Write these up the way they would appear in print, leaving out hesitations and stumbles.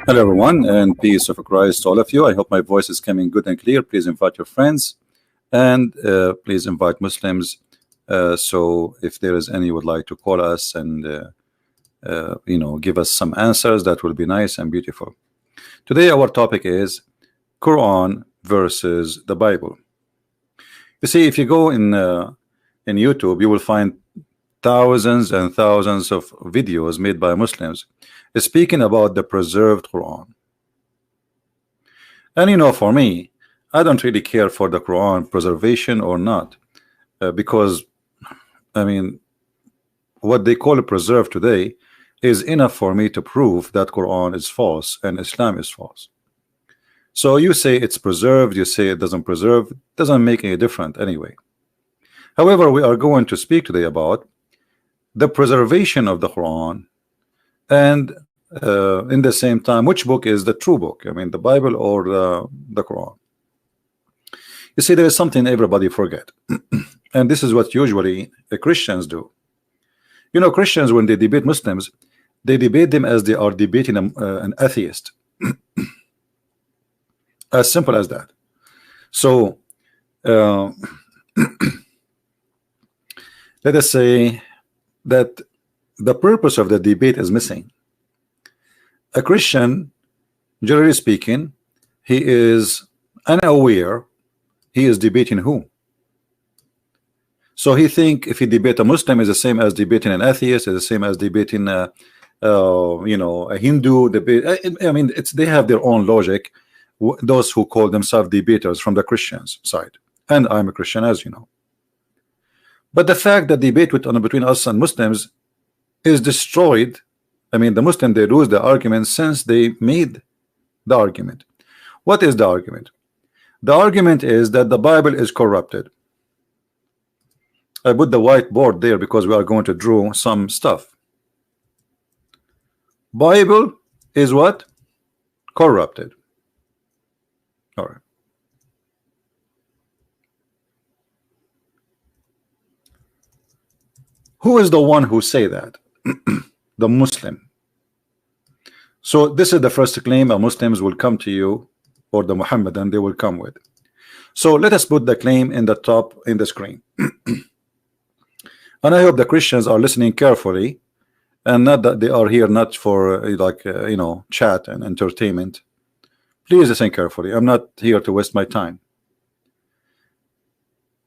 Hello, everyone, and peace of Christ to all of you. I hope my voice is coming good and clear. Please invite your friends and please invite Muslims. So, if there is any would like to call us and give us some answers, that will be nice and beautiful. Today, our topic is Quran versus the Bible. You see, if you go in YouTube, you will find thousands and thousands of videos made by Muslims speaking about the preserved Quran. And for me, I don't really care for the Quran preservation or not, because I mean, what they call preserved today is enough for me to prove that Quran is false and Islam is false. So you say it's preserved, you say it doesn't preserve, doesn't make any difference anyway. However, we are going to speak today about the preservation of the Quran, and in the same time, which book is the true book? I mean, the Bible or the Quran? You see, there is something everybody forget, and this is what usually the Christians do. Christians, when they debate Muslims, they debate them as they are debating an atheist. As simple as that. So let us say that the purpose of the debate is missing. A Christian, generally speaking, he is unaware he is debating who. So he think if he debate a Muslim is the same as debating an atheist, is the same as debating a Hindu debate. I mean, they have their own logic, those who call themselves debaters from the Christians side, and I'm a Christian, as you know. But the fact that debate between us and Muslims is destroyed. I mean, the Muslim, they lose the argument since they made the argument. What is the argument? The argument is that the Bible is corrupted. I put the whiteboard there because we are going to draw some stuff. Bible is what? Corrupted. All right. Who is the one who say that? The Muslim. So this is the first claim a Muslims will come to you, or the Muhammadan they will come with. So let us put the claim in the top in the screen. And I hope the Christians are listening carefully, and not that they are here not for chat and entertainment. Please listen carefully. I'm not here to waste my time.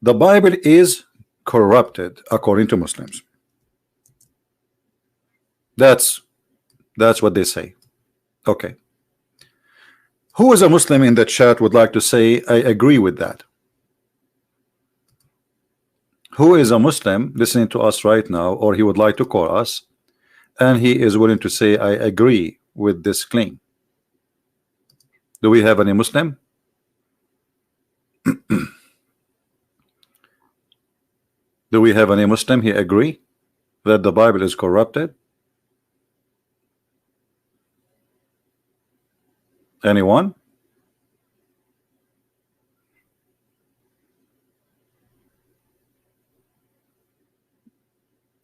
The Bible is corrupted according to Muslims. That's what they say. Okay. Who is a Muslim in the chat would like to say I agree with that? Who is a Muslim listening to us right now, or he would like to call us, and he is willing to say I agree with this claim? Do we have any Muslim? Do we have any Muslim he agree that the Bible is corrupted? Anyone?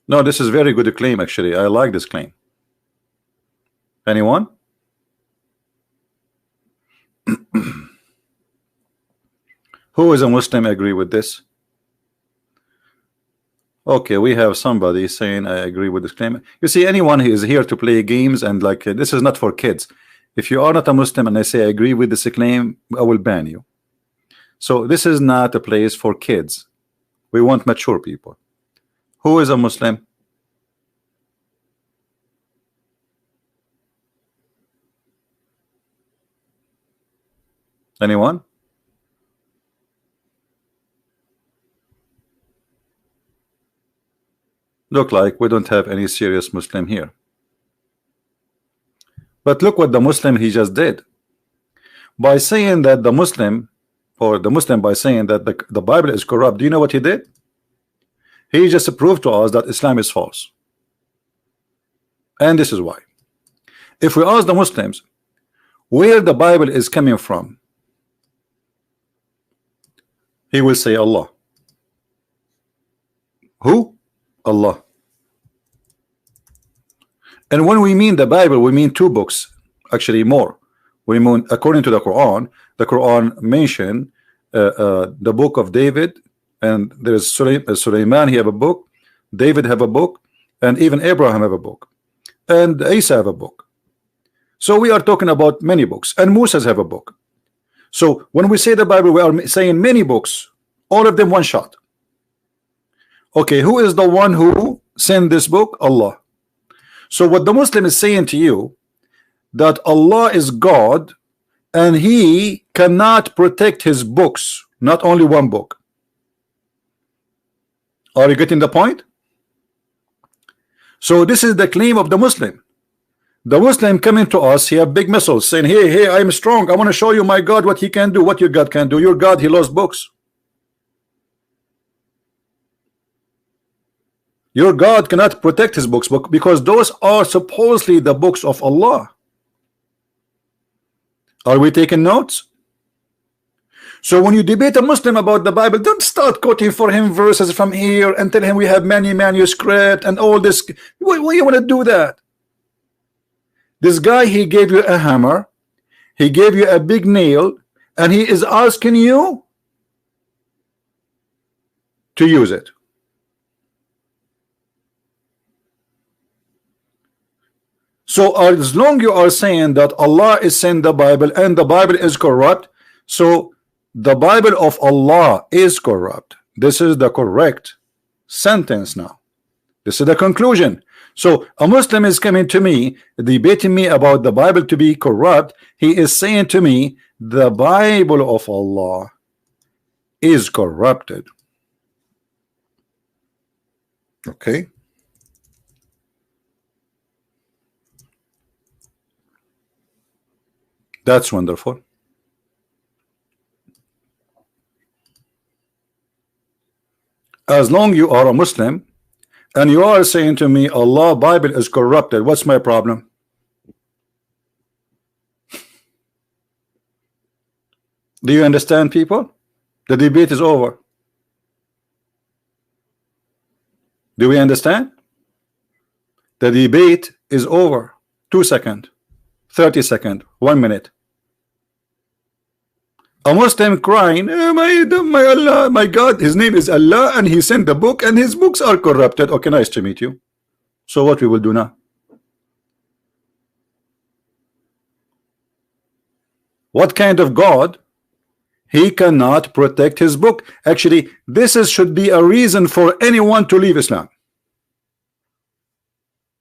No, this is very good claim actually. I like this claim. Anyone? Who is a Muslim agree with this? Okay, we have somebody saying I agree with this claim. You see, anyone who is here to play games and this is not for kids. If you are not a Muslim and I say I agree with this claim, I will ban you. So this is not a place for kids. We want mature people. Who is a Muslim? Anyone? Look like we don't have any serious Muslim here. But look what the Muslim he just did. By saying that the Muslim, or the Muslim by saying that the Bible is corrupt, do you know what he did? He just proved to us that Islam is false. And this is why. If we ask the Muslims where the Bible is coming from, he will say Allah. Who? Allah. And when we mean the Bible, we mean two books, actually more. We mean, according to the Quran mentioned the book of David, and there is Sulaiman, he have a book, David have a book, and even Abraham have a book, and Isa have a book. So we are talking about many books, and Moses have a book. So when we say the Bible, we are saying many books, all of them one shot. Okay, who is the one who sent this book? Allah. So what the Muslim is saying to you, that Allah is God and he cannot protect his books, not only one book. Are you getting the point? So this is the claim of the Muslim. The Muslim coming to us, he have big missiles saying, hey, I'm strong, I want to show you my God what he can do. What your God can do? Your God, he lost books. Your God cannot protect his books because those are supposedly the books of Allah. Are we taking notes? So when you debate a Muslim about the Bible, don't start quoting for him verses from here and tell him we have many manuscripts and all this. Why you want to do that? This guy, he gave you a hammer, he gave you a big nail, and he is asking you to use it. So as long you are saying that Allah is sent the Bible and the Bible is corrupt, so the Bible of Allah is corrupt. This is the correct sentence now. This is the conclusion. So a Muslim is coming to me, debating me about the Bible to be corrupt. He is saying to me, the Bible of Allah is corrupted. Okay. That's wonderful. As long you are a Muslim and you are saying to me Allah Bible is corrupted, what's my problem? Do you understand, people? The debate is over. Do we understand? The debate is over. 2 seconds, 30 seconds, 1 minute. A Muslim crying, oh, my Allah, my God, his name is Allah and he sent the book and his books are corrupted. Okay, nice to meet you. So what we will do now? What kind of God? He cannot protect his book. Actually, this should be a reason for anyone to leave Islam.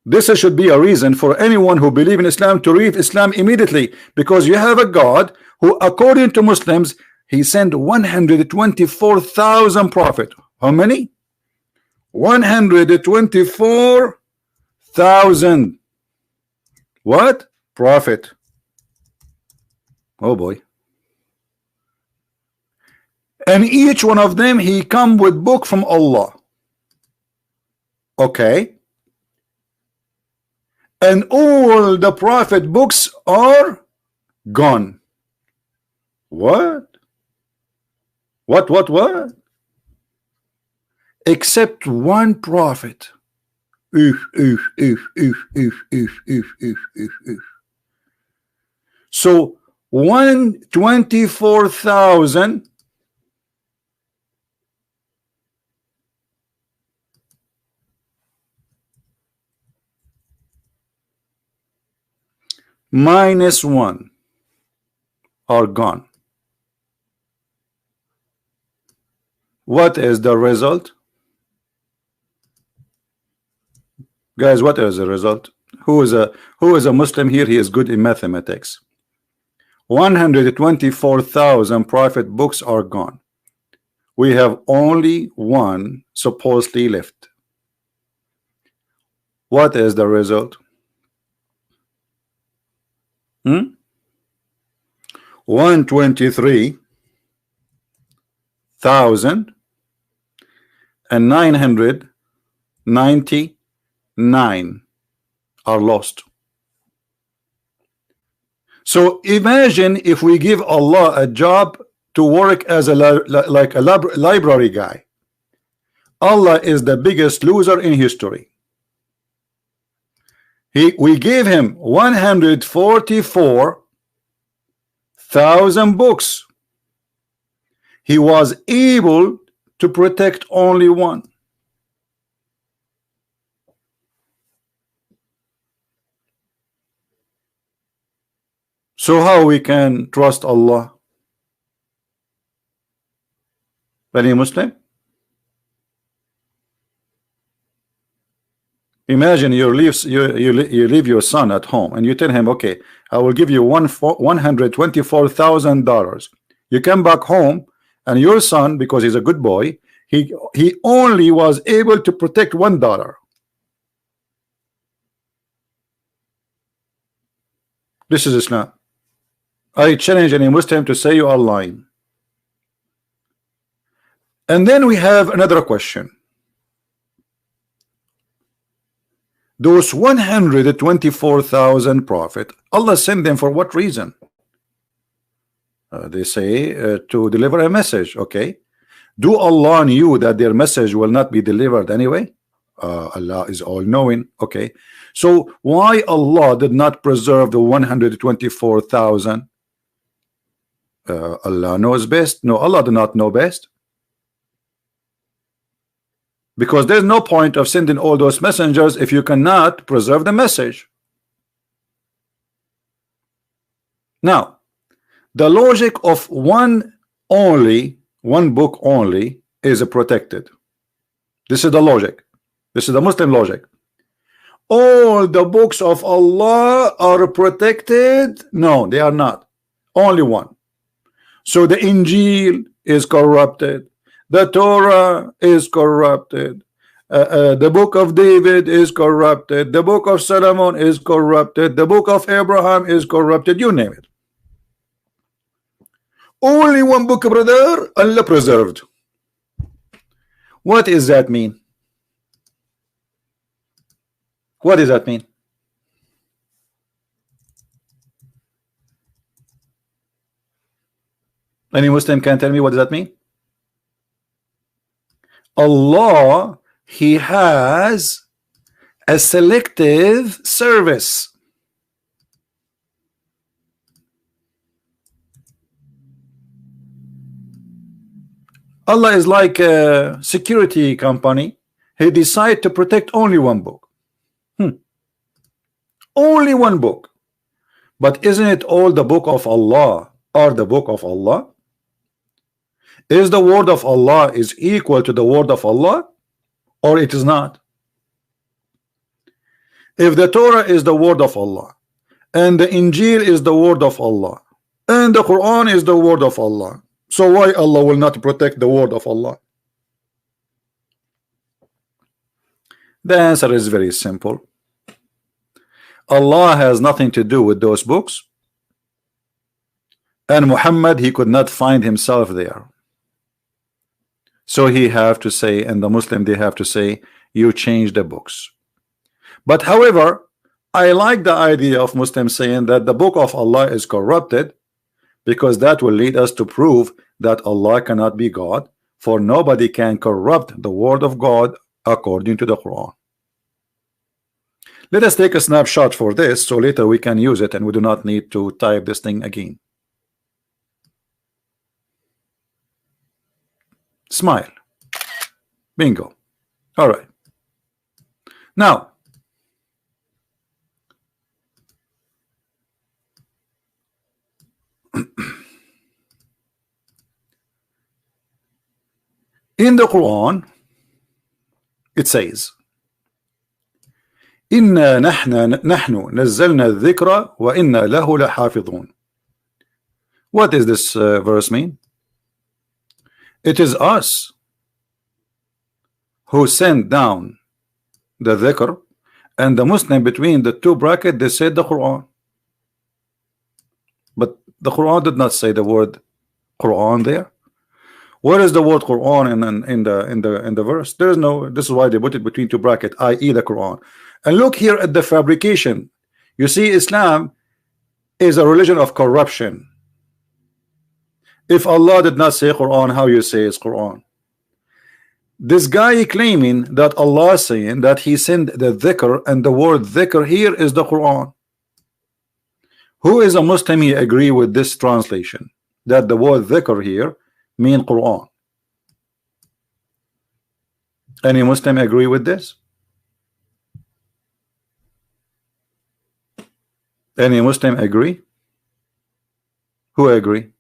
This should be a reason for anyone who believes in Islam to leave Islam immediately, because you have a God who, according to Muslims, he sent 124,000 prophets. How many? 124,000 what? Prophet. Oh boy. And each one of them, he come with book from Allah. Okay. And all the prophet books are gone. What? What? Except one prophet. So 124,000 minus 1 are gone. What is the result? Guys, what is the result? Who is a Muslim here? He is good in mathematics. 124,000 prophet books are gone. We have only one supposedly left. What is the result? 123,999 are lost. So imagine if we give Allah a job to work as a library guy. Allah is the biggest loser in history. We gave him 144,000 books. He was able to protect only one. So how we can trust Allah? Any Muslim? Imagine you leave your son at home and you tell him, okay, I will give you $124,000. You come back home and your son, because he's a good boy, he only was able to protect $1. This is Islam. I challenge any Muslim to say you are lying. And then we have another question. Those 124,000 prophet, Allah sent them for what reason? They say to deliver a message. Okay, do Allah knew that their message will not be delivered anyway? Allah is all-knowing. Okay, so why Allah did not preserve the 124,000? Allah knows best. No, Allah did not know best. Because there's no point of sending all those messengers if you cannot preserve the message. Now, the logic of one book only is protected. This is the logic. This is the Muslim logic. All the books of Allah are protected. No, they are not. Only one. So the Injil is corrupted. The Torah is corrupted. The book of David is corrupted. The book of Solomon is corrupted. The book of Abraham is corrupted. You name it. Only one book, brother, Allah preserved. What does that mean? What does that mean? Any Muslim can tell me what does that mean? Allah, He has a selective service. Allah is like a security company. He decided to protect only one book. Only one book. But isn't it all the book of Allah are the book of Allah? Is the word of Allah is equal to the word of Allah, or it is not? If the Torah is the word of Allah, and the Injil is the word of Allah, and the Quran is the word of Allah, so why Allah will not protect the word of Allah? The answer is very simple. Allah has nothing to do with those books, and Muhammad, he could not find himself there. So he have to say, and the Muslim, they have to say, you change the books. But however, I like the idea of Muslims saying that the book of Allah is corrupted, because that will lead us to prove that Allah cannot be God, for nobody can corrupt the word of God according to the Quran. Let us take a snapshot for this, so later we can use it and we do not need to type this thing again. Smile. Bingo. All right. Now, in the Quran, it says, إِنَّا نَحْنُ نَزَّلْنَا الذِّكْرَ وَإِنَّا لَهُ لَحَافِظُونَ. What does this verse mean? It is us who sent down the dhikr, and the Muslim between the two brackets, they said the Quran. But the Quran did not say the word Quran there. Where is the word Quran in the verse? There is no. This is why they put it between two brackets, i.e. the Quran. And look here at the fabrication. You see, Islam is a religion of corruption. If Allah did not say Quran, how you say it's Quran? This guy claiming that Allah is saying that he sent the dhikr, and the word dhikr here is the Quran. Who is a Muslim he agree with this translation, that the word dhikr here mean Quran? Any Muslim agree with this? Any Muslim agree? Who agree?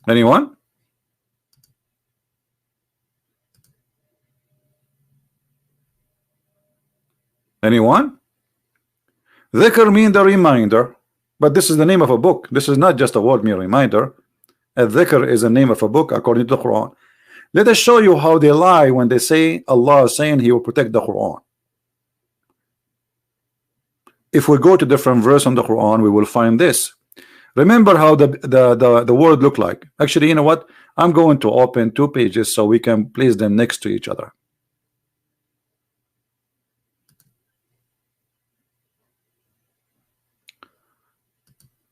Anyone? Anyone? Dhikr mean the reminder, but this is the name of a book. This is not just a word mere reminder. A dhikr is the name of a book according to the Quran. Let us show you how they lie when they say Allah is saying he will protect the Quran. If we go to different verse on the Quran, we will find this. Remember how the word look like. Actually, you know what? I'm going to open two pages so we can place them next to each other.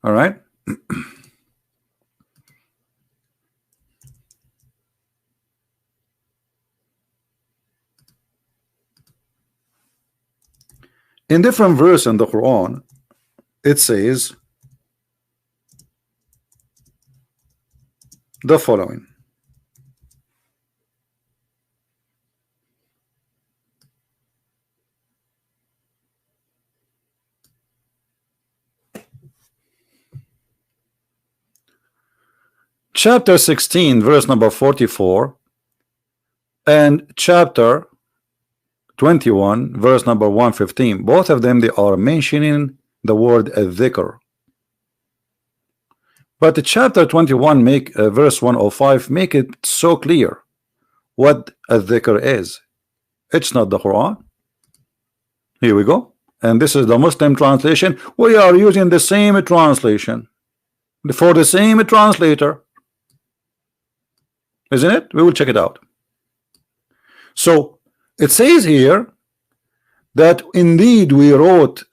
All right. In different verse in the Quran, it says the following. Chapter 16 verse number 44 and chapter 21 verse number 115, both of them they are mentioning the word dhikr. But the chapter 21 make verse 105 make it so clear what a dhikr is. It's not the Quran. Here we go, and this is the Muslim translation. We are using the same translation for the same translator, isn't it? We will check it out. So it says here that indeed we wrote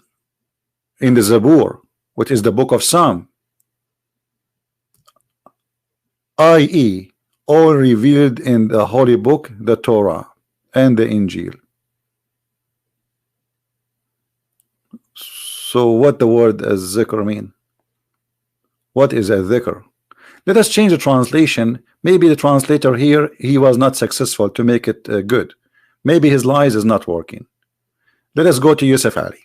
in the Zabur, which is the book of Psalm, i.e. all revealed in the holy book, the Torah and the Injil. So what the word as zikr mean? What is a dhikr? Let us change the translation. Maybe the translator here, he was not successful to make it good. Maybe his lies is not working. Let us go to Yusuf Ali.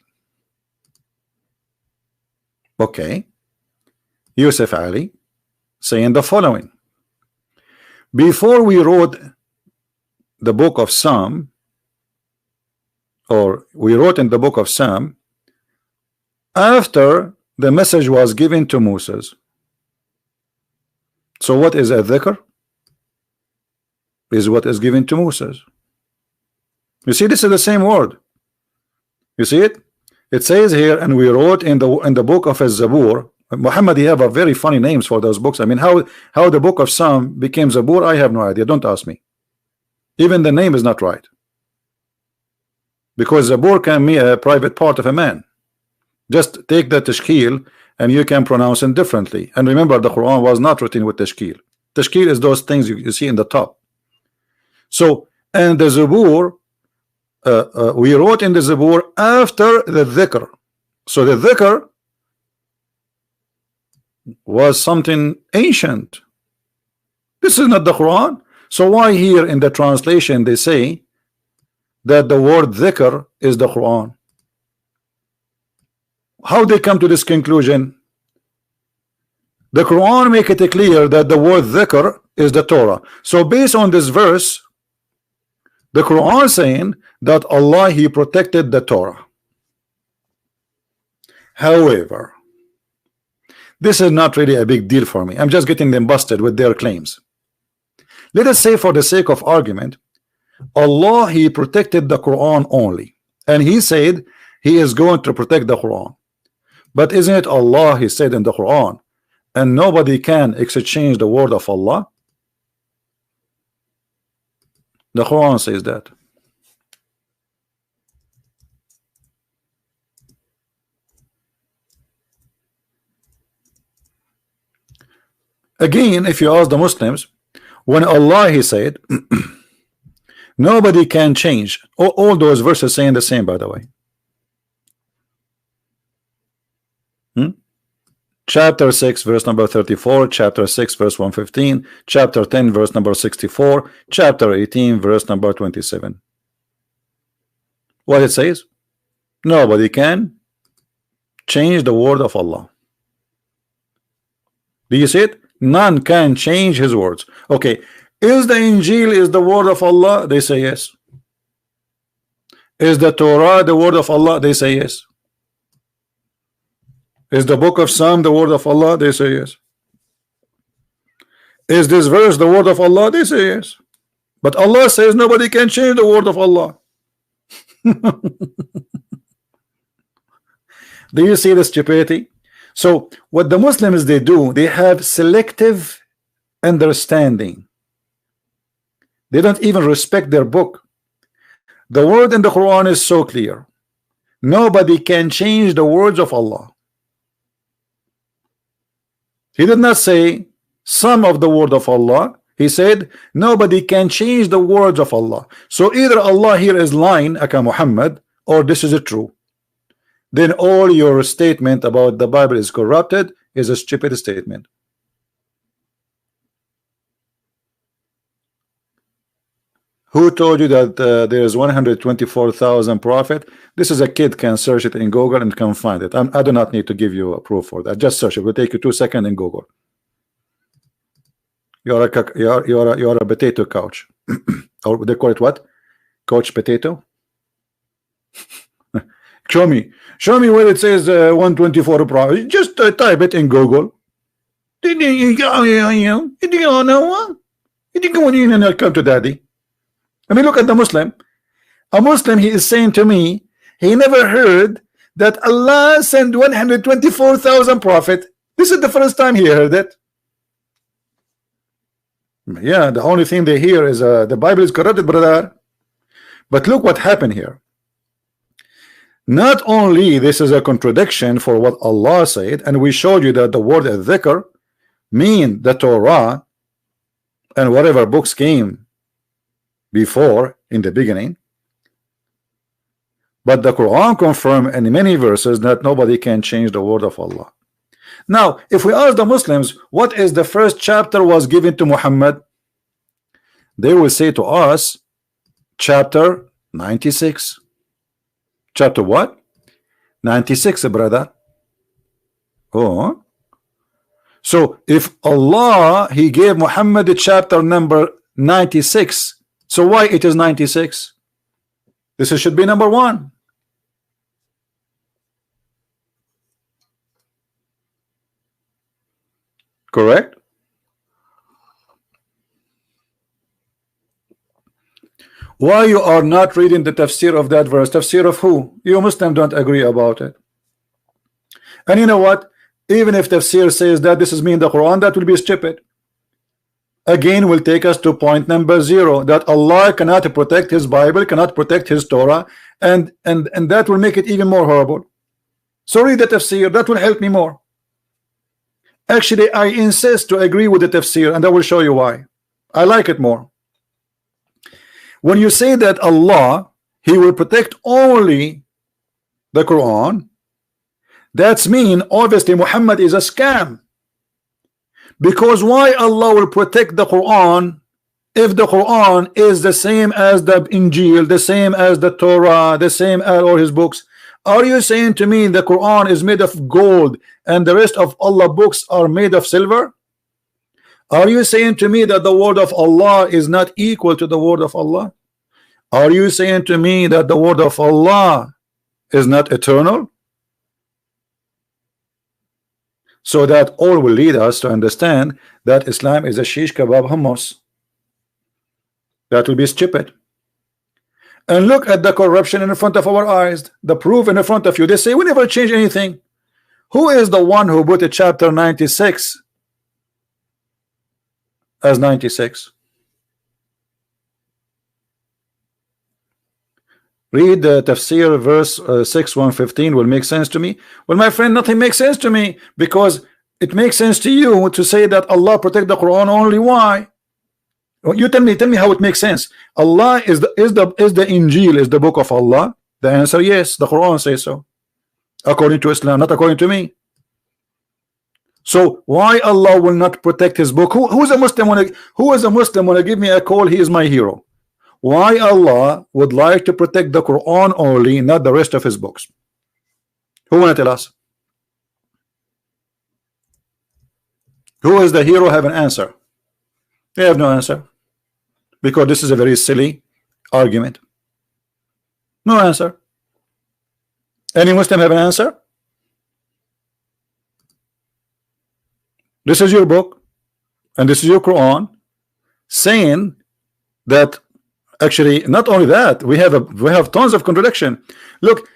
Okay. Yusuf Ali saying the following. Before we wrote the book of Psalm, or we wrote in the book of Psalm after the message was given to Moses. So what is a dhikr? Is what is given to Moses. You see, this is the same word. You see it? It says here, and we wrote in the book of Zabur. Muhammad, he have a very funny names for those books. I mean, how the book of Psalm became Zabur, I have no idea. Don't ask me. Even the name is not right, because Zabur can be a private part of a man. Just take the tashkil and you can pronounce it differently. And remember, the Quran was not written with tashkil. Tashkil is those things you see in the top. So, and the Zabur, we wrote in the Zabur after the dhikr. So the dhikr was something ancient. This is not the Quran. So why here in the translation they say that the word dhikr is the Quran? How they come to this conclusion? The Quran make it clear that the word dhikr is the Torah. So based on this verse, the Quran saying that Allah, he protected the Torah. However, this is not really a big deal for me. I'm just getting them busted with their claims. Let us say, for the sake of argument, Allah, he protected the Quran only, and he said he is going to protect the Quran. But isn't it Allah, he said in the Quran, and nobody can exchange the word of Allah? The Quran says that. Again, if you ask the Muslims, when Allah he said nobody can change, all those verses saying the same, by the way. Chapter 6 verse number 34, chapter 6 verse 115, chapter 10 verse number 64, chapter 18 verse number 27. What it says? Nobody can change the word of Allah. Do you see it? None can change his words. Okay, is the Injil is the word of Allah? They say yes. Is the Torah the word of Allah? They say yes. Is the book of Psalm the word of Allah? They say yes. Is this verse the word of Allah? They say yes. But Allah says nobody can change the word of Allah. Do you see the stupidity? So what the Muslims they do, they have selective understanding. They don't even respect their book. The word in the Quran is so clear. Nobody can change the words of Allah. He did not say some of the word of Allah. He said nobody can change the words of Allah. So either Allah here is lying, aka Muhammad, or this is true. Then all your statement about the Bible is corrupted is a stupid statement. Who told you that there is 124,000 prophet? This is a kid can search it in Google and can find it. I do not need to give you a proof for that. Just search it. It will take you 2 seconds in Google. You're a potato couch. Or they call it what? Couch potato? Show me where it says 124 prophet. Just type it in Google. You know, come to daddy. I mean, look at the Muslim. A Muslim, he is saying to me, he never heard that Allah sent 124,000 prophet. This is the first time he heard it. Yeah, the only thing they hear is the Bible is corrupted, brother. But look what happened here. Not only this is a contradiction for what Allah said, and we showed you that the word dhikr mean the Torah and whatever books came before in the beginning, but the Quran confirmed in many verses that nobody can change the word of Allah. Now if we ask the Muslims what is the first chapter was given to Muhammad, they will say to us chapter 96. Chapter what? 96, brother. Oh, so if Allah he gave Muhammad the chapter number 96, so why it is 96? This should be number 1. Correct? Why you are not reading the tafsir of that verse? Tafsir of who? You Muslims don't agree about it. And you know what? Even if tafsir says that this is mean the Quran, that will be stupid. Again will take us to point number 0, that Allah cannot protect his Bible, cannot protect his Torah, and that will make it even more horrible. So read the tafsir, that will help me more. Actually, I insist to agree with the tafsir, and I will show you why. I like it more. When you say that Allah he will protect only the Quran, that's mean obviously Muhammad is a scam. Because why Allah will protect the Quran if the Quran is the same as the Injil, the same as the Torah, the same as all his books? Are you saying to me the Quran is made of gold and the rest of Allah books are made of silver? Are you saying to me that the word of Allah is not equal to the word of Allah? Are you saying to me that the word of Allah is not eternal? So that all will lead us to understand that Islam is a shish kebab hummus. That will be stupid. And look at the corruption in front of our eyes, the proof in front of you. They say we never change anything. Who is the one who put a chapter 96 as 96? Read the tafsir verse 6 115 will make sense to me. Well, my friend, nothing makes sense to me, because it makes sense to you to say that Allah protect the Quran only. Why? You tell me how it makes sense. Allah is the Injil is the book of Allah. The answer, yes, the Quran says so, according to Islam, not according to me. So why Allah will not protect his book? Who is a Muslim when give me a call? He is my hero. Why Allah would like to protect the Quran only, not the rest of his books? Who want to tell us? Who is the hero? Have an answer. They have no answer, because this is a very silly argument. No answer. Any Muslim have an answer? This is your book and this is your Quran, saying that actually not only that, we have tons of contradiction. Look,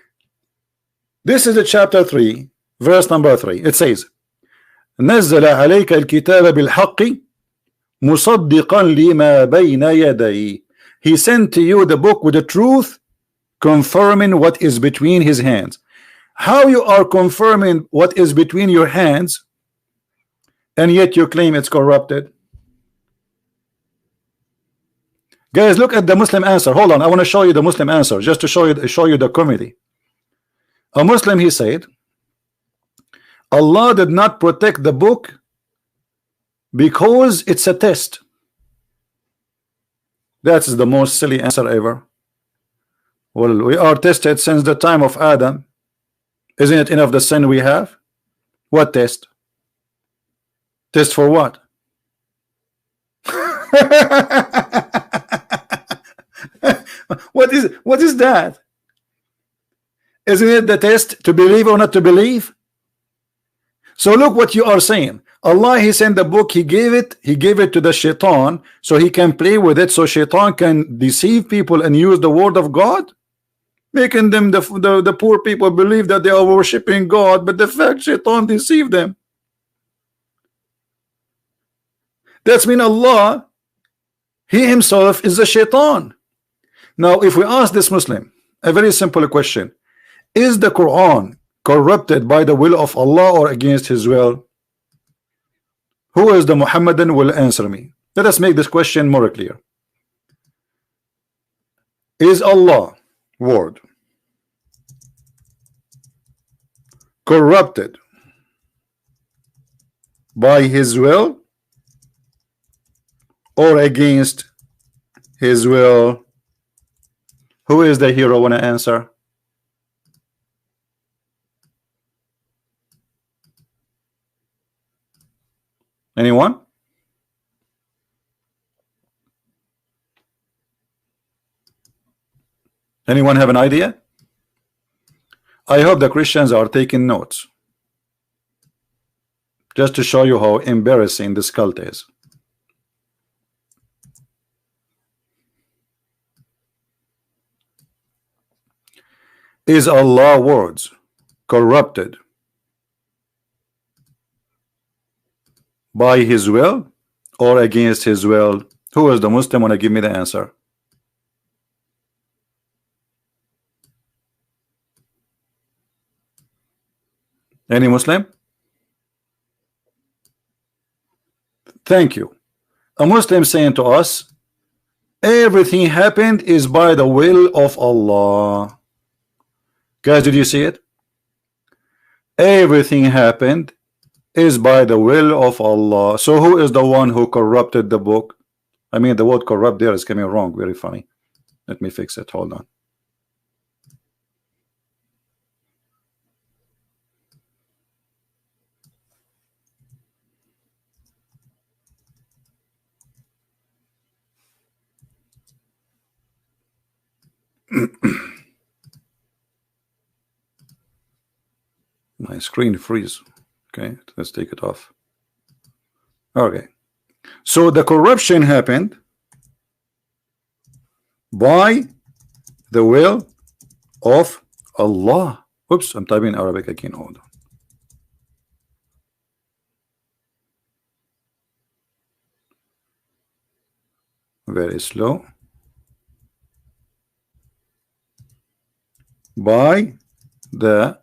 this is a chapter 3, verse number 3. It says, نزل عليك الكتاب بالحق مصدقا لما بين يديه. He sent to you the book with the truth, confirming what is between his hands. How you are confirming what is between your hands, and yet you claim it's corrupted? Guys, look at the Muslim answer. Hold on, I want to show you the Muslim answer, just to show you the comedy. A Muslim, he said, Allah did not protect the book because it's a test. That's the most silly answer ever. Well, we are tested since the time of Adam. Isn't it enough the sin we have? What test? Test for what? What is that? Isn't it the test to believe or not to believe? So look what you are saying. Allah, he sent the book, he gave it to the shaitan so he can play with it, so shaitan can deceive people and use the word of God, making them the poor people believe that they are worshiping God, but the fact shaitan deceived them. That's mean Allah, he himself is a shaitan. Now if we ask this Muslim a very simple question, is the Quran corrupted by the will of Allah or against his will? Who is the Muhammadan will answer me. Let us make this question more clear. Is Allah word corrupted by his will or against his will? Who is the hero? Want to answer? Anyone? Anyone have an idea? I hope the Christians are taking notes, just to show you how embarrassing this cult is. Is Allah's words corrupted by his will or against his will? Who is the Muslim? Want to give me the answer? Any Muslim? Thank you. A Muslim saying to us, everything happened is by the will of Allah. Guys, did you see it? Everything happened is by the will of Allah. So who is the one who corrupted the book? I mean, the word corrupt there is coming wrong. Very funny. Let me fix it. Hold on. My screen freeze. Okay, let's take it off. Okay, so the corruption happened by the will of Allah. Oops, I'm typing Arabic again. Hold on. Very slow. By the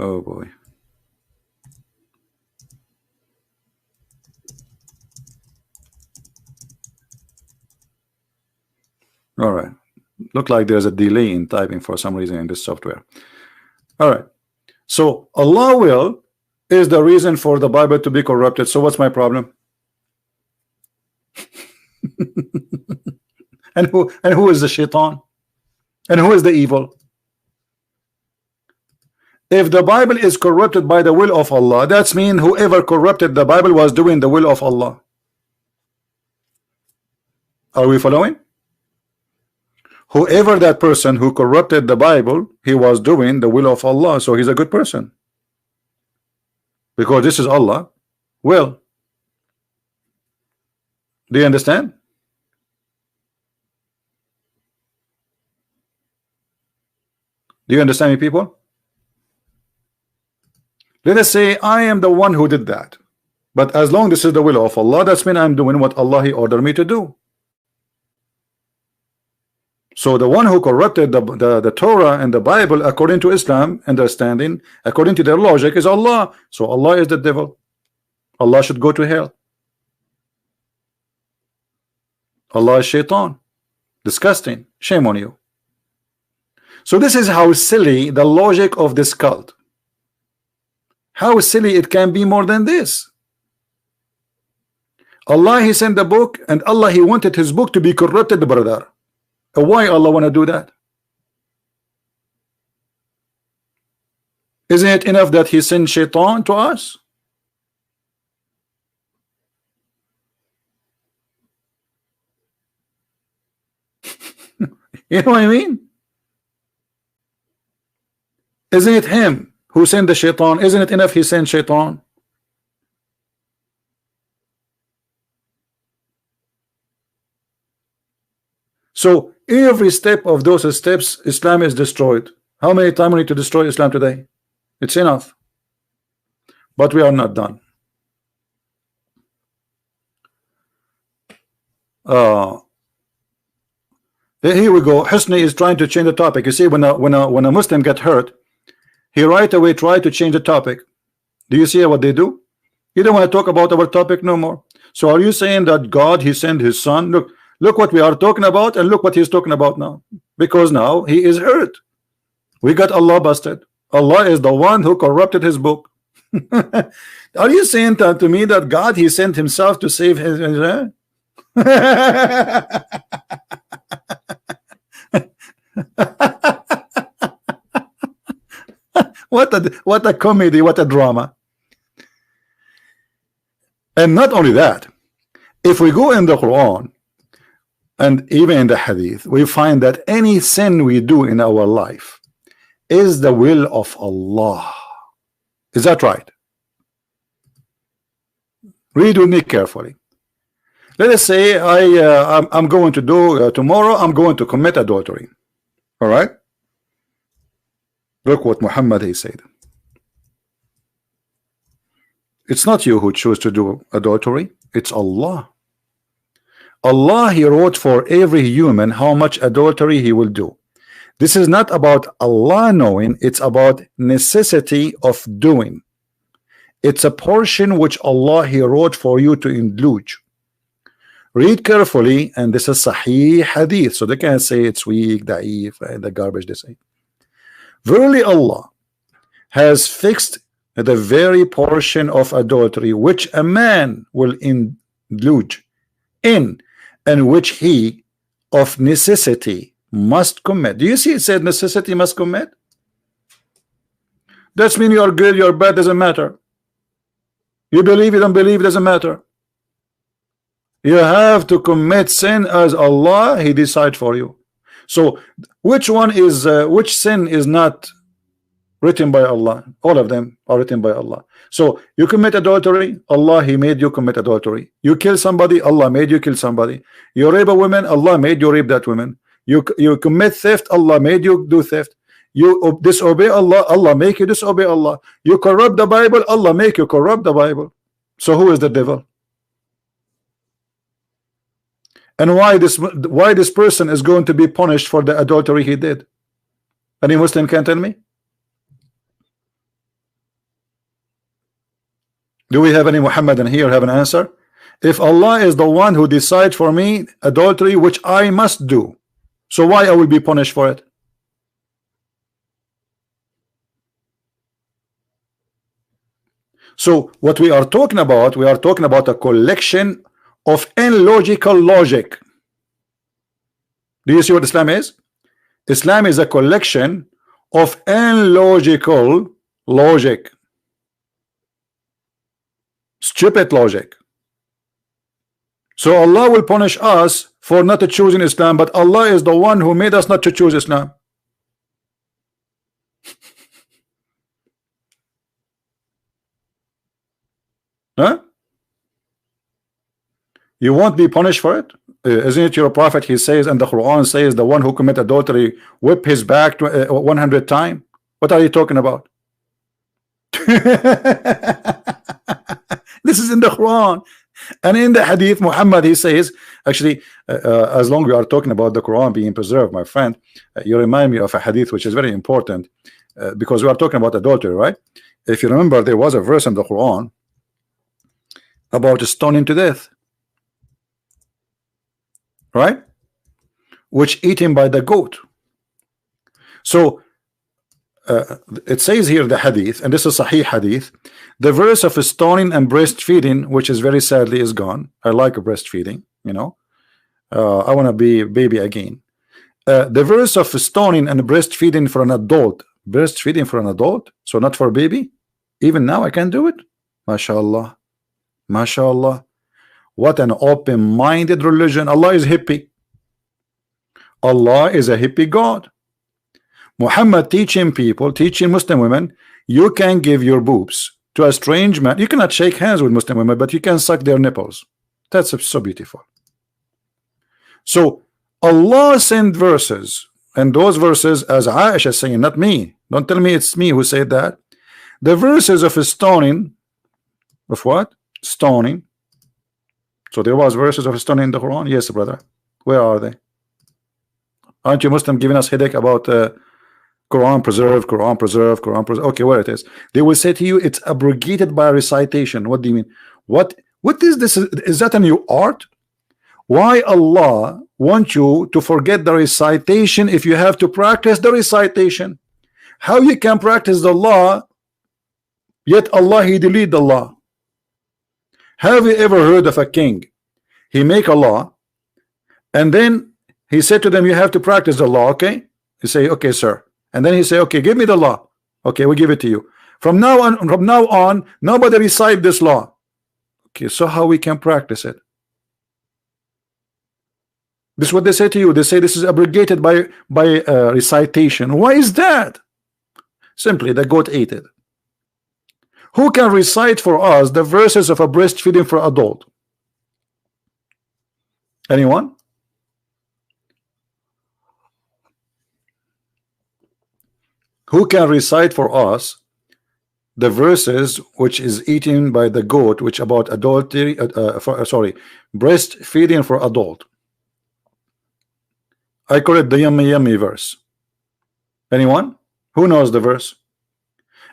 Oh boy. All right. Look like there's a delay in typing for some reason in this software. All right. So Allah will is the reason for the Bible to be corrupted. So what's my problem? and who is the shaitan? And who is the evil? If the Bible is corrupted by the will of Allah, that's mean whoever corrupted the Bible was doing the will of Allah. Are we following? Whoever that person who corrupted the Bible, he was doing the will of Allah, so he's a good person. Because this is Allah will. Do you understand? Do you understand me, people? Let us say I am the one who did that. But as long as this is the will of Allah, that's mean I'm doing what Allah he ordered me to do. So the one who corrupted the Torah and the Bible according to Islam understanding, according to their logic, is Allah. So Allah is the devil. Allah should go to hell. Allah is shaitan. Disgusting. Shame on you. So this is how silly the logic of this cult. How silly it can be more than this. Allah he sent the book, and Allah he wanted his book to be corrupted, brother. Why Allah want to do that? Isn't it enough that he sent shaitan to us? You know what I mean? Isn't it him who sent the shaitan? Isn't it enough he sent shaitan? So every step of those steps, Islam is destroyed. How many times we need to destroy Islam today? It's enough. But we are not done. Here we go. Husni is trying to change the topic. You see, when a Muslim get hurt, he right away try to change the topic. Do you see what they do? You don't want to talk about our topic no more. So are you saying that God he sent his son? Look what we are talking about, and look what he's talking about now. Because now he is hurt. We got Allah busted. Allah is the one who corrupted his book. Are you saying that to me that God he sent himself to save his what a comedy, what a drama. And not only that, if we go in the Quran and even in the Hadith, we find that any sin we do in our life is the will of Allah. Is that right? Read with me carefully. Let us say I'm going to do tomorrow I'm going to commit adultery. All right, look what Muhammad he said. It's not you who choose to do adultery, it's Allah. Allah he wrote for every human how much adultery he will do. This is not about Allah knowing, it's about necessity of doing. It's a portion which Allah he wrote for you to indulge. Read carefully, and this is Sahih Hadith, so they can't say it's weak, da'if, and the garbage they say. Verily Allah has fixed the very portion of adultery which a man will indulge in, and which he of necessity must commit. Do you see it said necessity must commit? That's mean you're good, you're bad, doesn't matter. You believe, you don't believe, doesn't matter. You have to commit sin as Allah he decide for you. So which one is which sin is not written by Allah? All of them are written by Allah. So you commit adultery, Allah he made you commit adultery. You kill somebody, Allah made you kill somebody. You rape a woman, Allah made you rape that woman. You commit theft, Allah made you do theft. You disobey Allah, Allah make you disobey Allah. You corrupt the Bible, Allah make you corrupt the Bible. So who is the devil? And why this person is going to be punished for the adultery he did? Any Muslim can tell me? Do we have any Muhammadan here have an answer? If Allah is the one who decides for me adultery, which I must do, so why I will be punished for it? So what we are talking about a collection of illogical logic. Do you see what Islam is? Islam is a collection of illogical logic, stupid logic. So Allah will punish us for not choosing Islam, but Allah is the one who made us not to choose Islam. Huh? You won't be punished for it? Isn't it your prophet? He says, and the Quran says, the one who commit adultery whip his back 100 times. What are you talking about? This is in the Quran. And in the hadith, Muhammad, he says, actually, as long as we are talking about the Quran being preserved, my friend, you remind me of a hadith which is very important, because we are talking about adultery, right? If you remember, there was a verse in the Quran about stoning to death, right? Which eaten by the goat. So it says here, the hadith, and this is Sahih hadith, the verse of stoning and breastfeeding, which is very sadly is gone. I like breastfeeding, you know. I want to be a baby again. The verse of stoning and breastfeeding for an adult, so not for a baby. Even now I can do it. MashaAllah, MashaAllah. What an open-minded religion. Allah is hippie. Allah is a hippie God. Muhammad teaching people, teaching Muslim women, you can give your boobs to a strange man. You cannot shake hands with Muslim women, but you can suck their nipples. That's so beautiful. So Allah sent verses, and those verses, as Aisha is saying, not me. Don't tell me it's me who said that. The verses of stoning, of what? Stoning. So there was verses of stoning in the Quran. Yes, brother. Where are they? Aren't you Muslim giving us headache about Quran preserved, Quran preserved, Quran preserved? Okay, where it is? They will say to you, it's abrogated by recitation. What do you mean? What is this? Is that a new art? Why Allah want you to forget the recitation if you have to practice the recitation? How you can practice the law, yet Allah, He delete the law? Have you ever heard of a king? He make a law, and then he said to them, you have to practice the law, okay? You say, okay, sir. And then he say, okay, give me the law. Okay, we give it to you. From now on, nobody recite this law. Okay, so how we can practice it? This is what they say to you. They say this is abrogated by recitation. Why is that? Simply, the goat ate it. Who can recite for us the verses of a breastfeeding for adult? Anyone? Who can recite for us the verses which is eaten by the goat, which about adultery, breastfeeding for adult? I call it the yummy yummy verse. Anyone? Who knows the verse?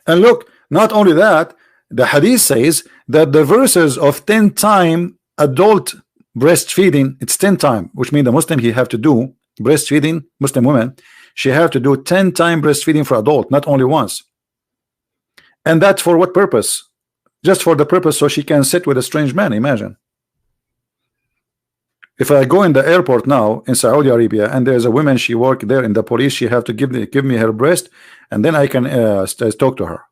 And look, not only that, the hadith says that the verses of 10 time adult breastfeeding, it's 10 time, which means the Muslim he have to do breastfeeding, Muslim women, she have to do 10 time breastfeeding for adult, not only once. And that's for what purpose? Just for the purpose so she can sit with a strange man. Imagine. If I go in the airport now in Saudi Arabia and there's a woman, she work there in the police, she have to give me her breast, and then I can talk to her.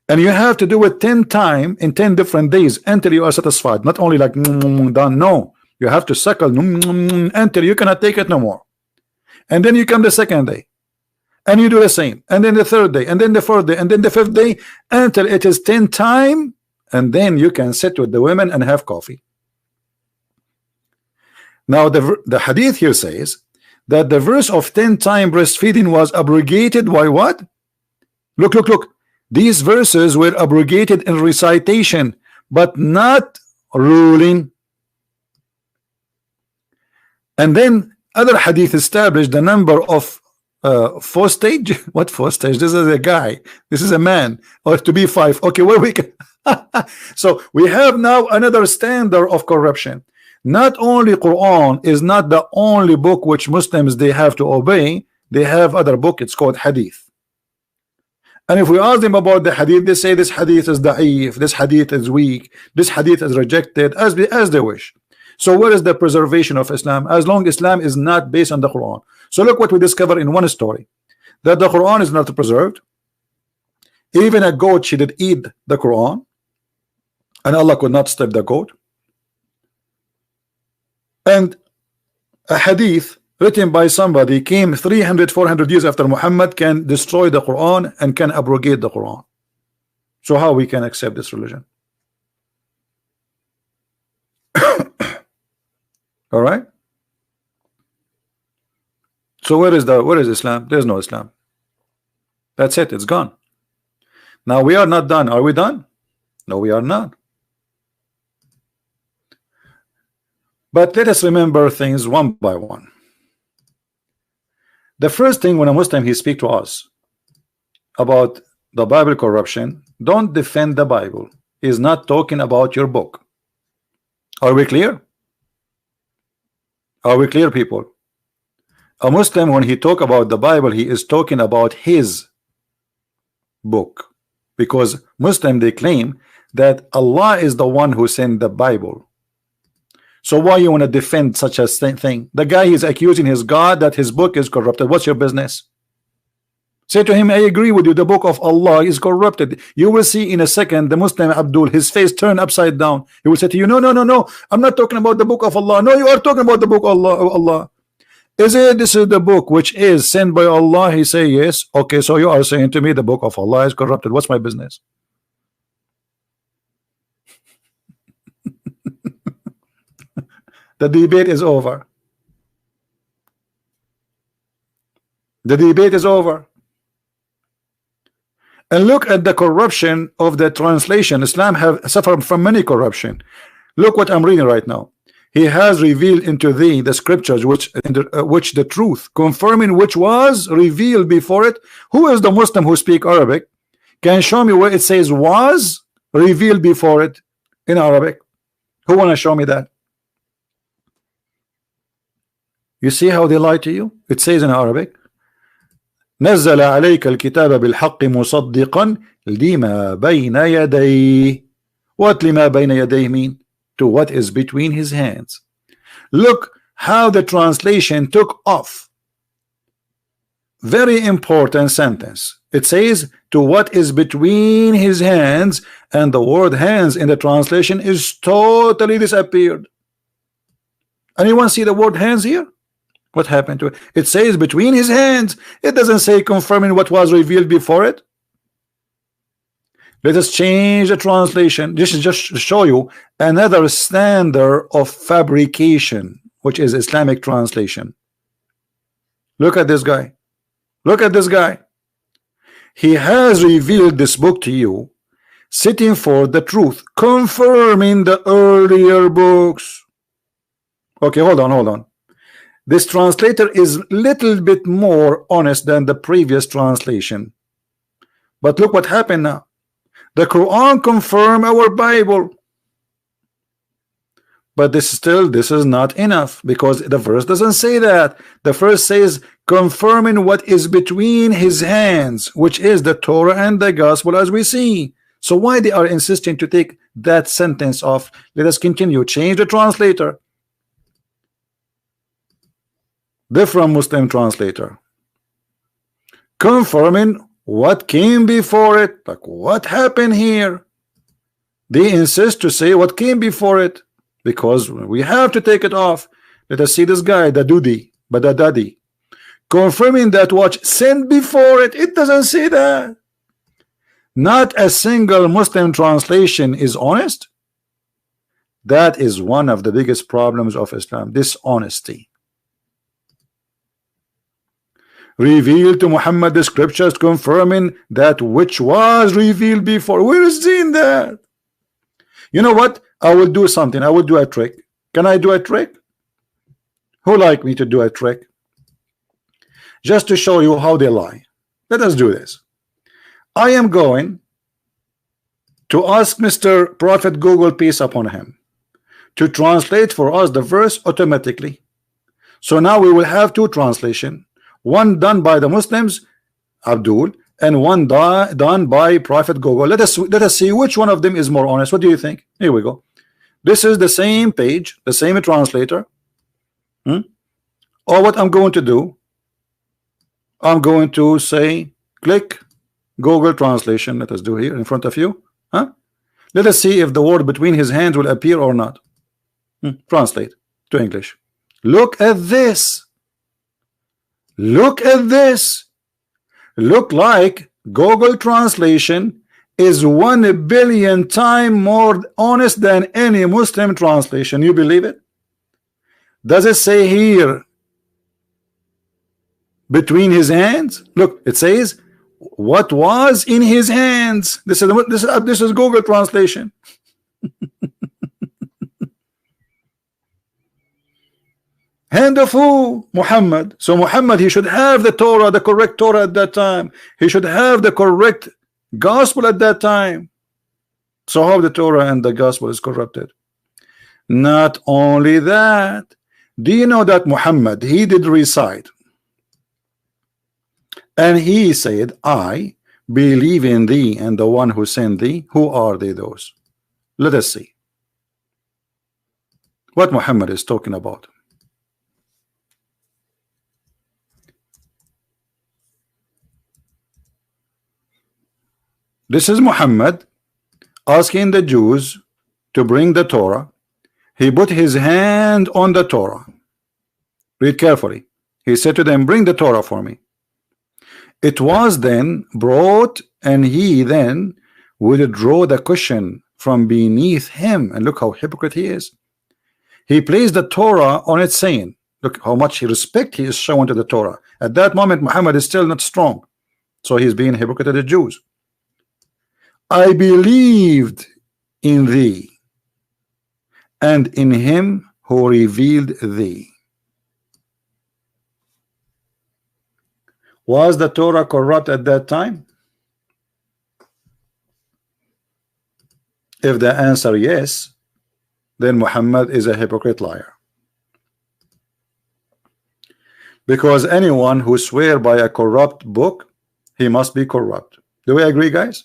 And you have to do it 10 times in 10 different days until you are satisfied. Not only like done. No, you have to suckle until you cannot take it no more. And then you come the second day, and you do the same, and then the third day, and then the fourth day, and then the fifth day, until it is 10 times, and then you can sit with the women and have coffee. Now the hadith here says that the verse of 10 time breastfeeding was abrogated by what? Look. These verses were abrogated in recitation, but not ruling. And then other hadith established the number of fourth stage. What fourth stage? This is a guy, this is a man, or to be five. Okay, where we can so we have now another standard of corruption. Not only Quran is not the only book which Muslims they have to obey, they have other book, it's called hadith. And if we ask them about the hadith, they say this hadith is da'if, this hadith is weak, this hadith is rejected, as they wish. So where is the preservation of Islam? As long as Islam is not based on the Quran. So look what we discover in one story, that the Quran is not preserved. Even a goat, she did eat the Quran, and Allah could not stop the goat. And a hadith written by somebody came 300-400 years after Muhammad can destroy the Quran and can abrogate the Quran. So how we can accept this religion? All right. So where is Islam? There's no Islam. That's it, it's gone. Now we are not done. Are we done? No, we are not. But let us remember things one by one. The first thing, when a Muslim he speak to us about the Bible corruption, don't defend the Bible. He's not talking about your book. Are we clear? Are we clear, people? A Muslim, when he talk about the Bible, he is talking about his book, because Muslim they claim that Allah is the one who sent the Bible. So why you want to defend such a thing? The guy is accusing his God that his book is corrupted. What's your business? Say to him, I agree with you, the book of Allah is corrupted. You will see in a second the Muslim Abdul, his face turn upside down. He will say to you, no, I'm not talking about the book of Allah. No, you are talking about the book of Allah. Is it this is the book which is sent by Allah? He say yes. Okay, so you are saying to me the book of Allah is corrupted. What's my business? The debate is over. The debate is over. And look at the corruption of the translation. Islam have suffered from many corruption. Look what I'm reading right now. He has revealed into thee the scriptures which the truth confirming which was revealed before it. Who is the Muslim who speak Arabic can show me where it says was revealed before it in Arabic? Who want to show me that? You see how they lie to you? It says in Arabic, نزل عليك الكتاب بالحق مصدقا لما بين يديه. What لما بين يديه mean? To what is between his hands. Look how the translation took off. Very important sentence. It says to what is between his hands, and the word hands in the translation is totally disappeared. Anyone see the word hands here? What happened to it? It says between his hands. It doesn't say confirming what was revealed before it. Let us change the translation. This is just to show you another standard of fabrication, which is Islamic translation. Look at this guy. Look at this guy. He has revealed this book to you, sitting for the truth, confirming the earlier books. Okay, hold on. This translator is little bit more honest than the previous translation. But look what happened now. The Quran confirm our Bible. But this is not enough, because the verse doesn't say that. The verse says confirming what is between his hands, which is the Torah and the gospel, as we see. So why they are insisting to take that sentence off? Let us continue. Change the translator. Different Muslim translator. Confirming what came before it. Like, what happened here? They insist to say what came before it, because we have to take it off. Let us see this guy, the Dudi, Badadadi, confirming that what sent before it. It doesn't say that. Not a single Muslim translation is honest. That is one of the biggest problems of Islam, dishonesty. Revealed to Muhammad the scriptures confirming that which was revealed before. Where is in that? You know what? I will do something. I will do a trick. Can I do a trick? Who like me to do a trick? just to show you how they lie. Let us do this. I am going to ask Mr. Prophet Google, peace upon him, to translate for us the verse automatically. So now we will have two translation, one done by the Muslims, Abdul, and one done by Prophet Google. Let us see which one of them is more honest. What do you think? Here we go. This is the same page, the same translator. Or what I'm going to do, I'm going to say click Google translation. Let us do here in front of you. Let us see if the word between his hands will appear or not. Translate to English. Look at this. Look at this. Look like Google translation is 1 billion times more honest than any Muslim translation. You believe it? Does it say here between his hands? Look, it says what was in his hands. This is Google translation. Hand of who? Muhammad. So Muhammad, he should have the Torah, the correct Torah at that time. He should have the correct gospel at that time. So how the Torah and the gospel is corrupted? Not only that, do you know that Muhammad, he did recite, and he said, I believe in thee and the one who sent thee. Who are they, those? Let us see what Muhammad is talking about. This is Muhammad asking the Jews to bring the Torah. He put his hand on the Torah. Read carefully. He said to them, bring the Torah for me. It was then brought, and he then would draw the cushion from beneath him. And look how hypocrite he is. He placed the Torah on it, saying, look how much respect he is showing to the Torah. At that moment, Muhammad is still not strong. So he's being hypocrite to the Jews. I believed in thee and in him who revealed thee. Was the Torah corrupt at that time? If the answer yes, then Muhammad is a hypocrite liar. Because anyone who swears by a corrupt book, he must be corrupt. Do we agree, guys?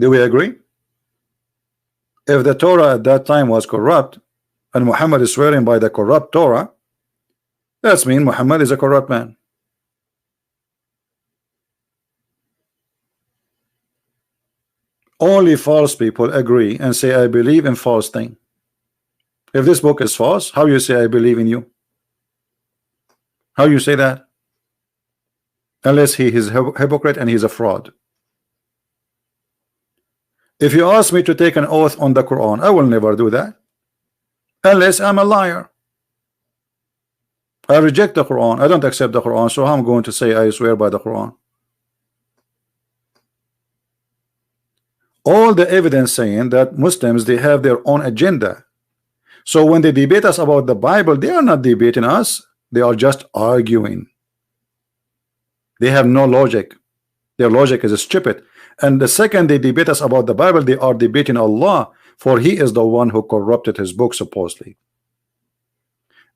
Do we agree? If the Torah at that time was corrupt and Muhammad is swearing by the corrupt Torah, that means Muhammad is a corrupt man. Only false people agree and say, I believe in false thing. If this book is false, how you say I believe in you? How you say that? Unless he is a hypocrite and he's a fraud. If you ask me to take an oath on the Quran, I will never do that unless I'm a liar. I reject the Quran. I don't accept the Quran, so I'm going to say I swear by the Quran. All the evidence saying that Muslims, they have their own agenda. So when they debate us about the Bible, they are not debating us. They are just arguing. They have no logic. Their logic is stupid. And the second they debate us about the Bible, they are debating Allah, for he is the one who corrupted his book supposedly.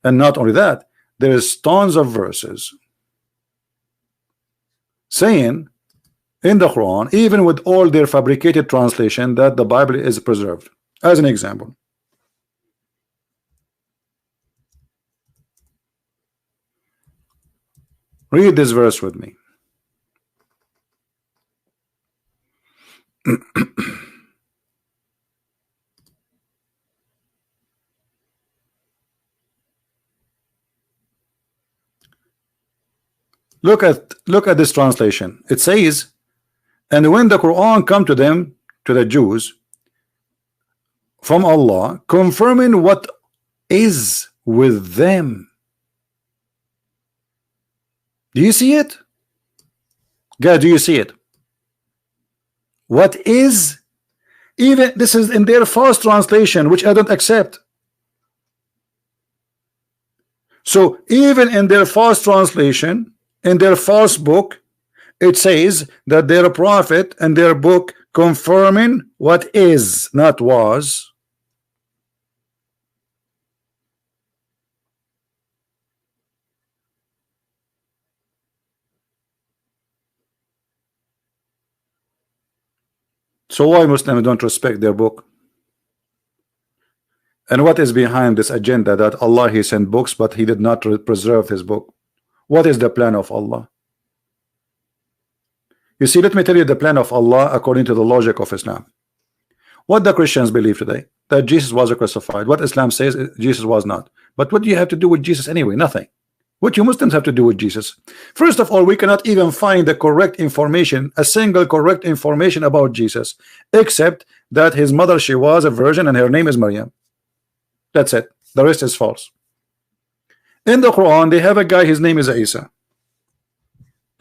And not only that, there is tons of verses saying in the Quran, even with all their fabricated translation, that the Bible is preserved. As an example, read this verse with me. Look at this translation. It says, and when the Quran come to them, to the Jews, from Allah, confirming what is with them. Do you see it? God, do you see it? What is? Even this is in their false translation, which I don't accept. So even in their false translation, in their false book, it says that they're a prophet and their book confirming what is, not was. So why Muslims don't respect their book? And what is behind this agenda that Allah he sent books but he did not preserve his book? What is the plan of Allah? You see, let me tell you the plan of Allah according to the logic of Islam. What the Christians believe today, that Jesus was crucified. What Islam says, Jesus was not. But what do you have to do with Jesus anyway? Nothing. What you Muslims have to do with Jesus? First of all, we cannot even find the correct information, a single correct information about Jesus, except that his mother, she was a virgin and her name is Maryam. That's it. The rest is false. In the Quran, they have a guy, his name is Isa.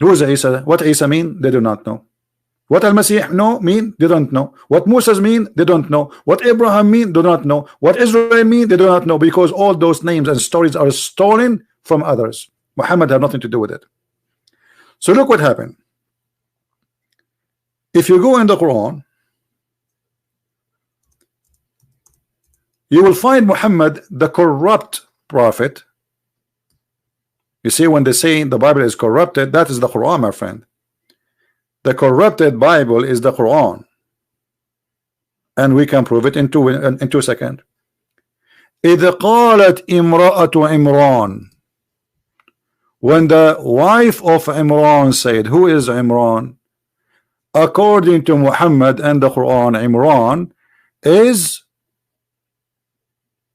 Who is Isa? What Isa mean? They do not know. What Al-Masih know mean? They don't know. What Moses mean? They don't know. What Abraham mean? They do not know. What Israel mean? They do not know, because all those names and stories are stolen from others. Muhammad had nothing to do with it. So look what happened. If you go in the Quran, you will find Muhammad the corrupt prophet. You see, when they say the Bible is corrupted, that is the Quran, my friend. The corrupted Bible is the Quran, and we can prove it in 2 seconds. إذ قالت امرأة عمران, when the wife of Imran said, who is Imran? According to Muhammad and the Quran, Imran is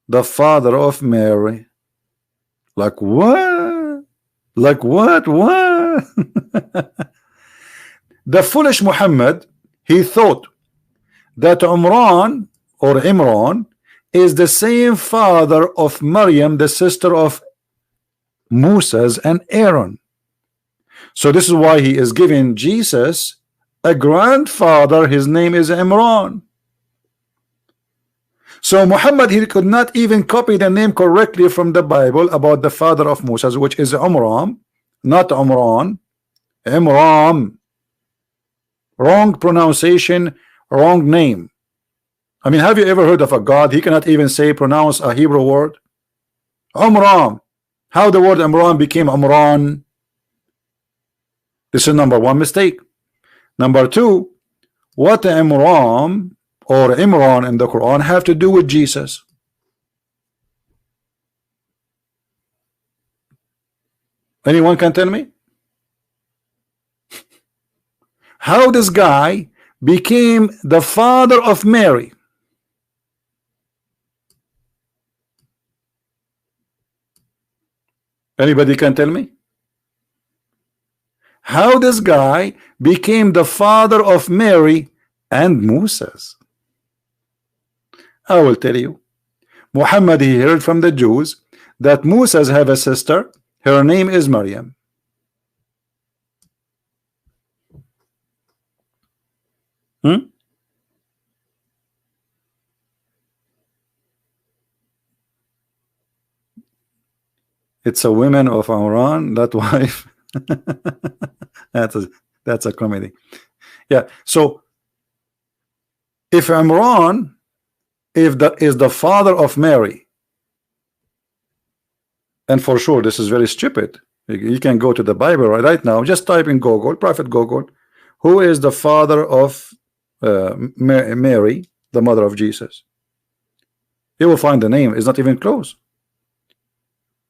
the father of Mary. Like what? Like what? What? The foolish Muhammad, he thought that Imran is the same father of Maryam, the sister of Moses and Aaron. So this is why he is giving Jesus a grandfather. His name is Imran. So Muhammad, he could not even copy the name correctly from the Bible about the father of Moses, which is Umram, not Umran. Imram. Wrong pronunciation, wrong name. I mean, have you ever heard of a God? He cannot even pronounce a Hebrew word. Umram. How the word Imran became Umran? This is number one mistake. Number two, what Imran or Imran in the Quran have to do with Jesus? Anyone can tell me? How this guy became the father of Mary? Anybody can tell me? How this guy became the father of Mary and Moses? I will tell you. Muhammad, he heard from the Jews that Moses have a sister. Her name is Maryam. It's a woman of Imran, that wife. that's a comedy. Yeah. So if Imran is the father of Mary, and for sure this is very stupid. You can go to the Bible right now. Just type in Google, Prophet Google, who is the father of Mary, the mother of Jesus. You will find the name is not even close.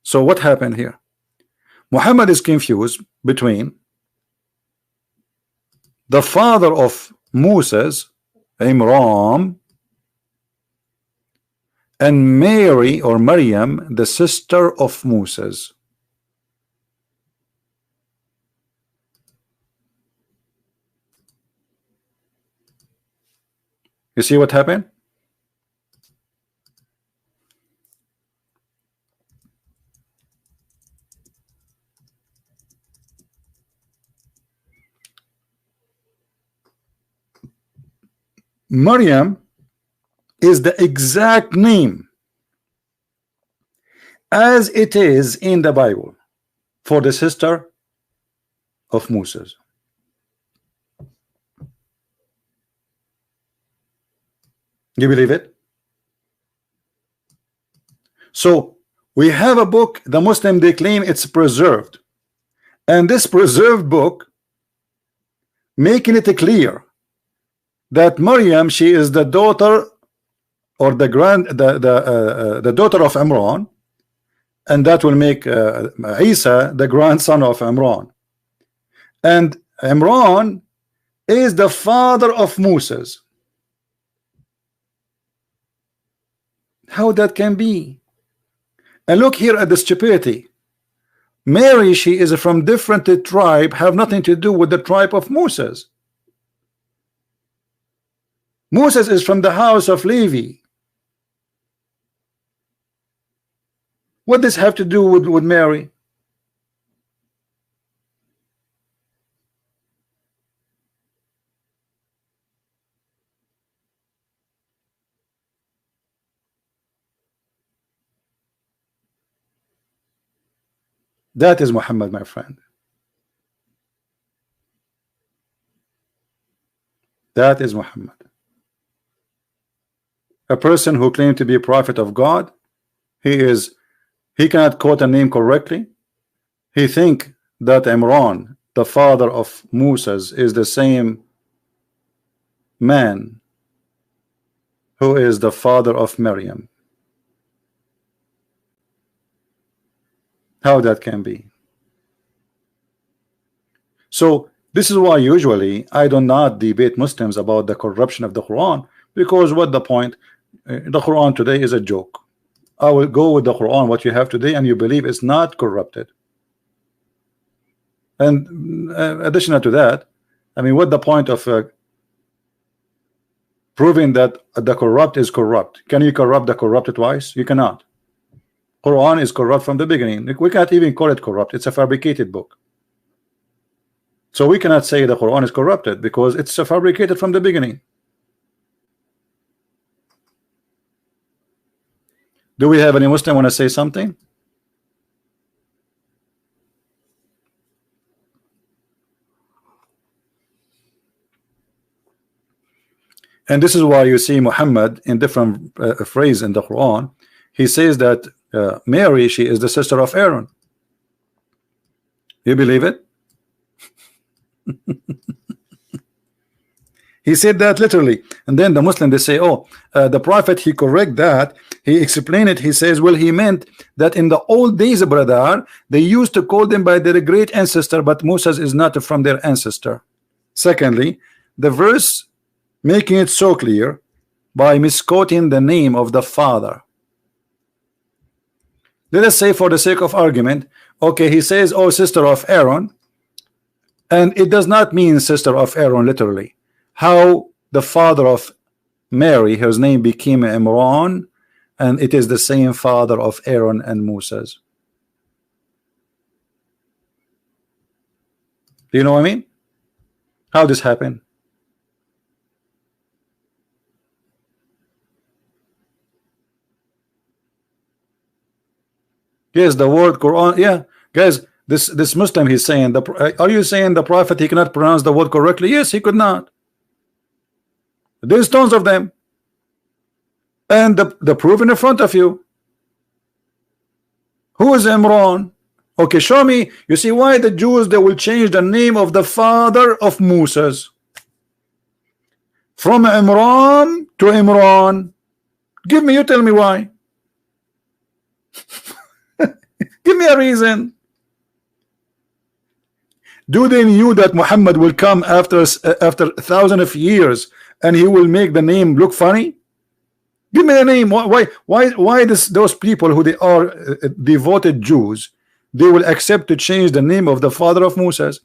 So what happened here? Muhammad is confused between the father of Moses, Imran, and Mary or Maryam, the sister of Moses. You see what happened? Maryam is the exact name as it is in the Bible for the sister of Moses. You believe it? So we have a book, the Muslim, they claim it's preserved, and this preserved book making it clear that Maryam, she is the daughter or the daughter of Imran, and that will make Isa the grandson of Imran, and Imran is the father of Moses. How that can be? And look here at the stupidity. Mary, she is from different tribe, have nothing to do with the tribe of Moses. Moses is from the house of Levi. What does have to do with Mary? That is Muhammad, my friend. That is Muhammad. A person who claimed to be a prophet of God, he cannot quote a name correctly. He think that Imran, the father of Moses, is the same man who is the father of Maryam. How that can be? So this is why usually I do not debate Muslims about the corruption of the Quran, because what the point? The Quran today is a joke. I will go with the Quran, what you have today, and you believe it's not corrupted. And additional to that, I mean, what the point of proving that the corrupt is corrupt? Can you corrupt the corrupted twice? You cannot. Quran is corrupt from the beginning. We can't even call it corrupt. It's a fabricated book. So we cannot say the Quran is corrupted because it's fabricated from the beginning. Do we have any Muslim want to say something? And this is why you see Muhammad in different phrase in the Quran. He says that Mary, she is the sister of Aaron. You believe it? He said that literally, and then the Muslim, they say, oh, the prophet, he correct that, he explained it. He says, well, he meant that in the old days, brother, they used to call them by their great ancestor, but Moses is not from their ancestor. Secondly, the verse making it so clear by misquoting the name of the father. Let us say, for the sake of argument, okay, he says, oh, sister of Aaron, and it does not mean sister of Aaron literally. How the father of Mary, his name became Imran, and it is the same father of Aaron and Moses. Do you know what I mean? How this happened? Yes, the word Quran. Yeah, guys, this Muslim, he's saying, are you saying the prophet, he cannot pronounce the word correctly? Yes, he could not. There's tons of them, and the proof in front of you. Who is Imran? Okay, show me. You see why the Jews, they will change the name of the father of Moses from Imran to Imran? Give me, you tell me why. Give me a reason. Do they knew that Muhammad will come after 1,000 of years and he will make the name look funny? Give me a name. Why those people who they are devoted Jews, they will accept to change the name of the father of Moses,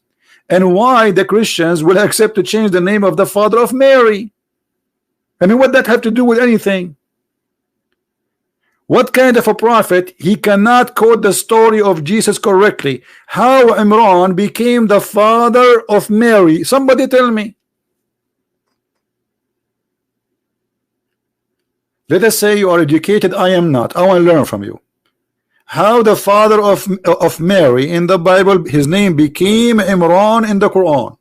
and why the Christians will accept to change the name of the father of Mary? I mean, what that have to do with anything? What kind of a prophet, he cannot quote the story of Jesus correctly? How Imran became the father of Mary? Somebody tell me. Let us say you are educated, I am not. I want to learn from you. How the father of Mary in the Bible, his name became Imran in the Quran?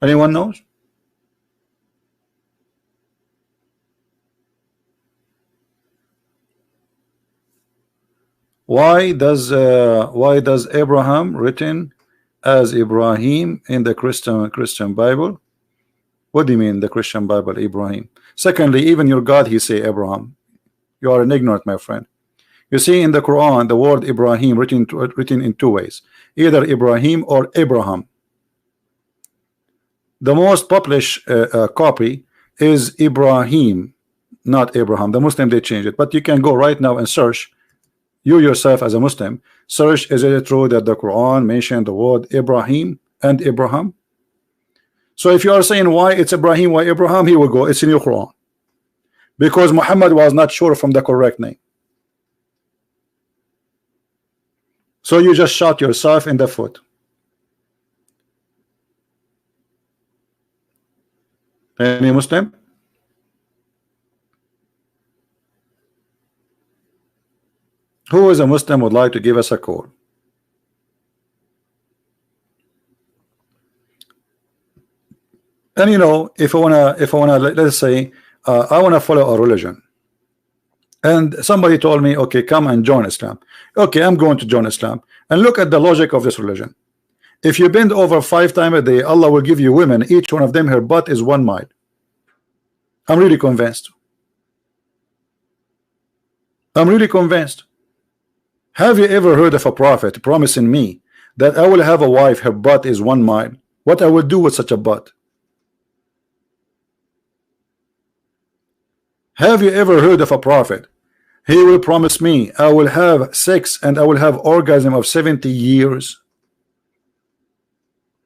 Anyone knows? Why does Abraham written as Ibrahim in the Christian Bible? What do you mean the Christian Bible, Ibrahim? Secondly, even your God, he say Abraham. You are an ignorant, my friend. You see in the Quran the word Ibrahim written in two ways, either Ibrahim or Abraham. The most published copy is Ibrahim, not Abraham. The Muslim, they change it, but you can go right now and search. You yourself as a Muslim, search, is it true that the Quran mentioned the word Ibrahim and Abraham? So if you are saying why it's Ibrahim, why Abraham, he will go, it's in your Quran. Because Muhammad was not sure from the correct name. So you just shot yourself in the foot. Any Muslim? Who is a Muslim would like to give us a call? And you know, if I wanna, let's say, I wanna follow a religion, and somebody told me, okay, come and join Islam. Okay, I'm going to join Islam, and look at the logic of this religion. If you bend over 5 times a day, Allah will give you women. Each one of them, her butt is 1 mile. I'm really convinced. I'm really convinced. Have you ever heard of a prophet promising me that I will have a wife, her butt is 1 mile? What I will do with such a butt? Have you ever heard of a prophet? He will promise me I will have sex and I will have orgasm of 70 years.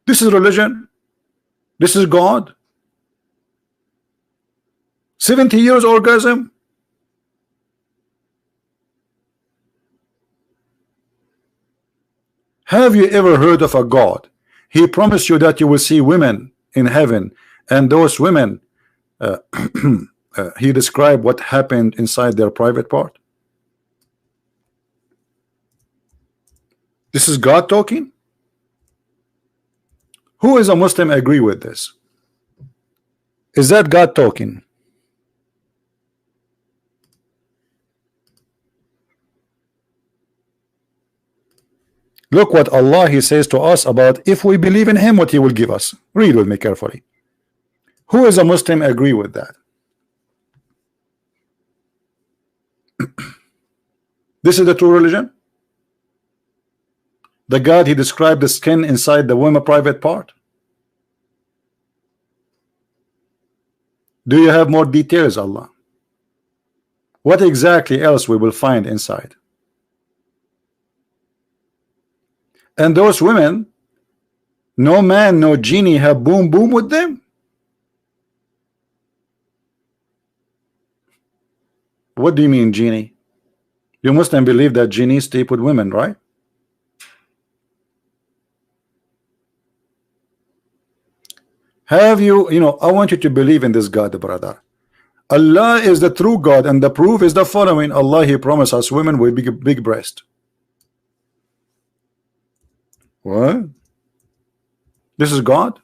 This is religion. This is God. 70 years orgasm. Have you ever heard of a God? He promised you that you will see women in heaven, and those women he described what happened inside their private part. This is God talking. Who is a Muslim agree with this? Is that God talking? Look what Allah he says to us about if we believe in him, what he will give us. Read with me carefully. Who is a Muslim agree with that? This is the true religion. The God he described the skin inside the woman private part. Do you have more details, Allah? What exactly else we will find inside? And those women, no man, no genie have boom boom with them. What do you mean, genie? You Muslim believe that genies sleep with women, right? Have you, I want you to believe in this God, brother. Allah is the true God, and the proof is the following. Allah, he promised us women with big breast. What? This is God?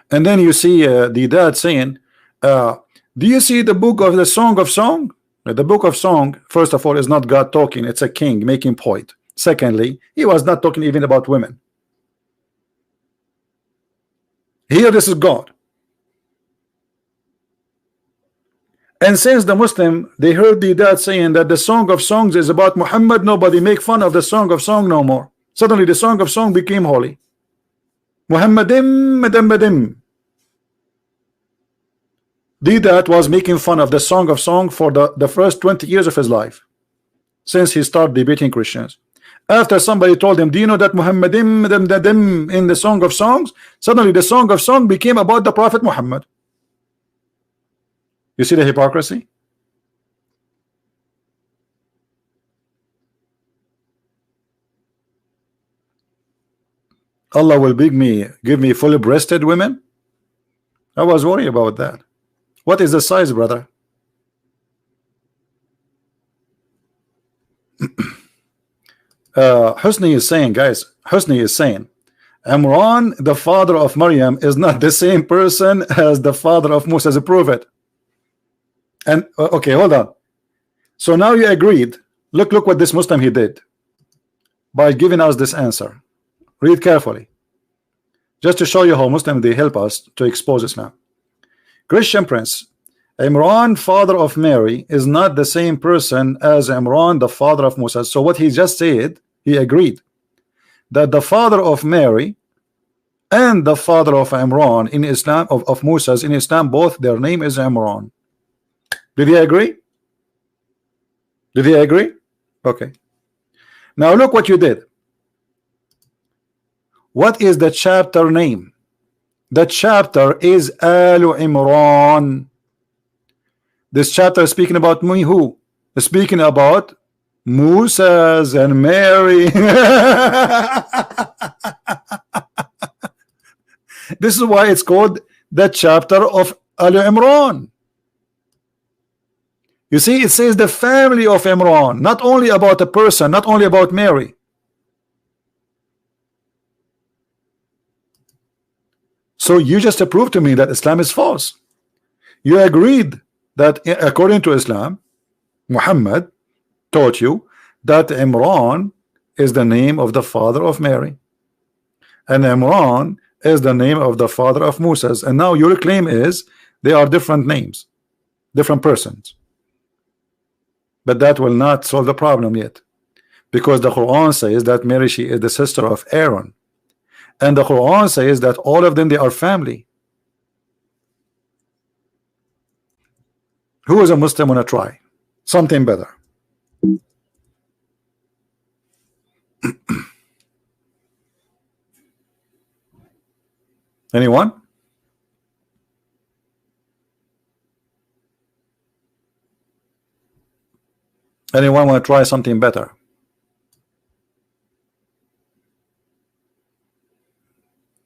And then you see the dad saying, do you see the book of the Song of Song? The book of Song, first of all, is not God talking. It's a king making point. Secondly, he was not talking even about women. Here, this is God. And since the Muslim, they heard the dad saying that the Song of Songs is about Muhammad, nobody make fun of the Song of Song no more. Suddenly, the Song of Song became holy. Muhammadim Madamadim. The dad was making fun of the Song of Song for the first 20 years of his life, since he started debating Christians. After somebody told him, do you know that Muhammadim in the Song of Songs? Suddenly the Song of Song became about the Prophet Muhammad. You see the hypocrisy? Allah will give me fully breasted women. I was worried about that. What is the size, brother? Husni is saying, guys, Husni is saying Imran, the father of Maryam, is not the same person as the father of Moses. Prove it. And okay, hold on. So now you agreed. Look what this Muslim he did by giving us this answer. Read carefully, just to show you how Muslim they help us to expose Islam. Christian Prince, Imran, father of Mary, is not the same person as Imran, the father of Moses. So what he just said, he agreed that the father of Mary and the father of Imran in Islam, of Moses in Islam, both their name is Imran. Did he agree? Did he agree? Okay. Now look what you did. What is the chapter name? The chapter is Al Imran. This chapter is speaking about me. Who? Speaking about Moses and Mary. This is why it's called the chapter of Al Imran. You see, it says the family of Imran, not only about a person, not only about Mary. So you just proved to me that Islam is false. You agreed that according to Islam, Muhammad taught you that Imran is the name of the father of Mary, and Imran is the name of the father of Moses. And now your claim is they are different names, different persons. But that will not solve the problem yet, because the Quran says that Mary, she is the sister of Aaron, and the Quran says that all of them, they are family. Who is a Muslim want to try something better? Anyone? Anyone want to try something better?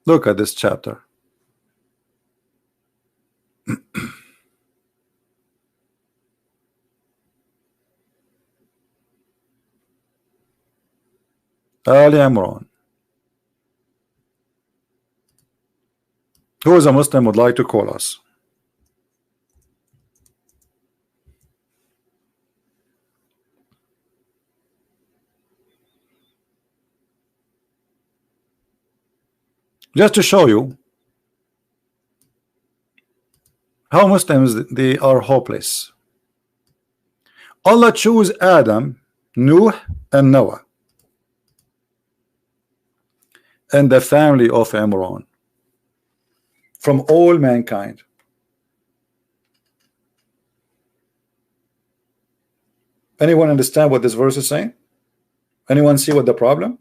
Look at this chapter. Ali Imran. Who is a Muslim would like to call us? Just to show you how Muslims, they are hopeless. Allah chose Adam, Nuh, and Noah, and the family of Imran from all mankind. Anyone understand what this verse is saying? Anyone see what the problem?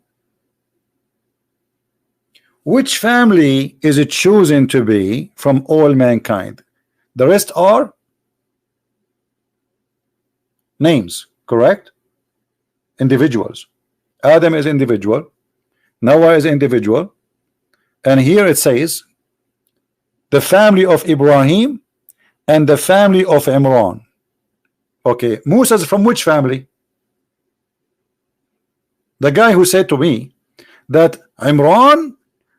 Which family is it chosen to be from all mankind? The rest are names, correct? Individuals. Adam is individual, Noah is individual, and here it says the family of Ibrahim and the family of Imran. Okay, Moses from which family? The guy who said to me that Imran,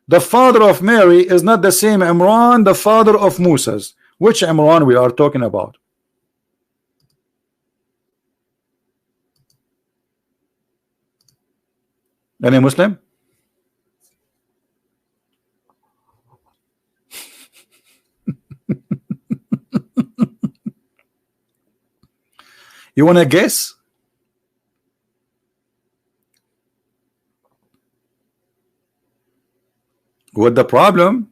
the father of Mary, is not the same Imran, the father of Moses. Which Imran we are talking about? Any Muslim? You want to guess? What the problem?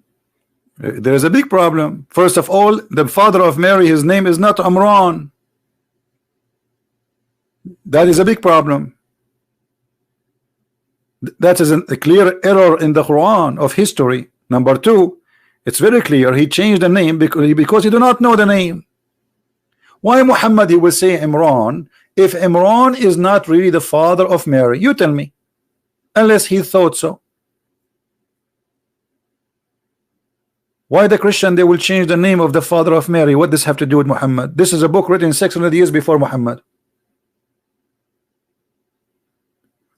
There is a big problem. First of all, the father of Mary, his name is not Imran. That is a big problem. That is a clear error in the Quran of history. Number two, it's very clear he changed the name because he do not know the name. Why Muhammad he will say Imran if Imran is not really the father of Mary? You tell me, unless he thought so. Why the Christian they will change the name of the father of Mary? What does have to do with Muhammad? This is a book written 600 years before Muhammad.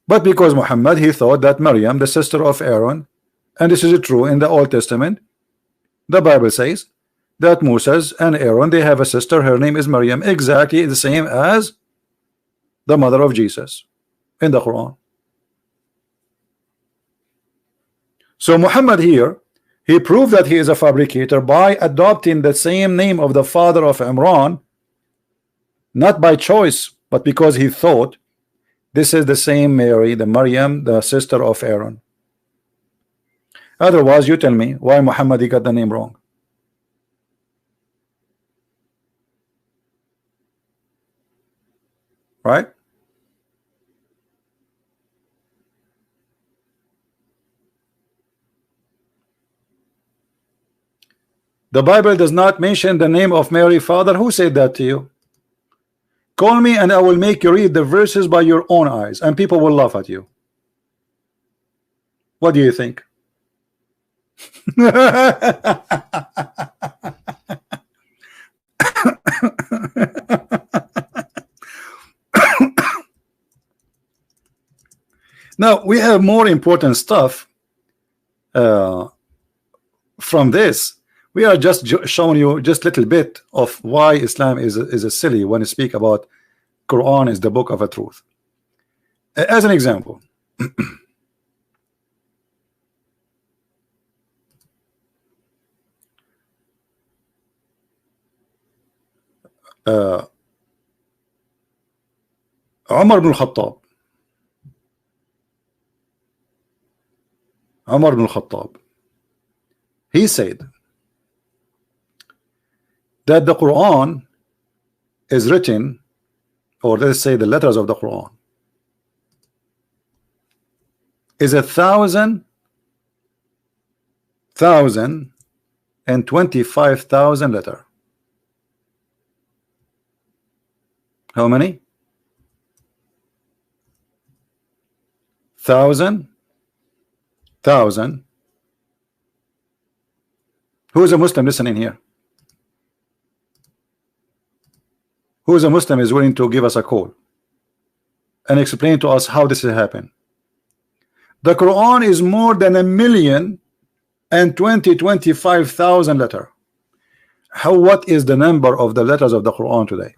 But because Muhammad, he thought that Maryam, the sister of Aaron, and this is true in the Old Testament, the Bible says that Moses and Aaron, they have a sister, her name is Maryam, exactly the same as the mother of Jesus in the Quran. So Muhammad here, he proved that he is a fabricator by adopting the same name of the father of Imran, not by choice, but because he thought this is the same Mary, the Maryam, the sister of Aaron. Otherwise, you tell me why Muhammad he got the name wrong. Right? The Bible does not mention the name of Mary father. Who said that to you? Call me and I will make you read the verses by your own eyes, and people will laugh at you. What do you think? Now we have more important stuff from this. We are just showing you just a little bit of why Islam is a silly when you speak about Quran is the book of a truth. As an example, Umar ibn Khattab. Umar ibn Khattab, he said that the Quran is written, or let's say the letters of the Quran is 1,025,000 letter. How many? 1,000. Who is a Muslim listening here? Who is a Muslim is willing to give us a call and explain to us how this has happened? The Quran is more than 1,025,000 letters. What is the number of the letters of the Quran today?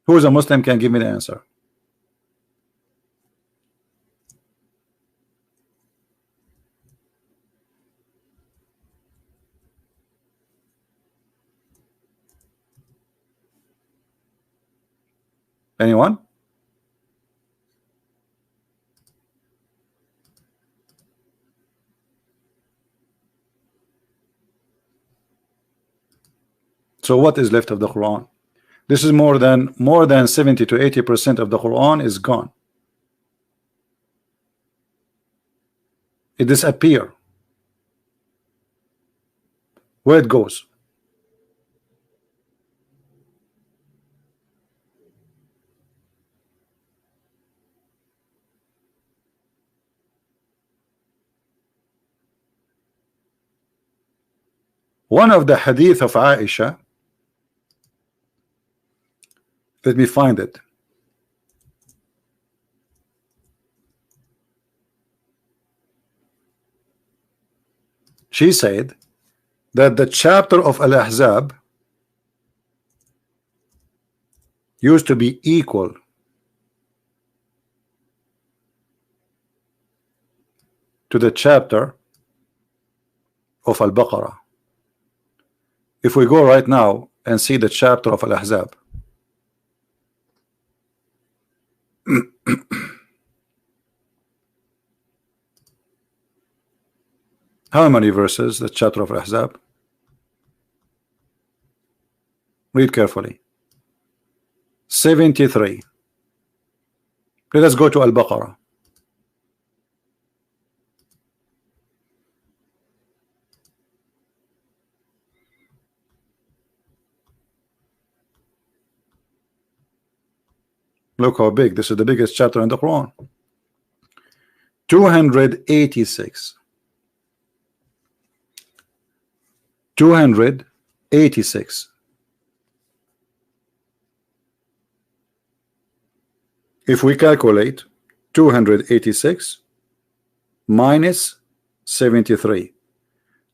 Who is a Muslim can give me the answer? Anyone? So what is left of the Quran? This is more than 70 to 80% of the Quran is gone. It disappears. Where it goes? One of the hadith of Aisha, let me find it. She said that the chapter of Al-Ahzab used to be equal to the chapter of Al-Baqarah. If we go right now and see the chapter of Al-Ahzab, how many verses the chapter of Al-Ahzab? Read carefully. 73. Let us go to Al-Baqarah. Look how big. This is the biggest chapter in the Quran. 286. 286. If we calculate 286 minus 73,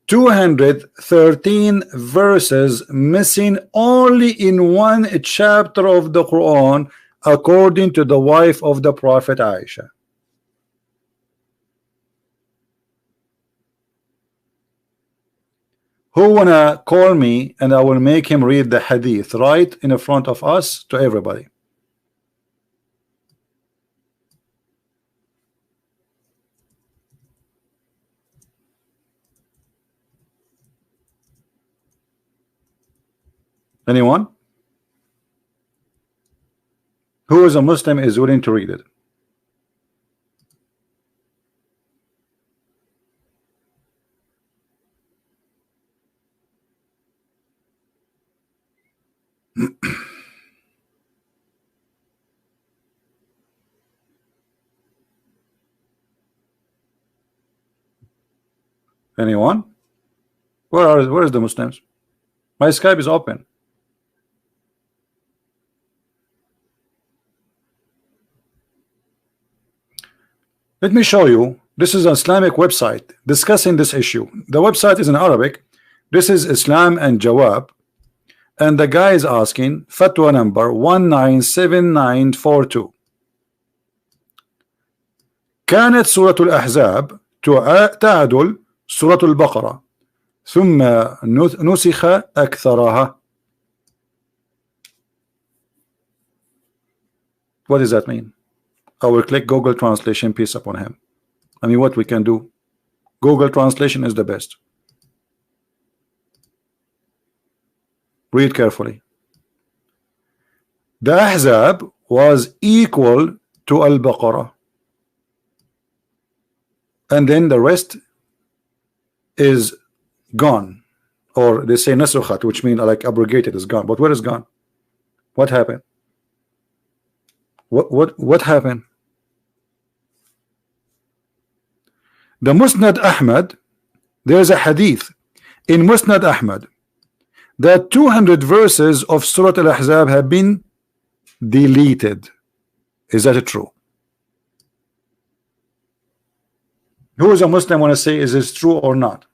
213 verses missing only in one chapter of the Quran, according to the wife of the Prophet Aisha. Who wanna call me and I will make him read the hadith right in front of us to everybody? Anyone? Who is a Muslim is willing to read it? Anyone? Where is the Muslims? My Skype is open. Let me show you. This is an Islamic website discussing this issue. The website is in Arabic. This is Islam and Jawab, and the guy is asking fatwa number 197942. كانت سورة الأحزاب تعدل سورة البقرة ثم نسخ أكثرها. What does that mean? I will click Google Translation, peace upon him. I mean, what we can do? Google Translation is the best. Read carefully. The Ahzab was equal to Al-Baqarah, and then the rest is gone, or they say nasukhat, which means like abrogated, is gone. But where is gone? What happened? What happened? The Musnad Ahmad, there is a hadith in Musnad Ahmad that 200 verses of Surah Al-Ahzab have been deleted. Is that true? Who is a Muslim want to say is this true or not?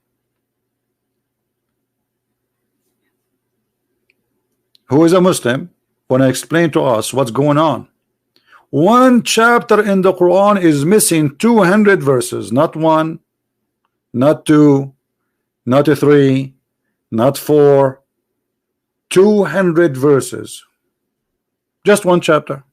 Who is a Muslim want to explain to us what's going on? One chapter in the Quran is missing 200 verses, not one, not two, not three, not four, 200 verses. Just one chapter.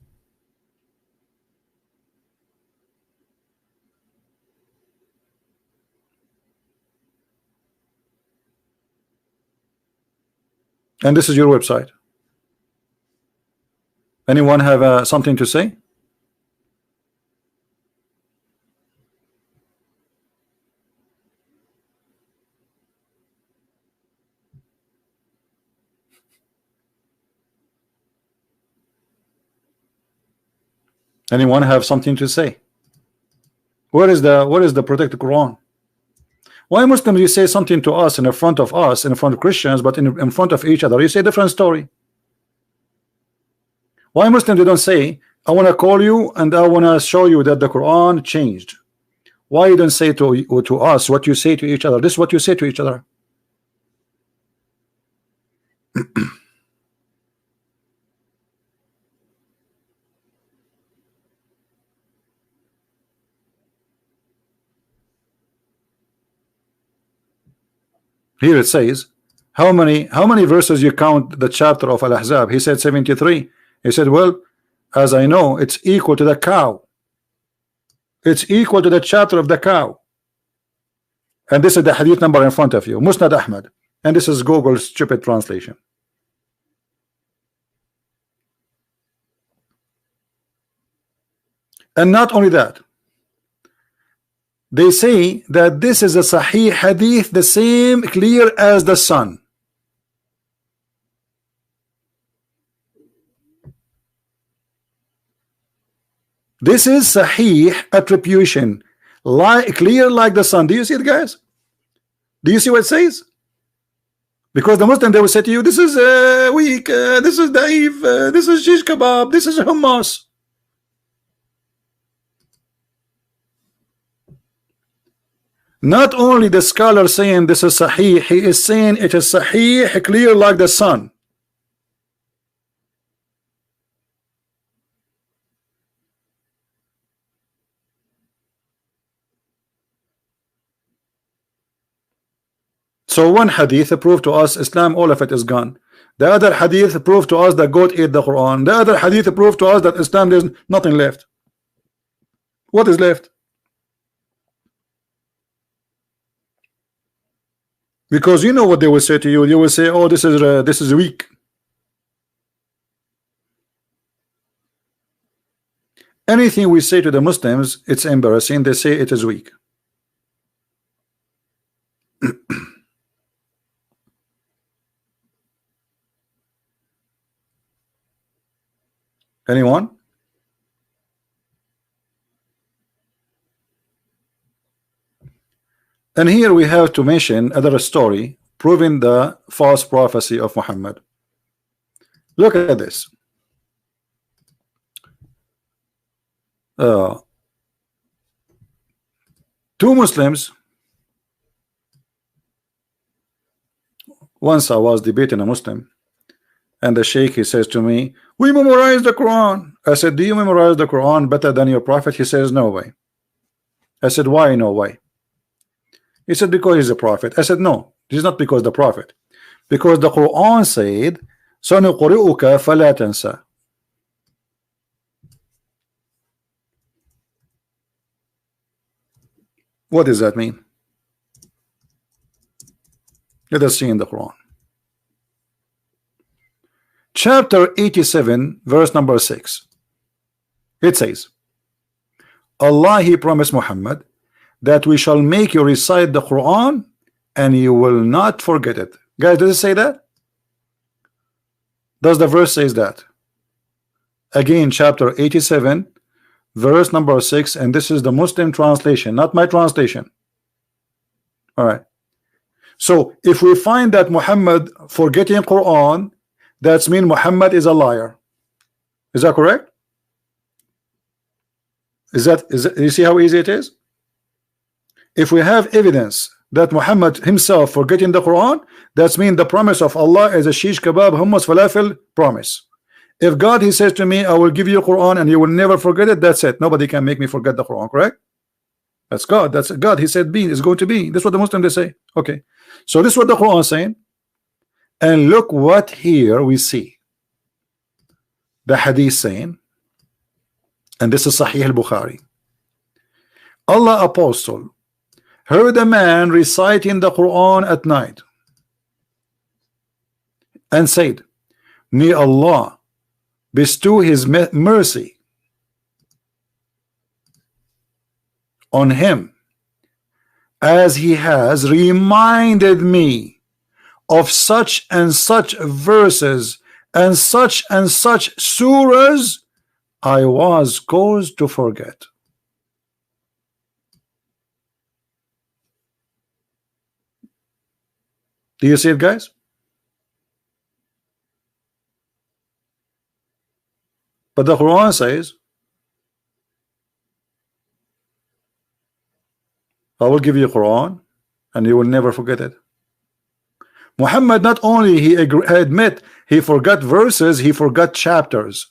And this is your website. Anyone have something to say? Anyone have something to say? Where is the protected Quran? Why Muslims you say something to us, in front of Christians, but in front of each other you say different story? Why Muslims they don't say, I want to call you and I want to show you that the Quran changed? Why you don't say to us what you say to each other? This is what you say to each other. Here it says, how many verses you count the chapter of Al-Ahzab? He said 73. He said, well, as I know, it's equal to the cow. It's equal to the chapter of the cow. And this is the hadith number in front of you, Musnad Ahmad. And this is Google's stupid translation. And not only that, they say that this is a Sahih hadith, the same clear as the sun. This is Sahih attribution, clear like the sun. Do you see it, guys? Do you see what it says? Because the Muslim, they will say to you, this is weak, this is daif, this is shish kebab, this is hummus. Not only the scholar saying this is sahih, he is saying it is sahih, clear like the sun. So one hadith proved to us Islam, all of it is gone. The other hadith proved to us that goat ate the Quran. The other hadith proved to us that Islam, there's nothing left. What is left? Because you know what they will say to you. They will say, oh, this is weak. Anything we say to the Muslims, it's embarrassing. They say it is weak. Anyone? And here we have to mention another story proving the false prophecy of Muhammad. Look at this. Two Muslims. Once I was debating a Muslim, and the Sheikh, he says to me, we memorize the Quran. I said, do you memorize the Quran better than your prophet? He says, no way. I said, why no way? He said, because he's a prophet. I said, no, this is not because the prophet. Because the Quran said, سَنُقْرِئُكَ فَلَا تَنْسَى. What does that mean? Let us see in the Quran. Chapter 87, verse number 6. It says, Allah, He promised Muhammad that we shall make you recite the Quran and you will not forget it. Guys, does it say that? Does the verse says that? Again, chapter 87, verse number 6, and this is the Muslim translation, not my translation. All right. So if we find that Muhammad forgetting Quran, that's mean Muhammad is a liar. Is that correct? Is that you see how easy it is? If we have evidence that Muhammad himself forgetting the Quran, that's mean the promise of Allah is a shish kebab, hummus, falafel promise. If God, He says to me, I will give you Quran and you will never forget it, that's it. Nobody can make me forget the Quran, correct? That's God. That's God. He said being is going to be. That's what the Muslims they say. Okay. So this is what the Quran is saying. And look what here we see. The hadith saying, and this is Sahih al-Bukhari. Allah apostle heard a man reciting the Quran at night and said, may Allah bestow His mercy on him as he has reminded me of such and such verses and such surahs I was caused to forget. Do you see it, guys? But the Quran says, I will give you Quran and you will never forget it. Muhammad not only he admit he forgot verses, he forgot chapters.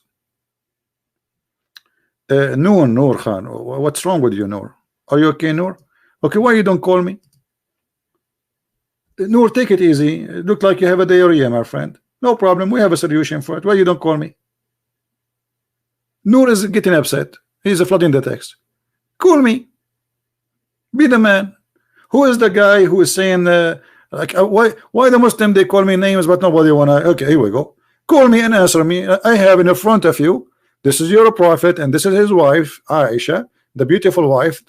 Noor Khan, what's wrong with you, Noor? Are you okay, Noor? Okay, why you don't call me? Noor, take it easy. It look like you have a diarrhea, my friend. No problem, we have a solution for it. Why you don't call me? Noor is getting upset. He's flooding the text. Call me. Be the man. Who is the guy who is saying why the Muslim they call me names but nobody wanna? Okay, here we go. Call me and answer me. I have in front of you, this is your prophet and this is his wife Aisha, the beautiful wife,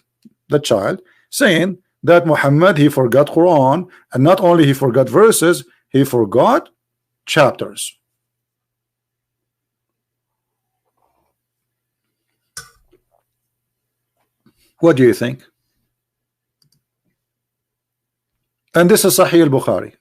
the child, saying that Muhammad he forgot Quran, and not only he forgot verses, he forgot chapters. What do you think? And this is Sahih al-Bukhari.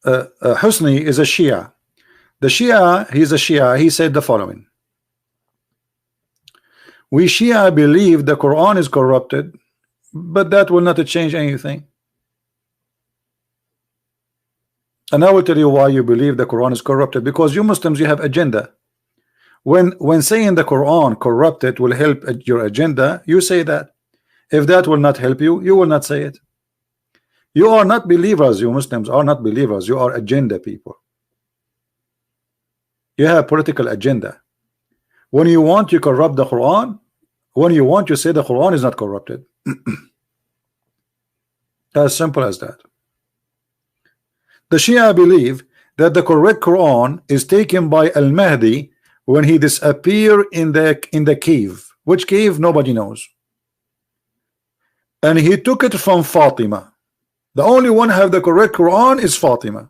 Husni is a Shia. The Shia, he's a Shia. He said the following: we Shia believe the Quran is corrupted, but that will not change anything. And I will tell you why you believe the Quran is corrupted. Because you Muslims, you have agenda. When saying the Quran corrupted will help your agenda, you say that. If that will not help you, you will not say it. You are not believers. You Muslims are not believers. You are agenda people. You have political agenda. When you want, you corrupt the Quran. When you want, you say the Quran is not corrupted. As simple as that. The Shia believe that the correct Quran is taken by Al-Mahdi when he disappeared in the cave. Which cave? Nobody knows. And he took it from Fatima. The only one who have the correct Quran is Fatima.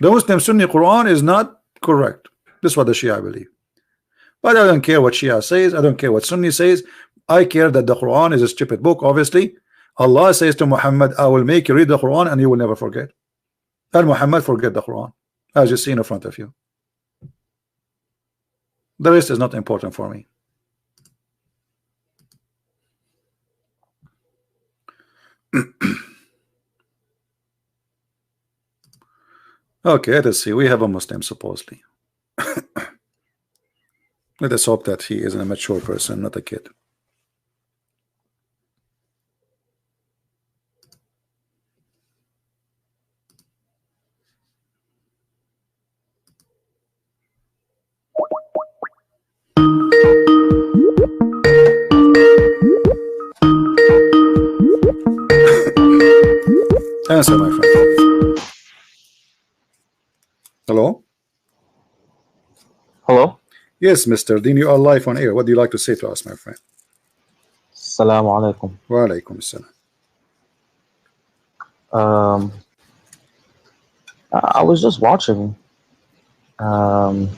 The Muslim Sunni Quran is not correct. This is what the Shia believe. But I don't care what Shia says. I don't care what Sunni says. I care that the Quran is a stupid book. Obviously, Allah says to Muhammad, I will make you read the Quran and you will never forget. And Muhammad forget the Quran, as you see in front of you. The rest is not important for me. Okay, let us see. We have a Muslim supposedly. Let us hope that he is a mature person, not a kid. Answer, my friend. Hello? Hello? Yes, Mr. Dean, you are live on air. What do you like to say to us, my friend? Assalamu alaikum. Wa alaikum assalam. I was just watching, and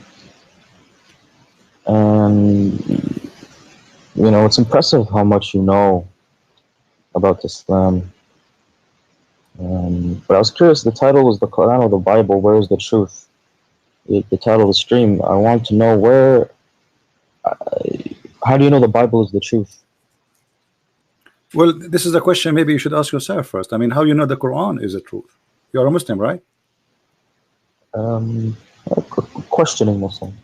you know, it's impressive how much you know about Islam. But I was curious, the title was the Quran or the Bible, where is the truth? The title of the stream, I want to know where, how do you know the Bible is the truth? Well, this is a question maybe you should ask yourself first. I mean, how you know the Quran is the truth? You are a Muslim, right? Questioning Muslim.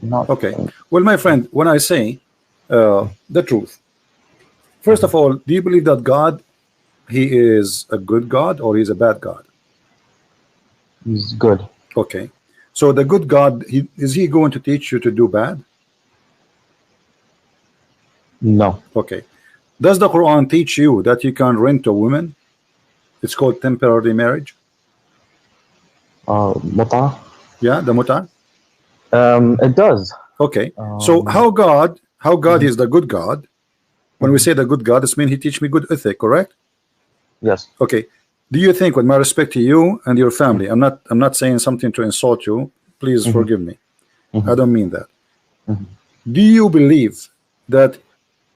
Not okay. Well, my friend, when I say the truth, first of all, do you believe that God, he is a good God or he's a bad God? He's good. Okay. So the good God, is he going to teach you to do bad? No. Okay. Does the Quran teach you that you can rent a woman? It's called temporary marriage. Muta? Yeah, the muta. It does. Okay. So how God is the good God? When we say the good God, this means he teach me good ethic, correct? Yes. Okay. Do you think, with my respect to you and your family, I'm not saying something to insult you, please forgive me. I don't mean that. Do you believe that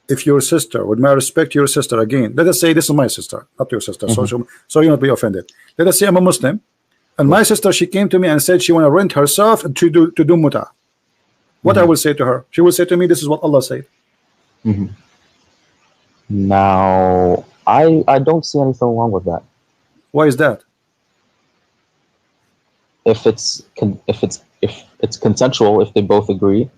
if your sister, with my respect to your sister, again, let us say this is my sister, not your sister, so you not be offended. Let us say I'm a Muslim, and my sister, she came to me and said she want to rent herself to do muta. What I will say to her? She will say to me, this is what Allah said. Now, I don't see anything wrong with that. Why is that? If it's consensual, if they both agree,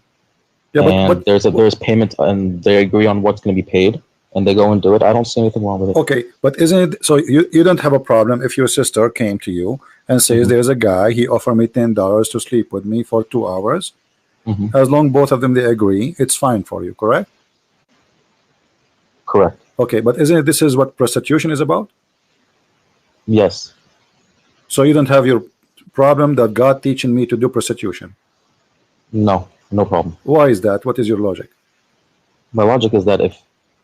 yeah, and there's payment, and they agree on what's going to be paid, and they go and do it, I don't see anything wrong with it. Okay, but isn't it so? You don't have a problem if your sister came to you and says there's a guy, he offered me $10 to sleep with me for 2 hours. As long both of them they agree, it's fine for you, correct? Correct. Okay, but isn't it this is what prostitution is about? Yes. So you don't have your problem that God teaching me to do prostitution? No, no problem. Why is that? What is your logic? My logic is that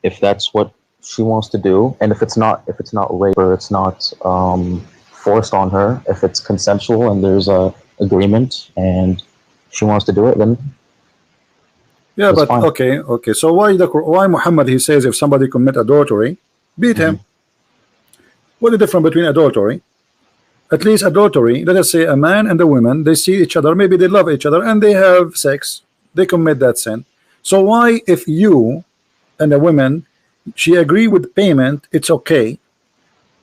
if that's what she wants to do, and if it's not rape, or it's not forced on her, if it's consensual and there's a agreement and she wants to do it, then yeah, but fine. okay. So why Muhammad, he says if somebody commit adultery, beat him? What is the difference between adultery at least adultery, let us say a man and a woman, they see each other, maybe they love each other and they have sex, they commit that sin. So why, if you and a woman, she agree with payment, it's okay,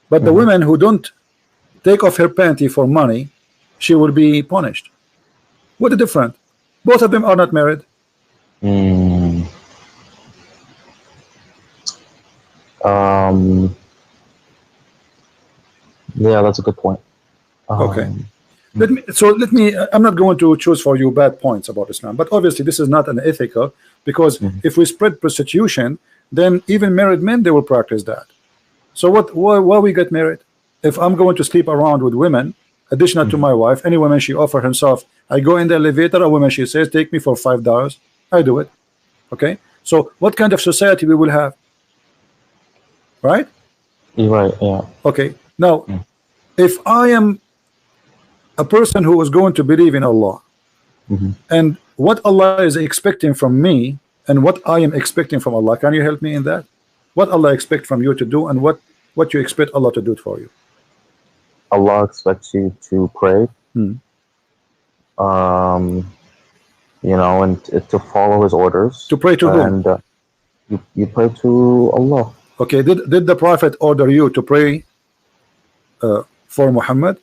but the women who don't take off her panty for money, she will be punished? What a difference. Both of them are not married. Yeah, that's a good point. Okay. Let me I'm not going to choose for you bad points about Islam, but obviously this is not an ethical, because if we spread prostitution, then even married men, they will practice that. So why we get married? If I'm going to sleep around with women additional to my wife, any woman she offer herself, I go in the elevator, a woman she says take me for $5, I do it. Okay, so what kind of society we will have? Right? You're right, yeah. Okay, now if I am a person who is going to believe in Allah, and what Allah is expecting from me and what I am expecting from Allah, can you help me in that? What Allah expect from you to do, and what you expect Allah to do it for you? Allah expects you to pray, you know, and to follow His orders. To pray to whom? And you pray to Allah. Okay, did the Prophet order you to pray for Muhammad?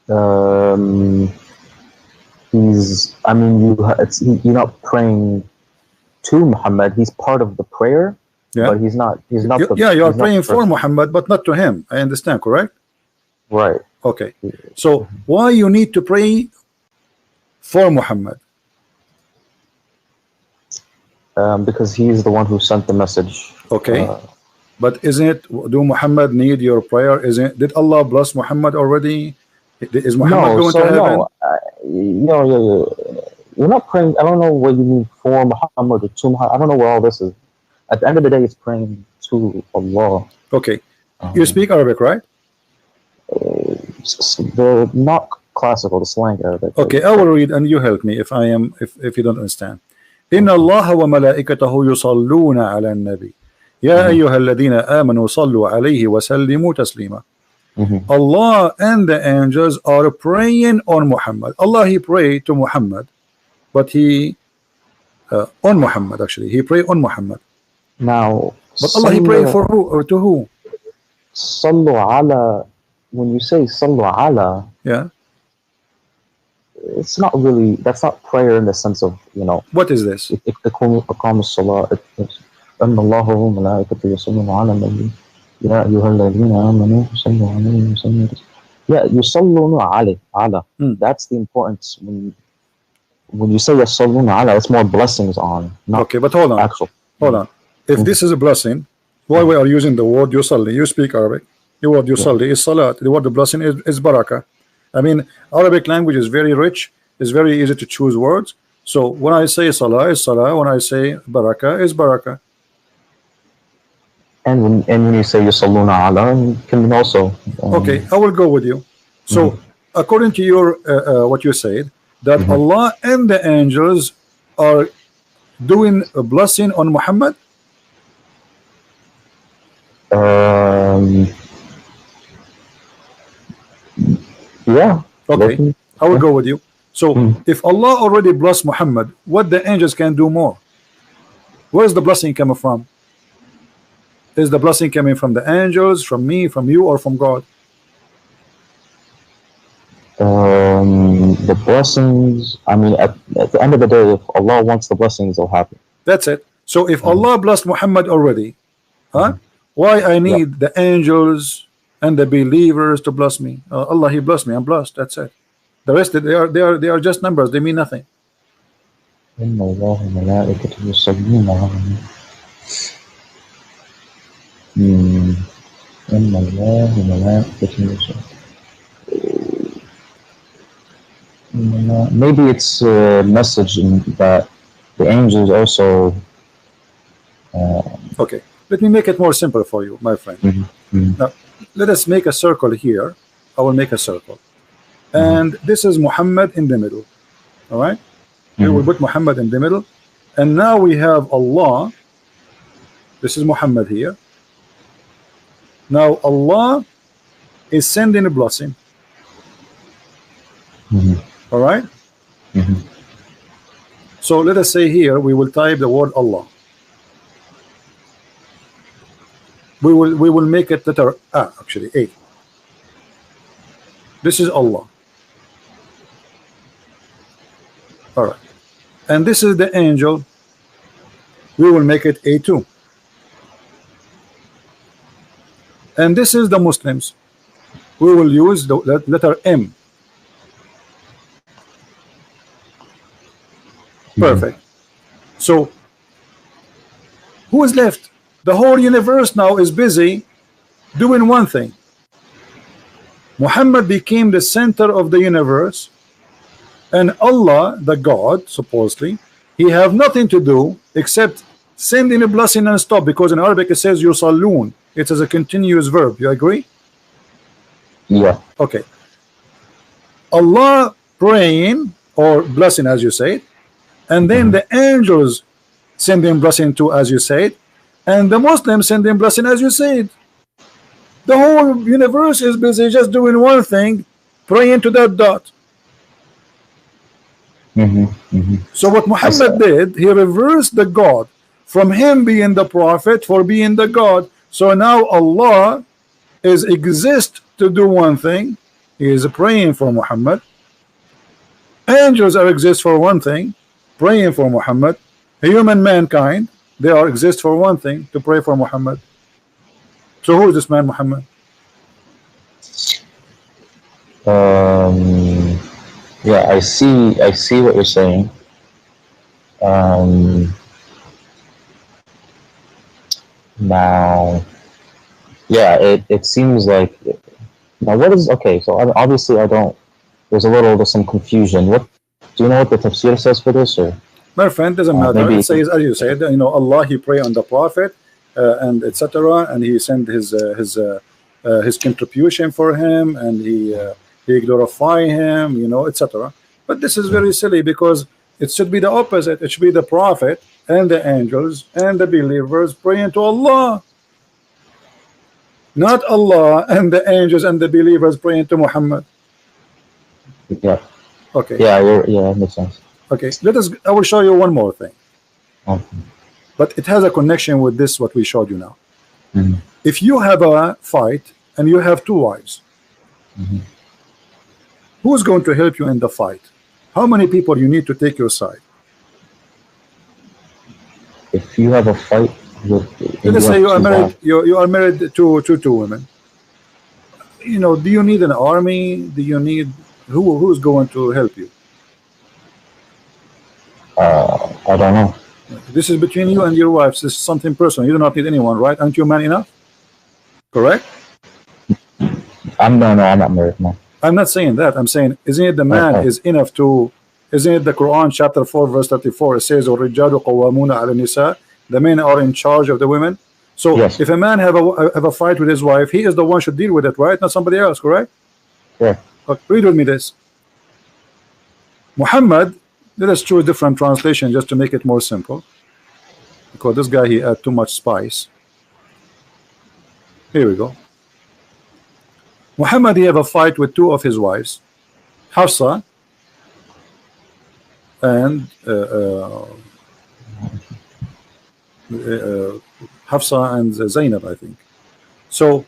I mean, you're not praying to Muhammad. He's part of the prayer, but he's not. You are praying for Muhammad, but not to him. I understand, correct? Right. Okay. So why you need to pray for Muhammad? Because he is the one who sent the message. Okay. But isn't it? Do Muhammad need your prayer? Did Allah bless Muhammad already? Is Muhammad going to heaven? No, you're not praying. I don't know what you mean for Muhammad or to Muhammad. I don't know where all this is. At the end of the day, it's praying to Allah. Okay. You speak Arabic, right? The not classical, the slang Arabic. Okay, I will read and you help me if you don't understand. إن الله وملائكته يصلون على النبي يا أيها الذين آمنوا صلوا عليه وسلموا تسليما. Allah and the angels are praying on Muhammad. Allah, He prayed to Muhammad, but He on Muhammad, actually He prayed on Muhammad. Now, but Allah, He prayed for who or to who? Sallu ala. When you say sallu ala, it's not really. That's not prayer in the sense of, you know. What is this? إقام الصلاة. أن الله وملائكته يصلون على النبي يا أيها الذين آمنوا صلوا عليه وسلموا. Yeah, يصلون على. That's the importance. When you say يصلون على, it's more blessings on. Not okay, but hold on. Hold on. If this is a blessing, why we are using the word yusalli? You speak Arabic. The word yusalli is salat. The word the blessing is barakah. I mean, Arabic language is very rich. It's very easy to choose words. So when I say salah is salah. When I say barakah is barakah. And when you say yusalluna ala, it can also. Okay, I will go with you. So according to your what you said, that Allah and the angels are doing a blessing on Muhammad. Yeah. Okay, I will go with you. So if Allah already blessed Muhammad, what the angels can do more? Where is the blessing coming from? Is the blessing coming from the angels, from me, from you, or from God? The blessings, I mean, at the end of the day, if Allah wants the blessings, they'll happen. That's it. So if Allah blessed Muhammad already, why I need the angels and the believers to bless me? Allah, He blessed me, I'm blessed. That's it. The rest, they are just numbers. They mean nothing. Maybe it's a message that the angels also. Okay, let me make it more simple for you, my friend. Now, let us make a circle here. I will make a circle, and this is Muhammad in the middle. All right, we will put Muhammad in the middle, and now we have Allah. This is Muhammad here. Now Allah is sending a blessing. All right. So let us say here we will type the word Allah. We will make it letter A, actually A. This is Allah. All right. And this is the angel. We will make it A2. And this is the Muslims. We will use the letter M. Perfect. So who is left? The whole universe now is busy doing one thing. Muhammad became the center of the universe, and Allah, the God, supposedly, he have nothing to do except sending a blessing and stop, because in Arabic it says yusallun. It is a continuous verb. You agree? Yeah. Okay. Allah praying or blessing, as you say, and then the angels sending blessing to, as you said, and the Muslims sending blessing, as you said. The whole universe is busy just doing one thing, praying to that dot. So what Muhammad did, he reversed the God from him being the prophet for being the God. So now Allah is exist to do one thing. He is praying for Muhammad. Angels are exist for one thing, praying for Muhammad. Human mankind, they are exist for one thing, to pray for Muhammad. So who is this man Muhammad? Yeah, I see what you're saying. Now, yeah, it seems like, now what is, okay, so obviously I don't, there's some confusion. What, do you know what the tafsir says for this, or? My friend, doesn't matter. It says, as you said, you know, Allah, he pray on the prophet, and etc., and he sent his contribution for him, and he glorify him, you know, etc. But this is very silly, because it should be the opposite. It should be the prophet and the angels and the believers praying to Allah, not Allah and the angels and the believers praying to Muhammad. Yeah. Okay. Yeah, it makes sense. Okay, I will show you one more thing. Okay. But it has a connection with this, what we showed you now. If you have a fight and you have two wives, who's going to help you in the fight? How many people you need to take your side? If you have a fight with, let's say you are married, you are married to two women. You know, do you need an army? Do you need who's going to help you? I don't know. This is between you and your wives. This is something personal. You do not need anyone, right? Aren't you man enough? Correct? I'm not married, no. I'm not saying that. I'm saying, isn't it the man is enough to, isn't it the Quran chapter 4 verse 34, it says الرجال قوامون على النساء, the men are in charge of the women. So yes, if a man have a fight with his wife, he is the one should deal with it, right? Not somebody else, correct? Yeah. Okay, read with me this. Muhammad, let us choose different translation just to make it more simple, because this guy, he had too much spice. Here we go. Muhammad, he have a fight with two of his wives, Hafsa and Hafsa and Zainab, I think. So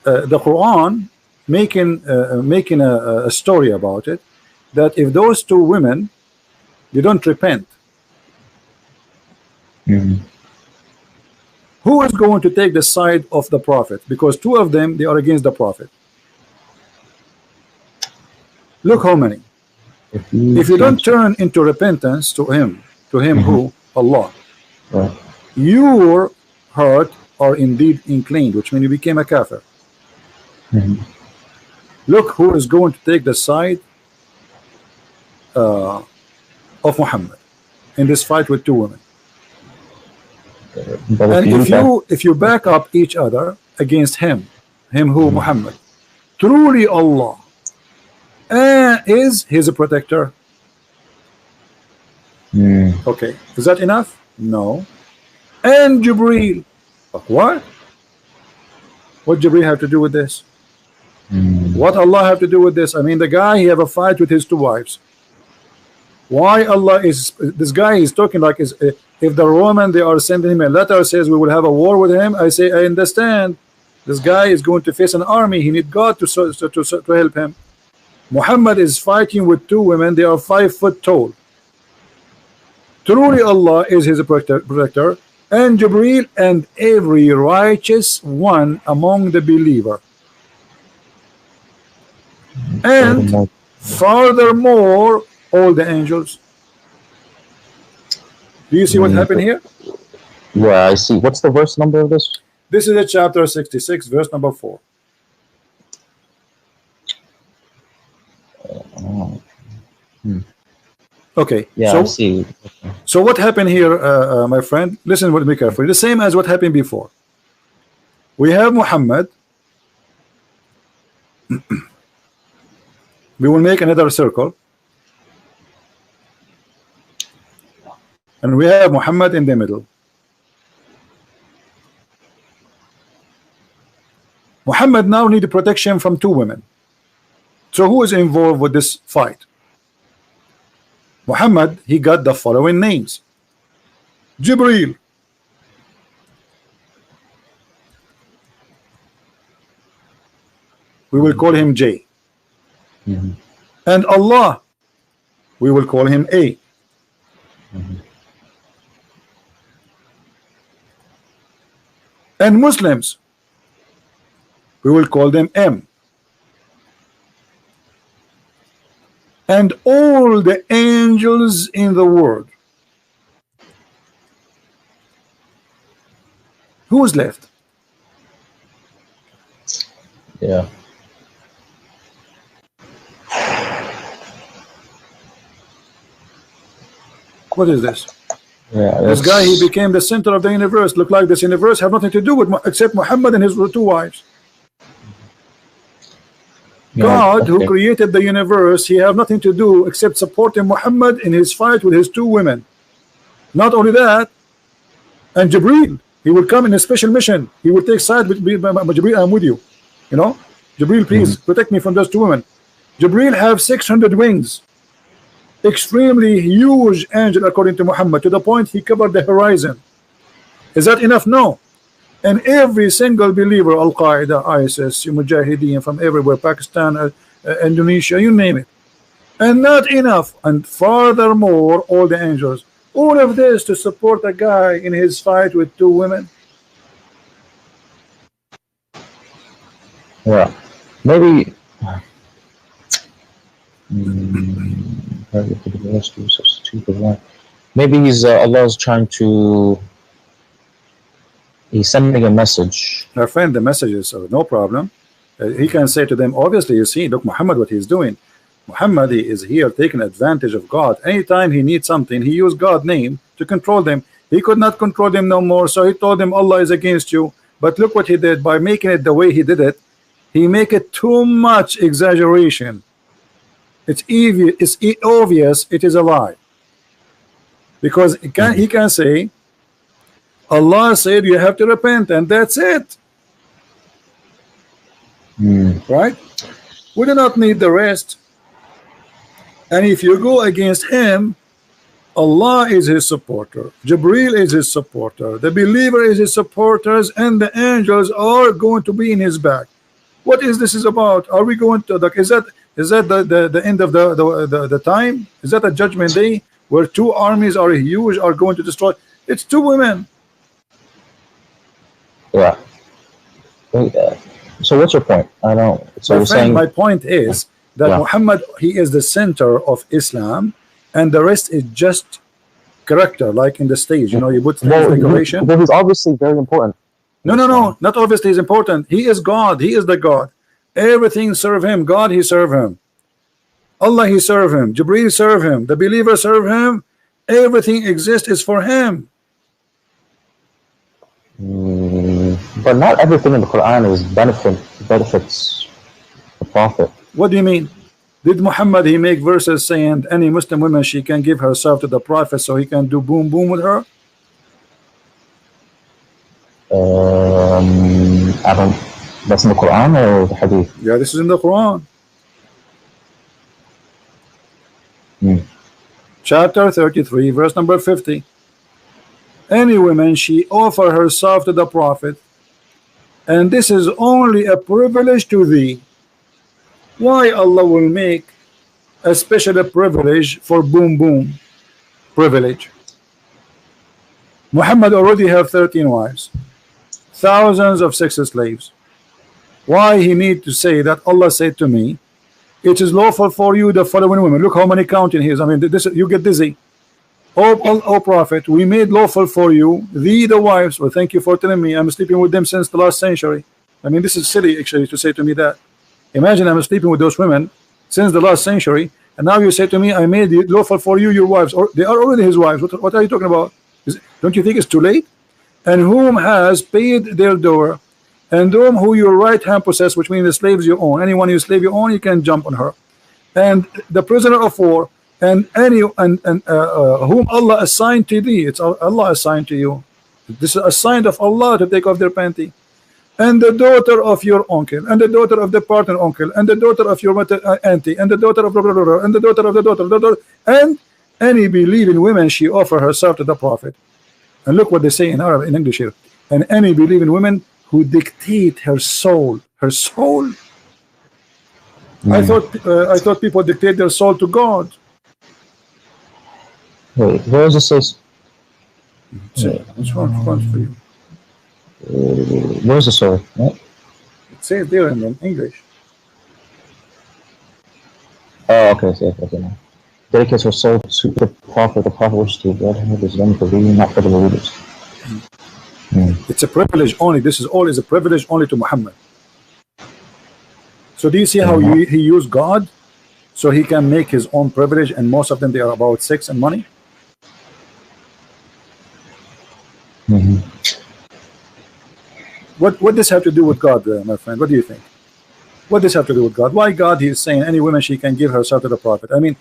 the Quran making a story about it, that if those two women, they don't repent, who is going to take the side of the prophet? Because two of them, they are against the prophet. Look how many. If you don't turn into repentance to him who? Allah. Your heart are indeed inclined, which means you became a kafir. Look who is going to take the side of Muhammad in this fight with two women. And if you back up each other against him who? Muhammad, truly Allah is his protector. Okay, is that enough? No. And Jibreel, what Jibreel have to do with this? What Allah have to do with this? I mean, the guy, he have a fight with his two wives. Why Allah is, this guy is talking like, is if the Roman, they are sending him a letter, says we will have a war with him, I say I understand. This guy is going to face an army, he need God to help him. Muhammad is fighting with two women, they are 5 foot tall. Truly Allah is his protector, and Jibreel and every righteous one among the believer. And furthermore, all the angels. Do you see what happened here? Yeah, I see. What's the verse number of this? This is a chapter 66, verse number 4. Okay. Yeah, so, I see. So what happened here, my friend? Listen with me carefully. The same as what happened before. We have Muhammad. We will make another circle. And we have Muhammad in the middle. Muhammad now needs protection from two women. So who is involved with this fight? Muhammad, he got the following names. Jibreel, we will call him J. And Allah, we will call him A. And Muslims, we will call them M. And all the angels in the world. Who's left? Yeah. What is this? Yeah, this guy, he became the center of the universe. Look like this universe have nothing to do with except Muhammad and his two wives. Yeah, God, okay. who created the universe, he have nothing to do except supporting Muhammad in his fight with his two women. Not only that, and Jibreel, he will come in a special mission. He will take side with Jibreel. I'm with you. You know, Jibreel, please protect me from those two women. Jibreel have 600 wings. Extremely huge angel according to Muhammad, to the point he covered the horizon. Is that enough? No. And every single believer, Al-Qaeda, ISIS, Mujahideen from everywhere, Pakistan, Indonesia, you name it. And not enough. And furthermore, all the angels. All of this to support a guy in his fight with two women. Yeah. Maybe maybe he's Allah's trying to, he's sending a message. Our friend, the messages are no problem. He can say to them, obviously, you see, look, Muhammad, what he's doing. Muhammad is here taking advantage of God. Anytime he needs something, he used God's name to control them. He could not control them no more, so he told them Allah is against you. But look what he did by making it the way he did it. He make it too much exaggeration. It's obvious it is a lie. Because he can say, Allah said you have to repent, and that's it. Right? We do not need the rest. And if you go against him, Allah is his supporter, Jibreel is his supporter, the believer is his supporters, and the angels are going to be in his back. What is this about? Are we going to, is that the end of the time? Is that a judgment day where two armies are huge, are going to destroy? It's two women. Yeah. So what's your point? I don't. So my friend, my point is that Muhammad, he is the center of Islam, and the rest is just character, like in the stage. You know, you put decoration. Well, he's obviously very important. No, not obviously he's important. He is God. He is the God. Everything serve him. God, he serve him. Allah, he serve him. Jibreel serve him. The believer serve him. Everything exists is for him. But not everything in the Quran is benefits the Prophet. What do you mean? Did Muhammad, he make verses saying any Muslim woman, she can give herself to the Prophet so he can do boom boom with her? I don't. That's in the Quran or the Hadith? Yeah, this is in the Quran. Chapter 33, verse number 50. Any woman she offer herself to the Prophet, and this is only a privilege to thee. Why Allah will make a special privilege for boom boom privilege? Muhammad already have 13 wives, thousands of sex slaves. Why he need to say that Allah said to me, it is lawful for you the following women? Look how many counting he is. I mean, this, you get dizzy. Oh Prophet, we made lawful for you the wives. Well, thank you for telling me. I'm sleeping with them since the last century. I mean, this is silly actually to say to me that. Imagine I'm sleeping with those women since the last century, and now you say to me, I made it lawful for you your wives, or they are already his wives. What are you talking about? Don't you think it's too late? And whom has paid their door, and who your right hand possess, which means the slaves you own. Anyone you slave you own, you can jump on her. And the prisoner of war, and whom Allah assigned to thee. It's Allah assigned to you. This is a sign of Allah to take off their panty. And the daughter of your uncle, and the daughter of the partner uncle, and the daughter of your auntie, and the daughter of and the daughter of the daughter, and any believing woman she offer herself to the Prophet. And look what they say in Arabic, in English here. And any believing woman who dictate her soul. Her soul. I thought people dictate their soul to God. Wait, where does it say? Which one for you? Where's the sword? What? It says there in English. Oh, okay, okay, now. Dedicates her soul to the Prophet. The Prophet wishes to guide her. This is only for reading, not for the believers. It's a privilege only. This is always a privilege only to Muhammad. So do you see how he used God so he can make his own privilege, and most of them they are about sex and money? What does have to do with God, my friend? What do you think? What does have to do with God? Why God is saying any woman she can give herself to the Prophet? I mean,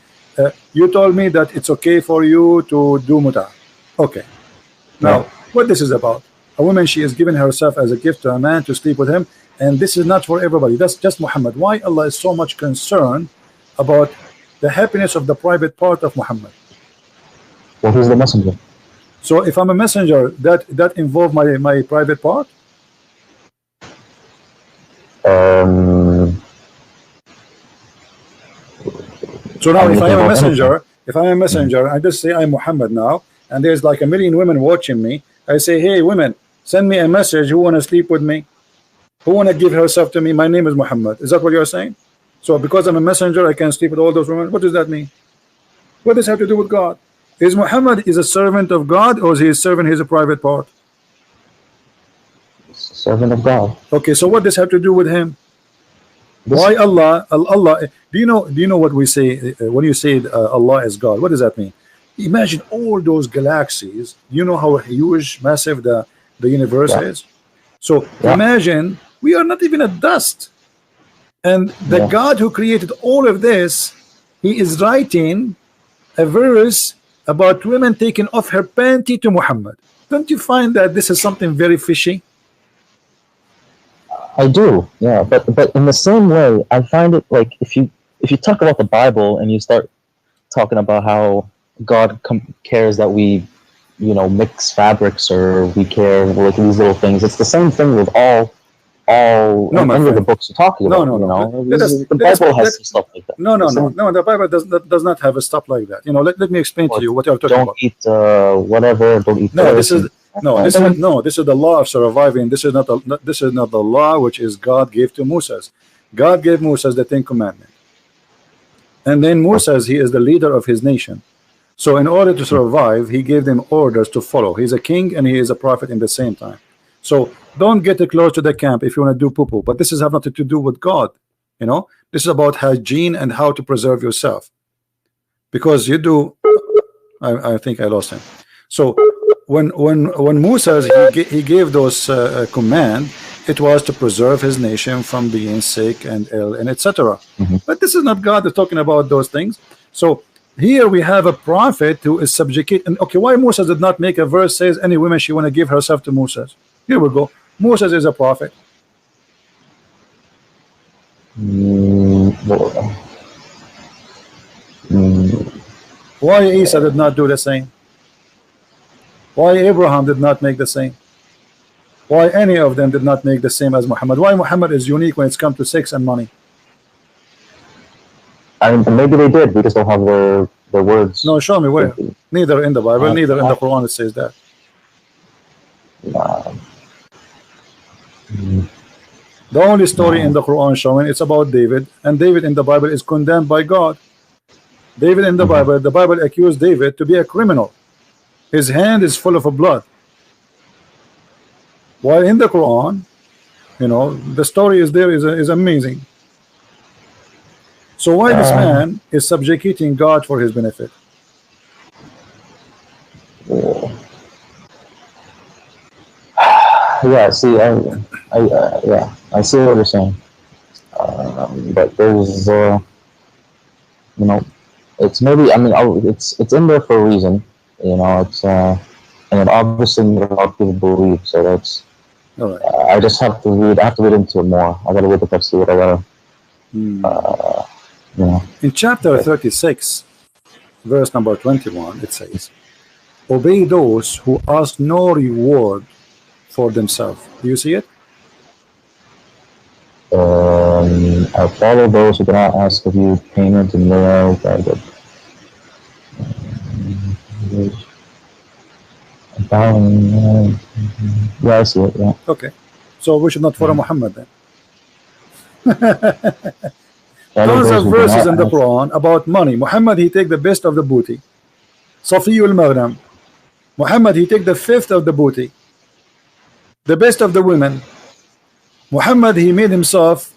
you told me that it's okay for you to do muta. Okay. Now, what this is about? A woman, she is giving herself as a gift to a man to sleep with him, and this is not for everybody. That's just Muhammad. Why Allah is so much concerned about the happiness of the private part of Muhammad? Well, who's the messenger? So if I'm a messenger, that involve my private part? So now if I am a messenger, I just say I'm Muhammad now, and there's like 1 million women watching me. I say, hey women, send me a message. Who want to sleep with me? Who want to give herself to me? My name is Muhammad. Is that what you're saying? So because I'm a messenger, I can sleep with all those women? What does that mean? What does that have to do with God? Is Muhammad a servant of God, or is he a servant? He's a private part. Servant of God. Okay, so what does have to do with him? Why Allah? Do you know what we say when you say Allah is God? What does that mean? Imagine all those galaxies. You know how huge, massive the universe is. So imagine we are not even a dust, and the God who created all of this, he is writing a verse about women taking off her panty to Muhammad. Don't you find that this is something very fishy? I do, yeah, but in the same way, I find it like if you talk about the Bible and you start talking about how God cares that we, mix fabrics, or we care like these little things. It's the same thing with all any of the books you're talking about. The Bible has stuff like that. No. The Bible does not have a stuff like that. Let me explain to you what you're talking about. Don't eat whatever. Don't eat. This is the law of surviving. This is not the law which is God gave to Moses. God gave Moses the 10 Commandments, and then Moses, he is the leader of his nation. So in order to survive, he gave them orders to follow. He's a king and he is a prophet in the same time. So don't get close to the camp if you want to do poo-poo. But this has nothing to do with God. This is about hygiene and how to preserve yourself. Because you do. I think I lost him. So when Moses he gave those command, it was to preserve his nation from being sick and ill and etc. But this is not God that's talking about those things. So here we have a prophet who is subjugate. And okay, why Moses did not make a verse says any woman she want to give herself to Moses? Here we go. Moses is a prophet. Well, Why Isa did not do the same? Why Abraham did not make the same? Why any of them did not make the same as Muhammad? Why Muhammad is unique when it's come to sex and money? I mean, maybe they did. We just don't have their words. No, show me where. Neither in the Bible, neither in the Quran it says that. The only story in the Quran showing it's about David, and David in the Bible is condemned by God. David in the Bible accused David to be a criminal. His hand is full of blood. While in the Quran, you know, the story is there is amazing. So why this man is subjugating God for his benefit? Yeah, see, yeah, I see what you're saying. But there's, you know, it's maybe, I mean, it's in there for a reason. You know, it's and it obviously a lot of people believe. So that's. All right. I just have to read. I have to read into it more. I gotta wake up, see what I gotta. You know. In chapter 36, verse number 21, it says, "Obey those who ask no reward for themselves." Do you see it? I follow those who do not ask of you payment in their yeah, I see it. Yeah. Okay, so we should not follow Muhammad then. Tons of verses in the Quran about money. Muhammad, he take the best of the booty. Safiyul Maghnam. Muhammad, he take the fifth of the booty, the best of the women. Muhammad, he made himself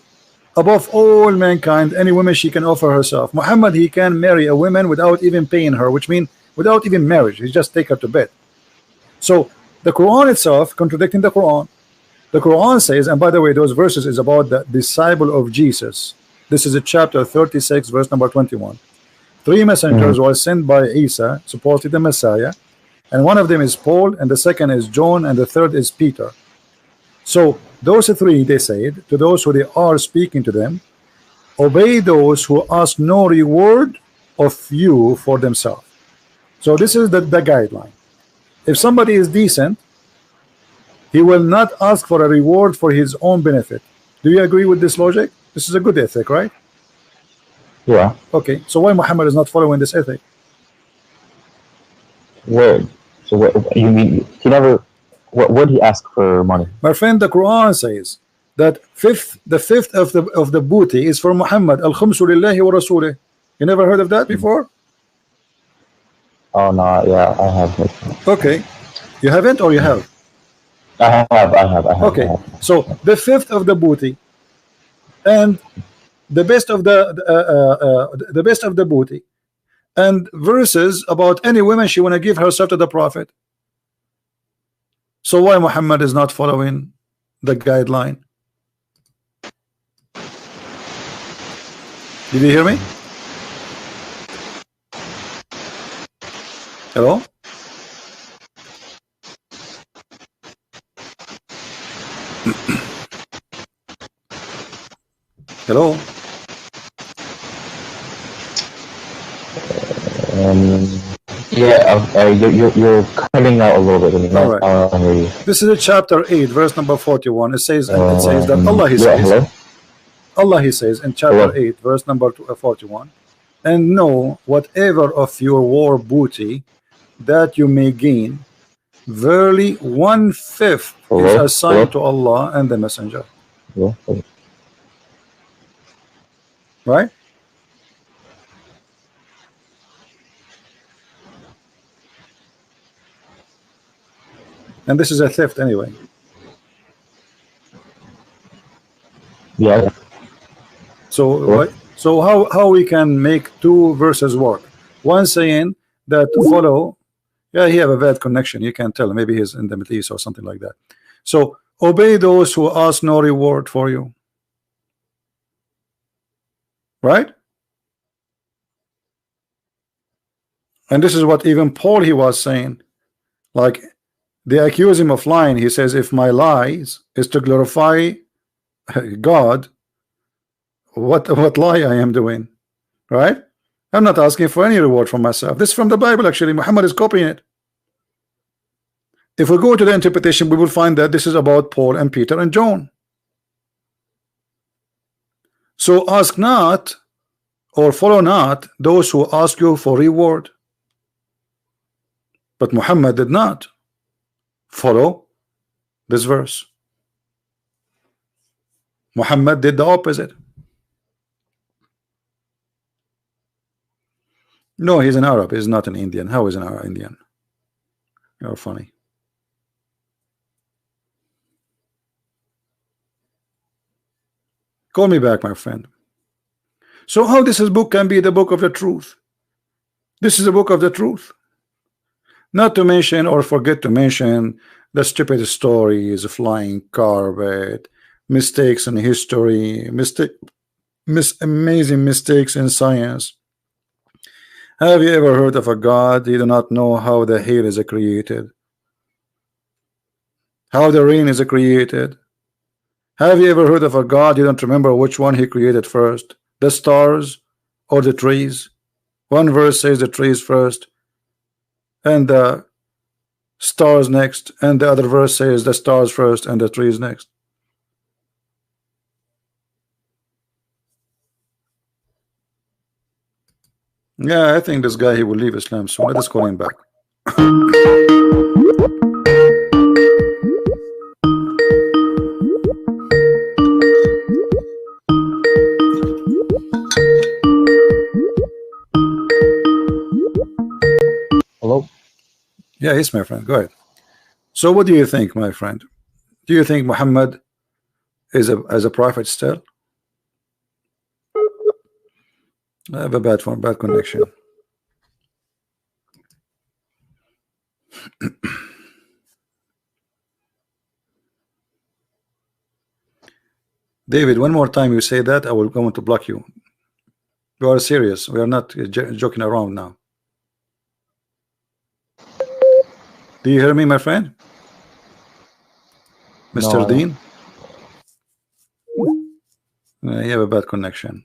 above all mankind. Any woman she can offer herself. Muhammad, he can marry a woman without even paying her, which means without even marriage. He just take her to bed. So the Quran itself contradicting the Quran. The Quran says, and by the way, those verses is about the disciple of Jesus. This is a chapter 36, verse number 21. 3 messengers were sent by Isa, supposedly the Messiah, and one of them is Paul, and the second is John, and the third is Peter. So those three, they said to those who they are speaking to them, obey those who ask no reward of you for themselves. So this is the guideline. If somebody is decent, he will not ask for a reward for his own benefit. Do you agree with this logic? This is a good ethic, right? Yeah. Okay, so why Muhammad is not following this ethic? Word. So what you mean? He never. What would he ask for money? My friend, the Quran says that the fifth of the booty is for Muhammad. Al khumsu lillahi wa rasulih. You never heard of that before? Oh no, yeah, I have. Okay, you haven't, or you have? I have. Okay, so the fifth of the booty, and the best of the best of the booty, and verses about any woman she want to give herself to the Prophet. So why Muhammad is not following the guideline? Did you hear me? Hello? Hello? Yeah, you're cutting out a little bit. All right. This is a chapter 8, verse number 41. It says that Allah, he says, hello? Allah, he says in chapter 8, verse number 41, and know whatever of your war booty that you may gain, verily 1/5 is assigned to Allah and the Messenger. Right? And this is a theft anyway. Yeah. So how we can make two verses work? One saying that follow. Yeah, he have a bad connection. You can tell. Maybe he's in the Middle East or something like that. So obey those who ask no reward for you. Right? And this is what even Paul he was saying. Like they accuse him of lying. He says, if my lies is to glorify God, what lie I am doing, right? I'm not asking for any reward from myself. This is from the Bible, actually. Muhammad is copying it. If we go to the interpretation, we will find that this is about Paul and Peter and John. So ask not or follow not those who ask you for reward. But Muhammad did not follow this verse. Muhammad did the opposite. No, he's an Arab. He's not an Indian. How is an Arab Indian? You're funny. Call me back, my friend. So how this book can be the book of the truth? This is a book of the truth. Not to mention or forget to mention the stupid stories, flying carpet, mistakes in history, amazing mistakes in science. Have you ever heard of a God? You do not know how the hair is created, how the rain is created. Have you ever heard of a God? You don't remember which one he created first, the stars or the trees? One verse says the trees first and the stars next, and the other verse says the stars first and the trees next. Yeah, I think this guy, he will leave Islam soon. Let us call him back. Hello? Yeah, yes, my friend. Go ahead. So what do you think, my friend? Do you think Muhammad is a prophet still? I have a bad phone, bad connection. David, one more time you say that, I will go to block you. We are serious. We are not joking around now. Do you hear me, my friend? Mr. No, Dean? You have a bad connection.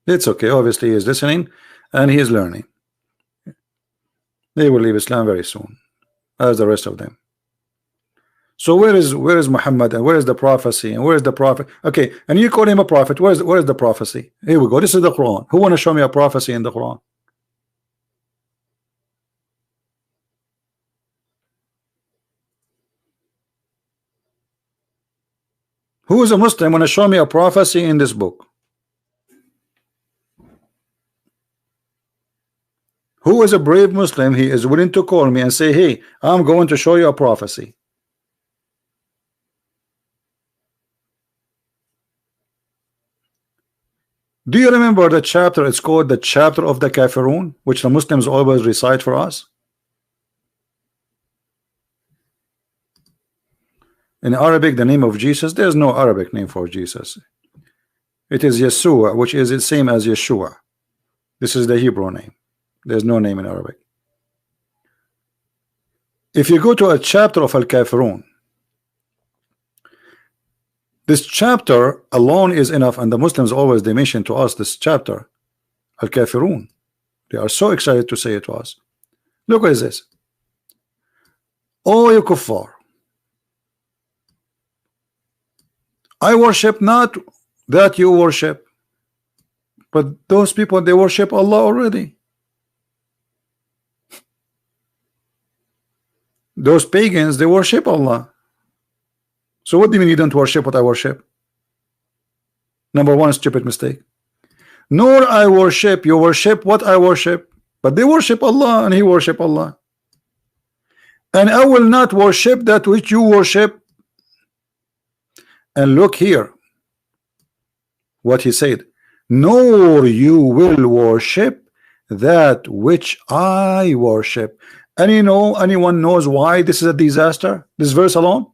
It's okay. Obviously, he is listening and he is learning. They will leave Islam very soon, as the rest of them. So where is Muhammad, and where is the prophecy, and where is the prophet? Okay, and you call him a prophet. Where is the prophecy? Here we go. This is the Quran. Who want to show me a prophecy in the Quran? Who is a Muslim want to show me a prophecy in this book? Who is a brave Muslim? He is willing to call me and say, hey, I'm going to show you a prophecy. Do you remember the chapter? It's called the chapter of the Kafirun, which the Muslims always recite for us. In Arabic, the name of Jesus, there's no Arabic name for Jesus. It is Yeshua, which is the same as Yeshua. This is the Hebrew name. There's no name in Arabic. If you go to a chapter of Al-Kafirun, this chapter alone is enough, and the Muslims always, they mention to us this chapter, Al-Kafirun. They are so excited to say it to us. Look what is this. Oh, you kuffar, I worship not that you worship, but those people, they worship Allah already. Those pagans, they worship Allah. So what do you mean you don't worship what I worship? Number one, stupid mistake. Nor I worship, you worship what I worship, but they worship Allah and he worship Allah. And I will not worship that which you worship. And look here what he said, nor you will worship that which I worship. And you know, anyone knows why this is a disaster? This verse alone?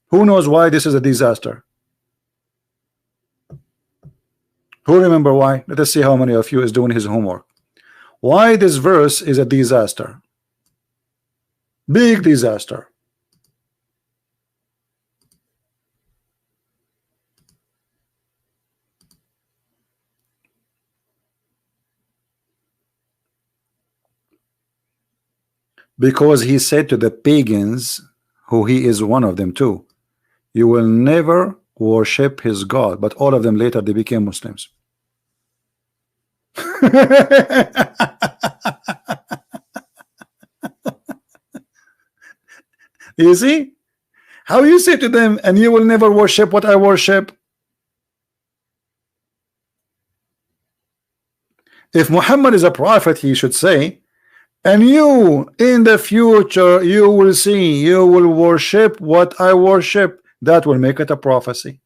Who knows why this is a disaster? Who remember why? Let us see how many of you is doing his homework. Why this verse is a disaster? Big disaster. Because he said to the pagans, who he is one of them too, you will never worship his God. But all of them later they became Muslims. You see how you say to them, and you will never worship what I worship. If Muhammad is a prophet, he should say, and you in the future you will see, you will worship what I worship. That will make it a prophecy.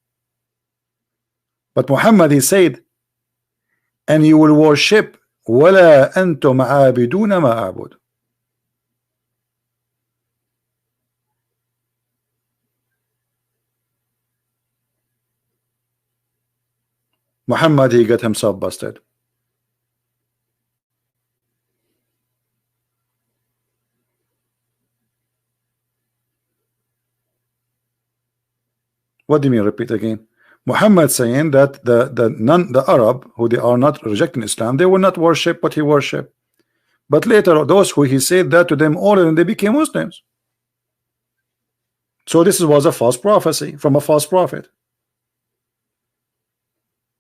But Muhammad, he said, and you will worship ولا أنتم عابدون ما أعبد. Muhammad, he got himself busted. What do you mean? Repeat again. Muhammad saying that the Arab, who they are not rejecting Islam, they will not worship what he worship. But later, those who he said that to them, all of them, they became Muslims. So this was a false prophecy from a false prophet.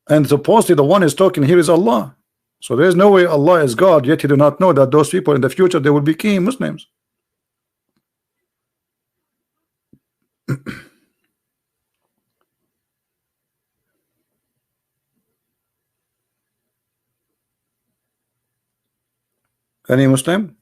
And supposedly the one is talking here is Allah. So there is no way Allah is God, yet he do not know that those people in the future they will become Muslims. Any Muslim?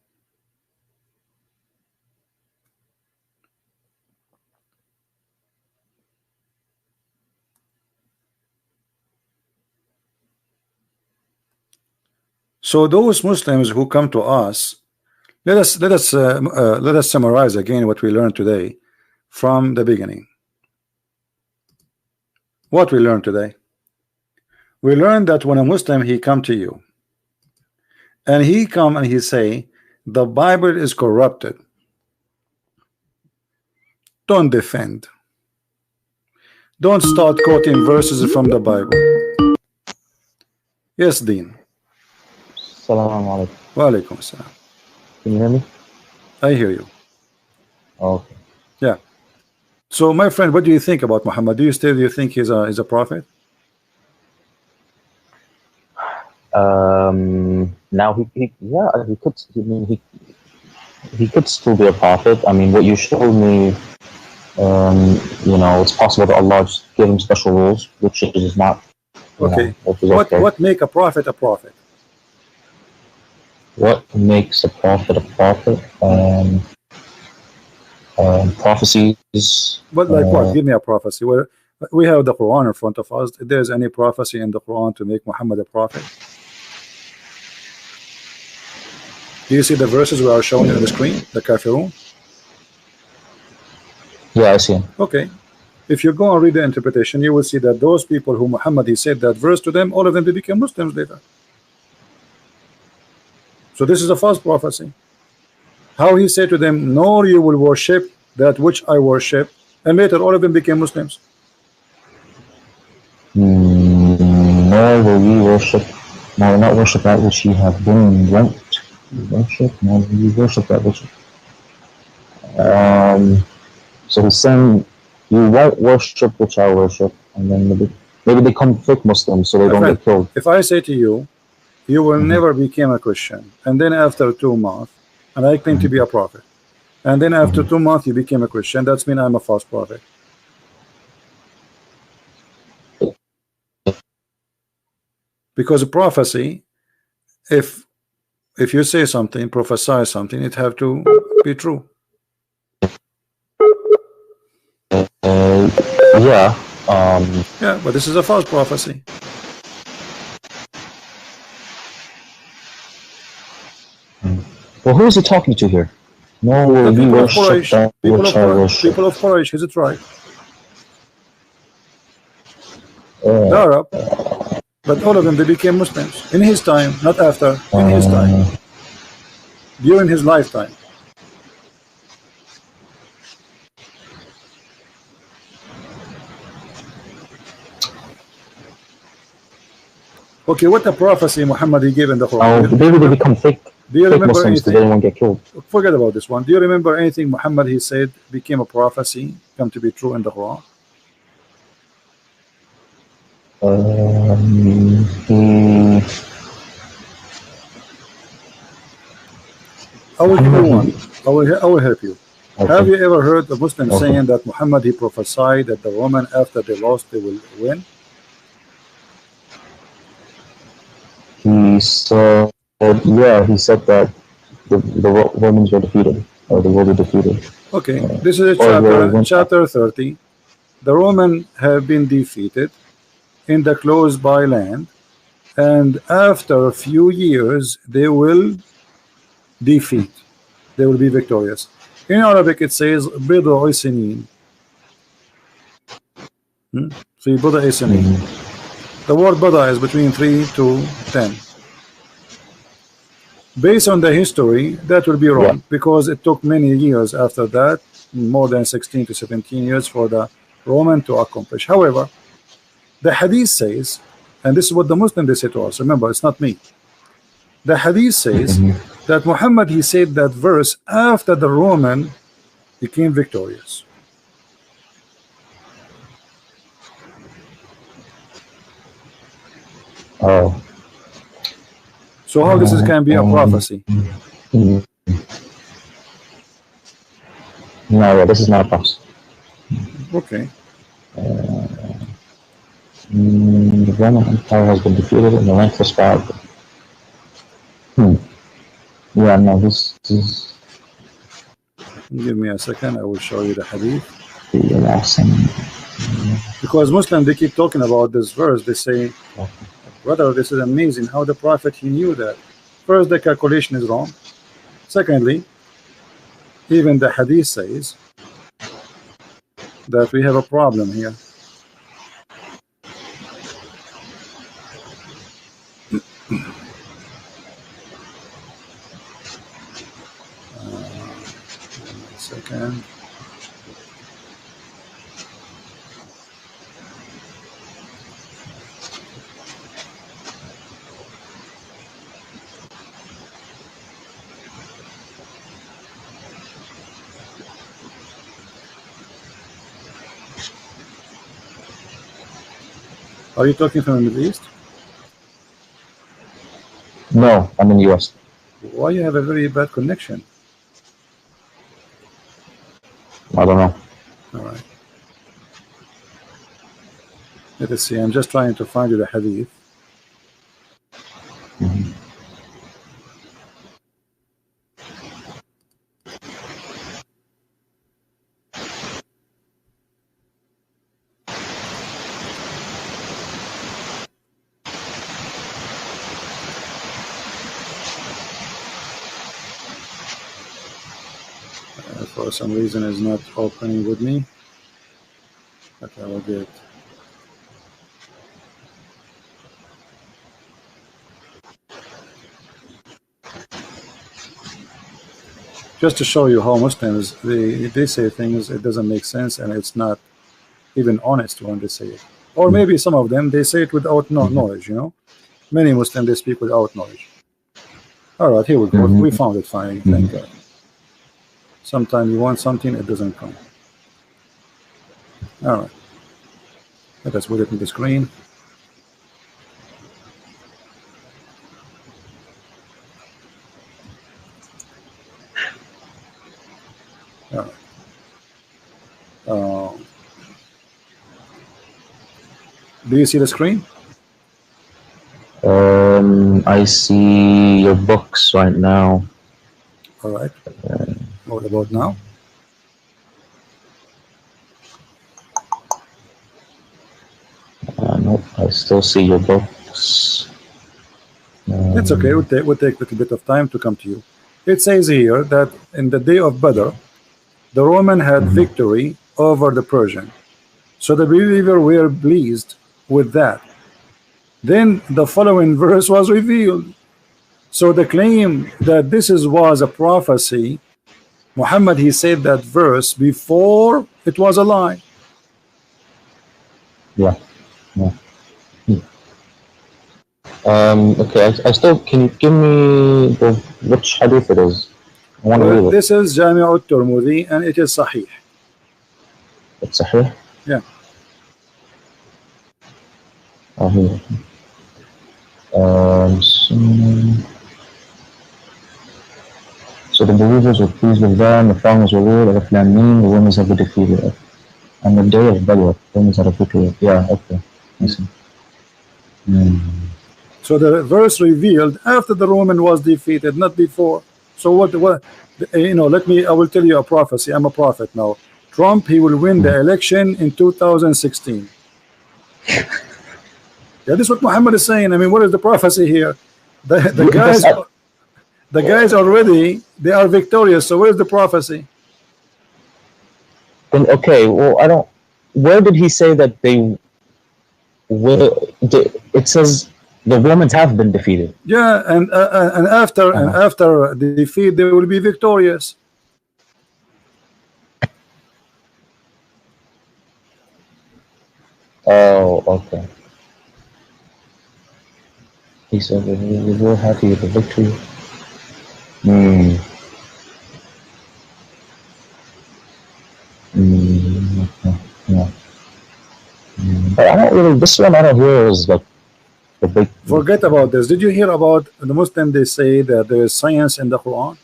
So those Muslims who come to us, let us summarize again what we learned today from the beginning. What we learned today? We learned that when a Muslim he come to you, and he come and he say the Bible is corrupted, don't defend. Don't start quoting verses from the Bible. Yes, Dean. Assalamu alaikum. Wa alaikum assalam. Can you hear me? I hear you. Okay. Yeah. So my friend, what do you think about Muhammad? Do you think he's a prophet? Now he could. I mean, he could still be a prophet. I mean, what you showed me, you know, it's possible that Allah just gave him special rules, which is not. Okay. Know, what make a prophet a prophet? What makes a prophet a prophet? Prophecies. But like what? Give me a prophecy. Where we have the Quran in front of us. If there's any prophecy in the Quran to make Muhammad a prophet? Do you see the verses we are showing on the screen? The Kafirun? Yeah, I see him. Okay. If you go and read the interpretation, you will see that those people who Muhammad he said that verse to them, all of them they became Muslims later. So this is a false prophecy. How he said to them, nor you will worship that which I worship, and later all of them became Muslims. Nor will you worship, nor not worship that which you have been wont worship, nor will you worship that which. So he's saying you won't worship which I worship, and then maybe they come fake Muslims so they don't get killed. If I say to you, you will never become a Christian, and then after 2 months, and I claim to be a prophet, and then after 2 months you became a Christian, that's mean I'm a false prophet. Because a prophecy, if you say something, prophesy something, it have to be true. Yeah. Yeah, but this is a false prophecy. Well, who is he talking to here? No, will you worship that which I worship. People of Quraysh, is it right? The Arab, but all of them they became Muslims in his time, not after. In his time, during his lifetime. Okay, what the prophecy Muhammad he gave in the Quran? Maybe they become fake. Do you fake remember Muslims because anything? they didn't want to get killed. Forget about this one. Do you remember anything Muhammad he said became a prophecy, come to be true in the Quran? I will give you one. I will help you. Okay. Have you ever heard a Muslim Okay. saying that Muhammad he prophesied that the Roman after they lost they will win? He said, yeah, he said that the Romans were defeated, or they will be defeated. Okay, this is a Or they went- chapter 30. The Roman have been defeated in the close by land, and after a few years they will defeat. They will be victorious. In Arabic it says بضع سنين. في بضع سنين. The word bada is between 3 to 10. Based on the history, that will be wrong, because it took many years after that, more than 16 to 17 years for the Roman to accomplish. However, the hadith says, and this is what the Muslim they say to us, remember, it's not me. The hadith says that Muhammad he said that verse after the Roman became victorious. Oh. So how this is can be a prophecy? No, yeah, this is not a prophecy. Okay. The Roman Empire has been defeated in the length of span. Yeah, no, this is Give me a second, I will show you the hadith. the last thing. Because Muslims they keep talking about this verse, they say, brother, this is amazing how the Prophet he knew that. First, the calculation is wrong. Secondly, even the hadith says that we have a problem here. Second. Are you talking from the Middle East? No, I'm in the US. Why you have a very bad connection? I don't know. All right. Let us see. I'm just trying to find you the hadith. For some reason is not opening with me, but I will get. Just to show you how Muslims they say things, it doesn't make sense and it's not even honest when they say it. Or maybe some of them they say it without knowledge, you know. Many Muslims they speak without knowledge. All right, here we go. We found it finally. Thank God. Sometimes you want something, it doesn't come. All right. Let us put it in the screen. All right. Do you see the screen? I see your books right now. All right. What about now? Nope, I still see your books. It's okay. We'll take a little bit of time to come to you. It says here that in the day of Badr, the Roman had victory over the Persian. So the believer were pleased with that. Then the following verse was revealed. So the claim that this was a prophecy, Muhammad he said that verse before it was a lie. Yeah. Okay, I still, can you give me which hadith it is? I want to Well, read it. this is Jami' al-Tirmidhi and it is Sahih. It's Sahih? Yeah. Oh, here. So the believers were pleased with them, the followers were ruled, Alif Lam Mim, the winners have been defeated. On the day of Badr, winners had a victory. Yeah, okay. I see. So the verse revealed after the Roman was defeated, not before. So what you know, I will tell you a prophecy. I'm a prophet now. Trump, he will win the election in 2016. Yeah, this is what Muhammad is saying. I mean, what is the prophecy here? The guys already, they are victorious. So where's the prophecy? Then, okay, well, I don't. Where did he say that they? It says the Romans have been defeated. Yeah, and after the defeat, they will be victorious. Oh, okay. He said that we were happy with the victory. Okay. Yeah. But I don't really. This one I don't hear is like the big. Forget about this. Did you hear about the Muslim? They say that there is science in the Quran.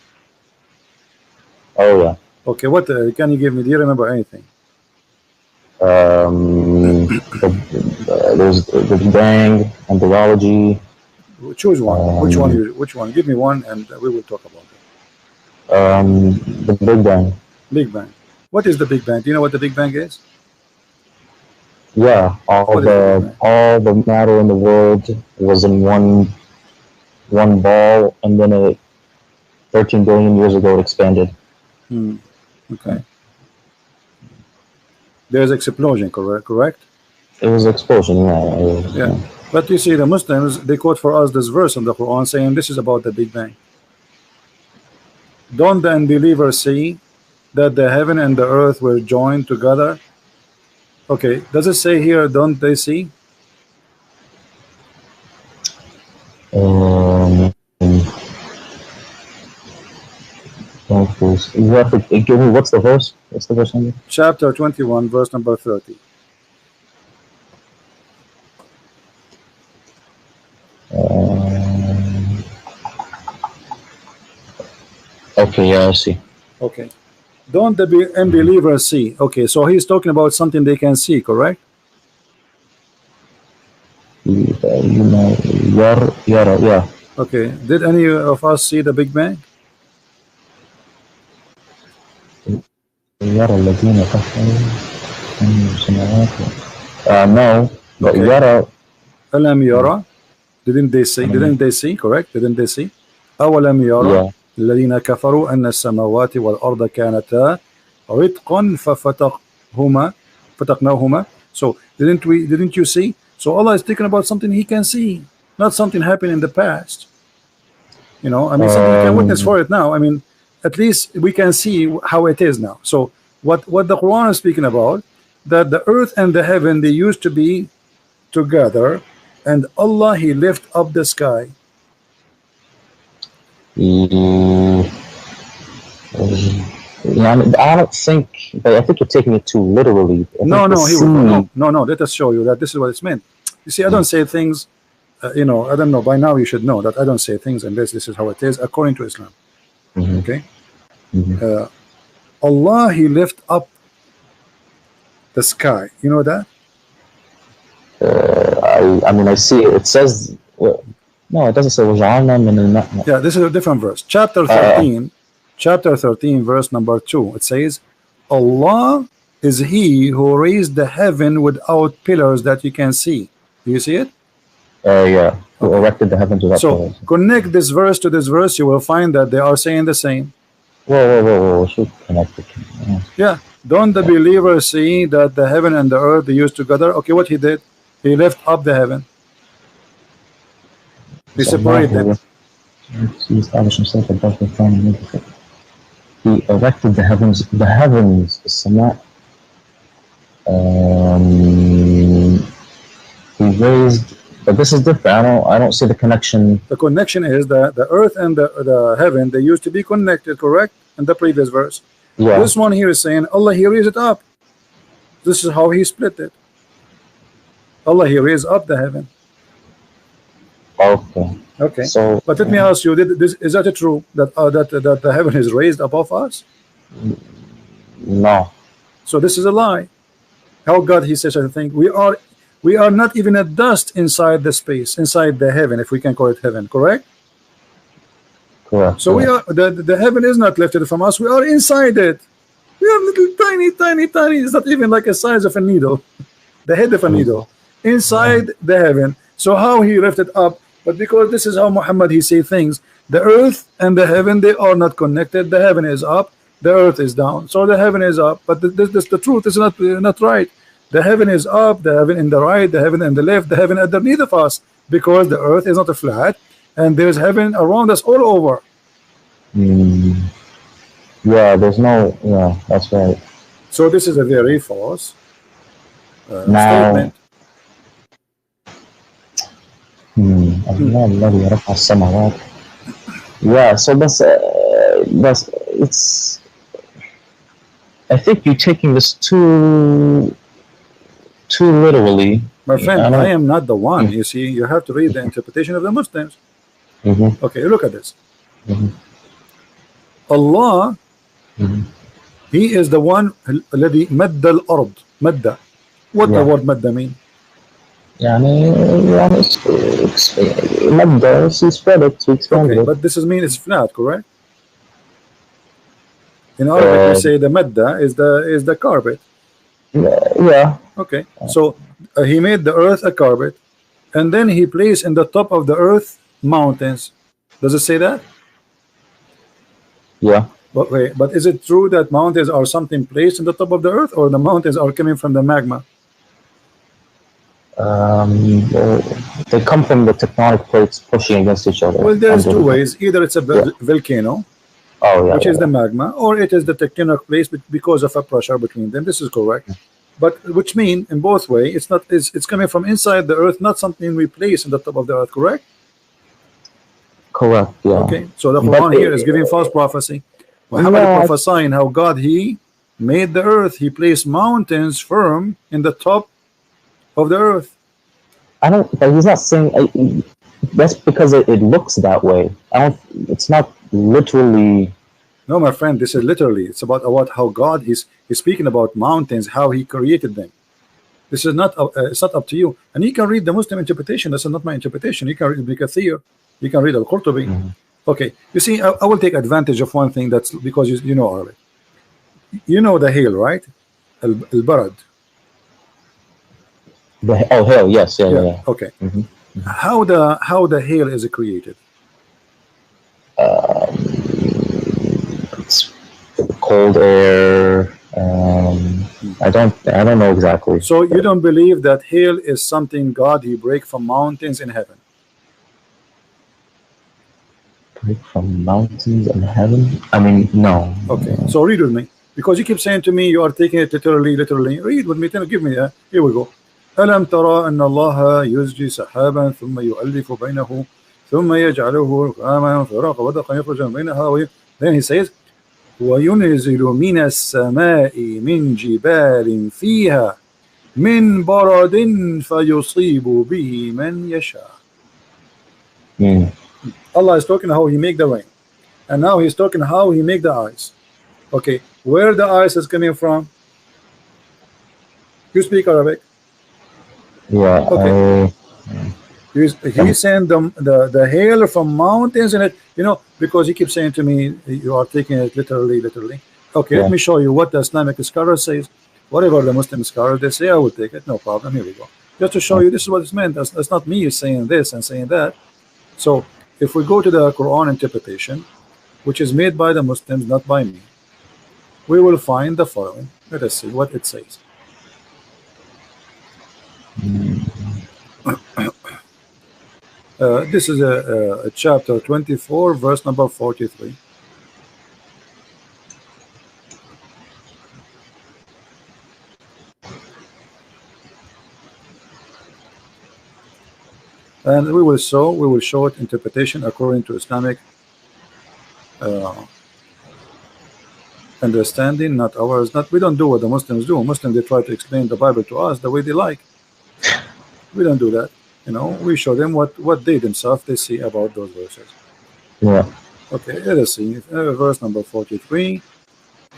Oh yeah. Okay, what can you give me? Do you remember anything? There's the Big Bang and biology. Choose one. Which one? Give me one, and we will talk about it. The Big Bang. Big Bang. What is the Big Bang? Do you know what the Big Bang is? Yeah, all the matter in the world was in one ball, and then 13 billion years ago it expanded. Okay. There's explosion, correct? It was an explosion, yeah. Yeah. But you see, the Muslims, they quote for us this verse in the Quran saying this is about the Big Bang. Don't the unbelievers see that the heaven and the earth were joined together? Okay, does it say here, don't they see? You have to give me what's the verse? What's the verse number? Chapter 21, verse number 30. Okay, yeah, I see. Okay. Don't the unbelievers see? Okay, so he's talking about something they can see, correct? Yeah. Okay. Did any of us see the Big Bang? No, but Okay. Yara. Alam yara. Didn't they see? Correct? Didn't they see? أولم يرى الذين كفروا أن السماوات والأرض كانتا رتقا ففتقناهما. So didn't you see? So Allah is talking about something he can see, not something happened in the past. You know, I mean, something you can witness for it now. I mean, at least we can see how it is now. So what the Quran is speaking about, that the earth and the heaven, they used to be together, and Allah, he lift up the sky. I don't think, but I think you're taking it too literally. No, let us show you that this is what it's meant. You see, I don't say things, you know, I don't know, by now you should know that I don't say things unless this is how it is according to Islam. Okay? Allah, he lift up the sky. You know that? I mean, I see it. It says, no, it doesn't say وَجَعَلْنَا مِنَ الْمَاءِ. Yeah, this is a different verse. Chapter 13, verse number 2. It says, Allah is he who raised the heaven without pillars that you can see. Do you see it? Yeah, who erected the heavens without pillars. So connect this verse to this verse, you will find that they are saying the same. Whoa, should connect it. Yeah. Don't the believers see that the heaven and the earth, they used together? Okay, what he did? He lift up the heaven. He separated them. He established himself above the throne. He erected the heavens, the Sama. He raised But this is different. I don't see the connection. The connection is that the earth and the heaven, they used to be connected, correct? In the previous verse. Yeah. This one here is saying Allah he raised it up. This is how he split it. Allah he raised up the heaven. Okay. Okay. So, but let me ask you: is that true that that the heaven is raised above us? No. So this is a lie. How God he says such a thing? We are not even a dust inside the space, inside the heaven, if we can call it heaven. Correct. Correct. So we are the heaven is not lifted from us. We are inside it. We are little tiny. It's not even like a size of a needle, the head of a needle, inside the heaven. So how he lifted up? But because this is how Muhammad he say things, the earth and the heaven, they are not connected. The heaven is up, the earth is down. So the heaven is up, but the truth is not right. The heaven is up, the heaven in the right, the heaven in the left, the heaven underneath of us, because the earth is not a flat, and there's heaven around us all over. Yeah, there's no. Yeah, that's right. So this is a very false now, statement. Yeah, so that's it's. I think you're taking this too literally. My friend, I am not the one. You see, you have to read the interpretation of the Muslims. Okay, look at this. Allah, He is the one الذي مد الأرض. مد. What the word مد mean? يعني مد, she spread it, to expand it. But this is mean it's flat, correct? In Arabic we say the madda is the carpet. Yeah. Okay, so he made the earth a carpet, and then he placed in the top of the earth mountains. Does it say that? Yeah. But is it true that mountains are something placed in the top of the earth, or the mountains are coming from the magma? Well, they come from the tectonic plates pushing against each other. Well, there's two ways. Either it's a volcano, which is the magma, or it is the tectonic plates because of a pressure between them. This is correct. But which mean in both way, it's coming from inside the earth, not something we place in the top of the earth, correct? Correct, yeah. Okay, so the Quran here is giving false prophecy. Muhammad prophesying how God he made the earth, he placed mountains firm in the top of the earth. But he's not saying that's because it looks that way. It's not literally. No, my friend, this is literally. It's about how God he's speaking about mountains, how he created them. This is not it's not up to you. And you can read the Muslim interpretation. This is not my interpretation. You can read Ibn Kathir. You can read Al-Qurtubi. Okay, you see, I will take advantage of one thing. That's because you know Arabic. You know the hail, right? Al-Barad. Hail, yes, yeah. Okay. How the hail is created? It's cold air. I don't know exactly. So you don't believe that hail is something God he break from mountains in heaven? Break from mountains in heaven? I mean, no. Okay, so read with me, because you keep saying to me you are taking it literally. Read with me. Give me that. Here we go. ألم ترى أن الله يزجي سحابا ثم يؤلف بينه ثم يجعله ركاما فراق ودقا يخرج من بينها. Then he says وينزل من السماء من جبال فيها من برد فيصيب به من يشاء. Allah is talking how he make the rain, and now he's talking how he make the ice. Okay, where the ice is coming from? You speak Arabic? Yeah. Okay. He's saying the hail from mountains, and because he keeps saying to me you are taking it literally. Okay, let me show you what the Islamic scholar says. Whatever the Muslim scholars they say, I will take it, no problem. Here we go. Just to show you this is what it's meant. That's not me saying this and saying that. So if we go to the Quran interpretation, which is made by the Muslims, not by me, we will find the following. Let us see what it says. This is a chapter 24, verse number 43. and we will show it interpretation according to Islamic understanding, not ours. Not we don't do what the Muslims do. Muslims, they try to explain the Bible to us the way they like. We don't do that. You know, we show them what they themselves they see about those verses. Yeah. Okay, let us see verse number 43,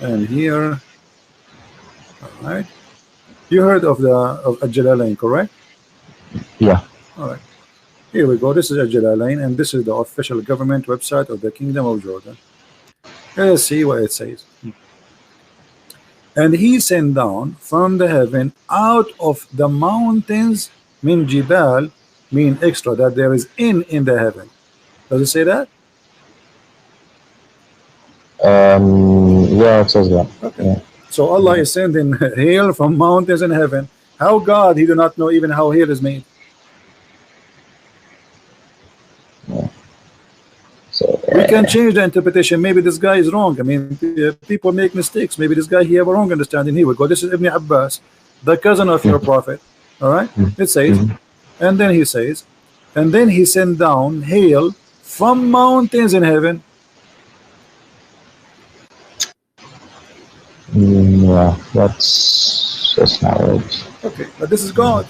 and here. All right, you heard of Al-Jalalain, correct? Yeah. All right, here we go. This is Al-Jalalain, and this is the official government website of the Kingdom of Jordan. Let's see what it says. And he sent down from the heaven out of the mountains, min jibal, mean extra, that there is in the heaven. Does it say that? Yeah, it says that. Okay. Yeah. So Allah is sending hail from mountains in heaven. How God, he do not know even how hail is made. Yeah. So, We can change the interpretation. Maybe this guy is wrong. I mean, people make mistakes. Maybe this guy, he have a wrong understanding. Here we go. This is Ibn Abbas, the cousin of your prophet. All right. It says, and then he says, and then he sent down hail from mountains in heaven. Yeah, that's not right. Okay, but this is God.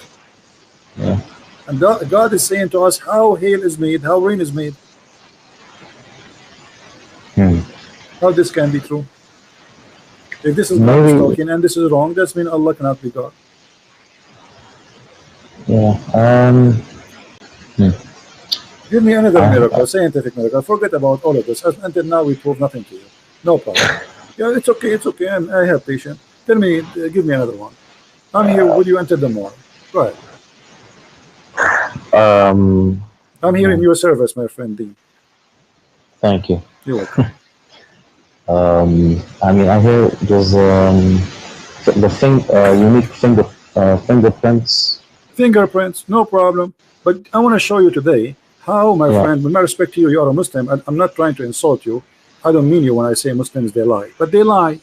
Yeah. And God is saying to us how hail is made, how rain is made. How this can be true? If this is God talking and this is wrong, that means Allah cannot be God. Yeah. Give me another miracle, scientific miracle. Forget about all of this. Until now, we prove nothing to you. No problem. Yeah, it's okay. It's okay. I have patience. Tell me, give me another one. I'm here. Will you enter the more? Go ahead. I'm here in your service, my friend D. Thank you. You're welcome. I mean, I hear there's the unique fingerprints. Fingerprints, no problem. But I want to show you today how, my friend, with my respect to you, you are a Muslim. I'm not trying to insult you. I don't mean you when I say Muslims, they lie. But they lie.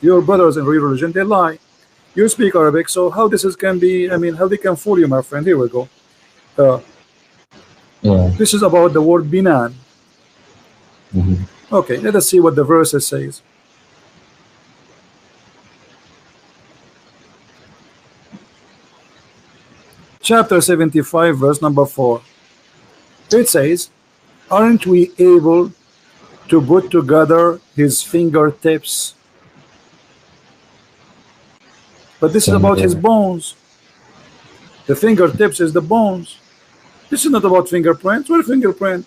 Your brothers in real religion, they lie. You speak Arabic, so how this can be, I mean, how they can fool you, my friend. Here we go. This is about the word binan. Okay, let us see what the verse says. Chapter 75, verse number 4. It says, aren't we able to put together his fingertips? But this is about his bones. The fingertips is the bones. This is not about fingerprints. What fingerprint?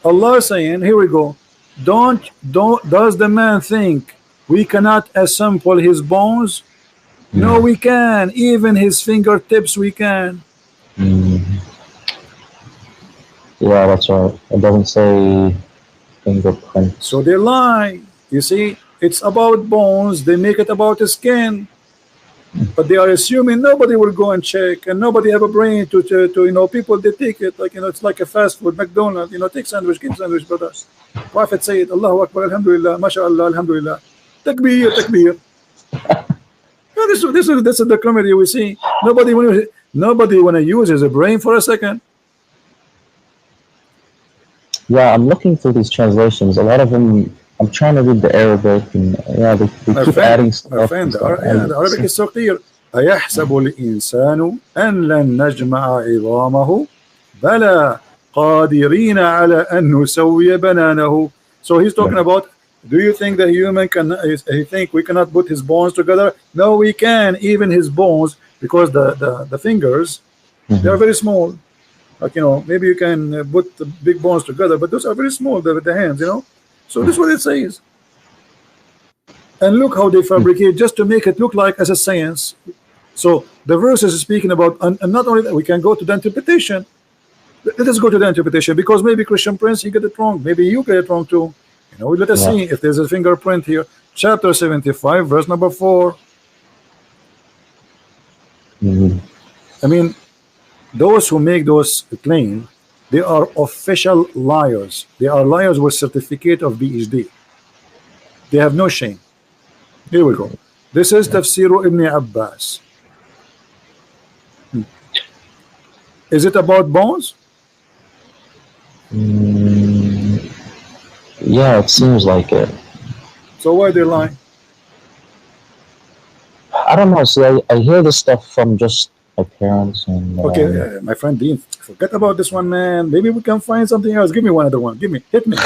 Allah is saying, here we go. Does the man think we cannot assemble his bones? No, we can. Even his fingertips we can. Yeah, that's right. It doesn't say fingerprints. So they lie. You see, it's about bones. They make it about the skin. But they are assuming nobody will go and check, and nobody have a brain to you know, people, they take it like, you know, it's like a fast food, McDonald's, you know, take sandwich, give sandwich, brothers. Prophet said, Allahu Akbar, Alhamdulillah, MashaAllah, Alhamdulillah, Takbir, Takbir. Yeah, this is the comedy we see. Nobody wanna use his brain for a second. Yeah, I'm looking through these translations. A lot of them, I'm trying to read the Arabic, and yeah, they keep adding stuff. My friend, the Arabic is so clear. أيحسب الإنسان أن لن نجمع عظامه بلى قادرين على أن نسوي بنانه. So he's talking about, do you think the human can, he think we cannot put his bones together? No, we can, even his bones, because the fingers, they are very small. Like, you know, maybe you can put the big bones together, but those are very small, the hands, you know. So this is what it says. And look how they fabricate just to make it look like as a science. So the verse is speaking about, and not only that, we can go to the interpretation. Let us go to the interpretation, because maybe Christian Prince, he get it wrong. Maybe you get it wrong too. You know, let us see if there's a fingerprint here. Chapter 75, verse number 4. I mean, those who make those claims, they are official liars. They are liars with certificate of PhD. They have no shame. Here we go. This is Tafsir Ibn Abbas. Is it about bones? Mm, yeah, it seems like it. So why they lie? I don't know. See, I hear this stuff from just my parents and Okay, my friend Dean, forget about this one, man. Maybe we can find something else. Give me one other one. Give me, hit me.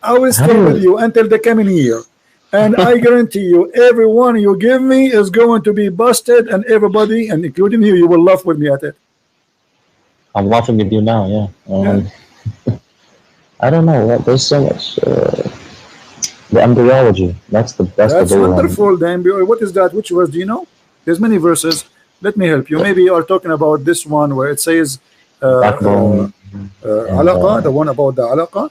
I will stay with you until the coming year. And I guarantee you, every one you give me is going to be busted, and everybody, and including you, you will laugh with me at it. I'm laughing with you now. Yeah. Yeah. I don't know. There's so much. The embryology. That's the best. That's wonderful. The embryo. What is that? Which verse do you know? There's many verses. Let me help you. Maybe you are talking about this one where it says backbone. alaqa, the one about the alaqa.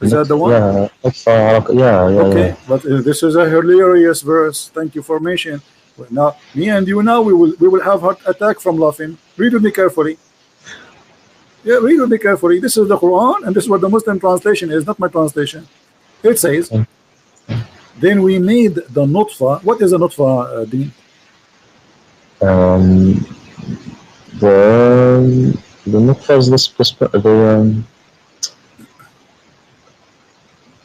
Is that the one? Yeah, yeah. Okay, yeah. but this is a hilarious verse. Thank you for mentioning. Well, now, me and you now we will have heart attack from laughing. Read with me carefully. Yeah, read with me carefully. This is the Quran, and this is what the Muslim translation is, not my translation. It says, then we made the nutfa. What is a nutfa, Dean? The nutfa is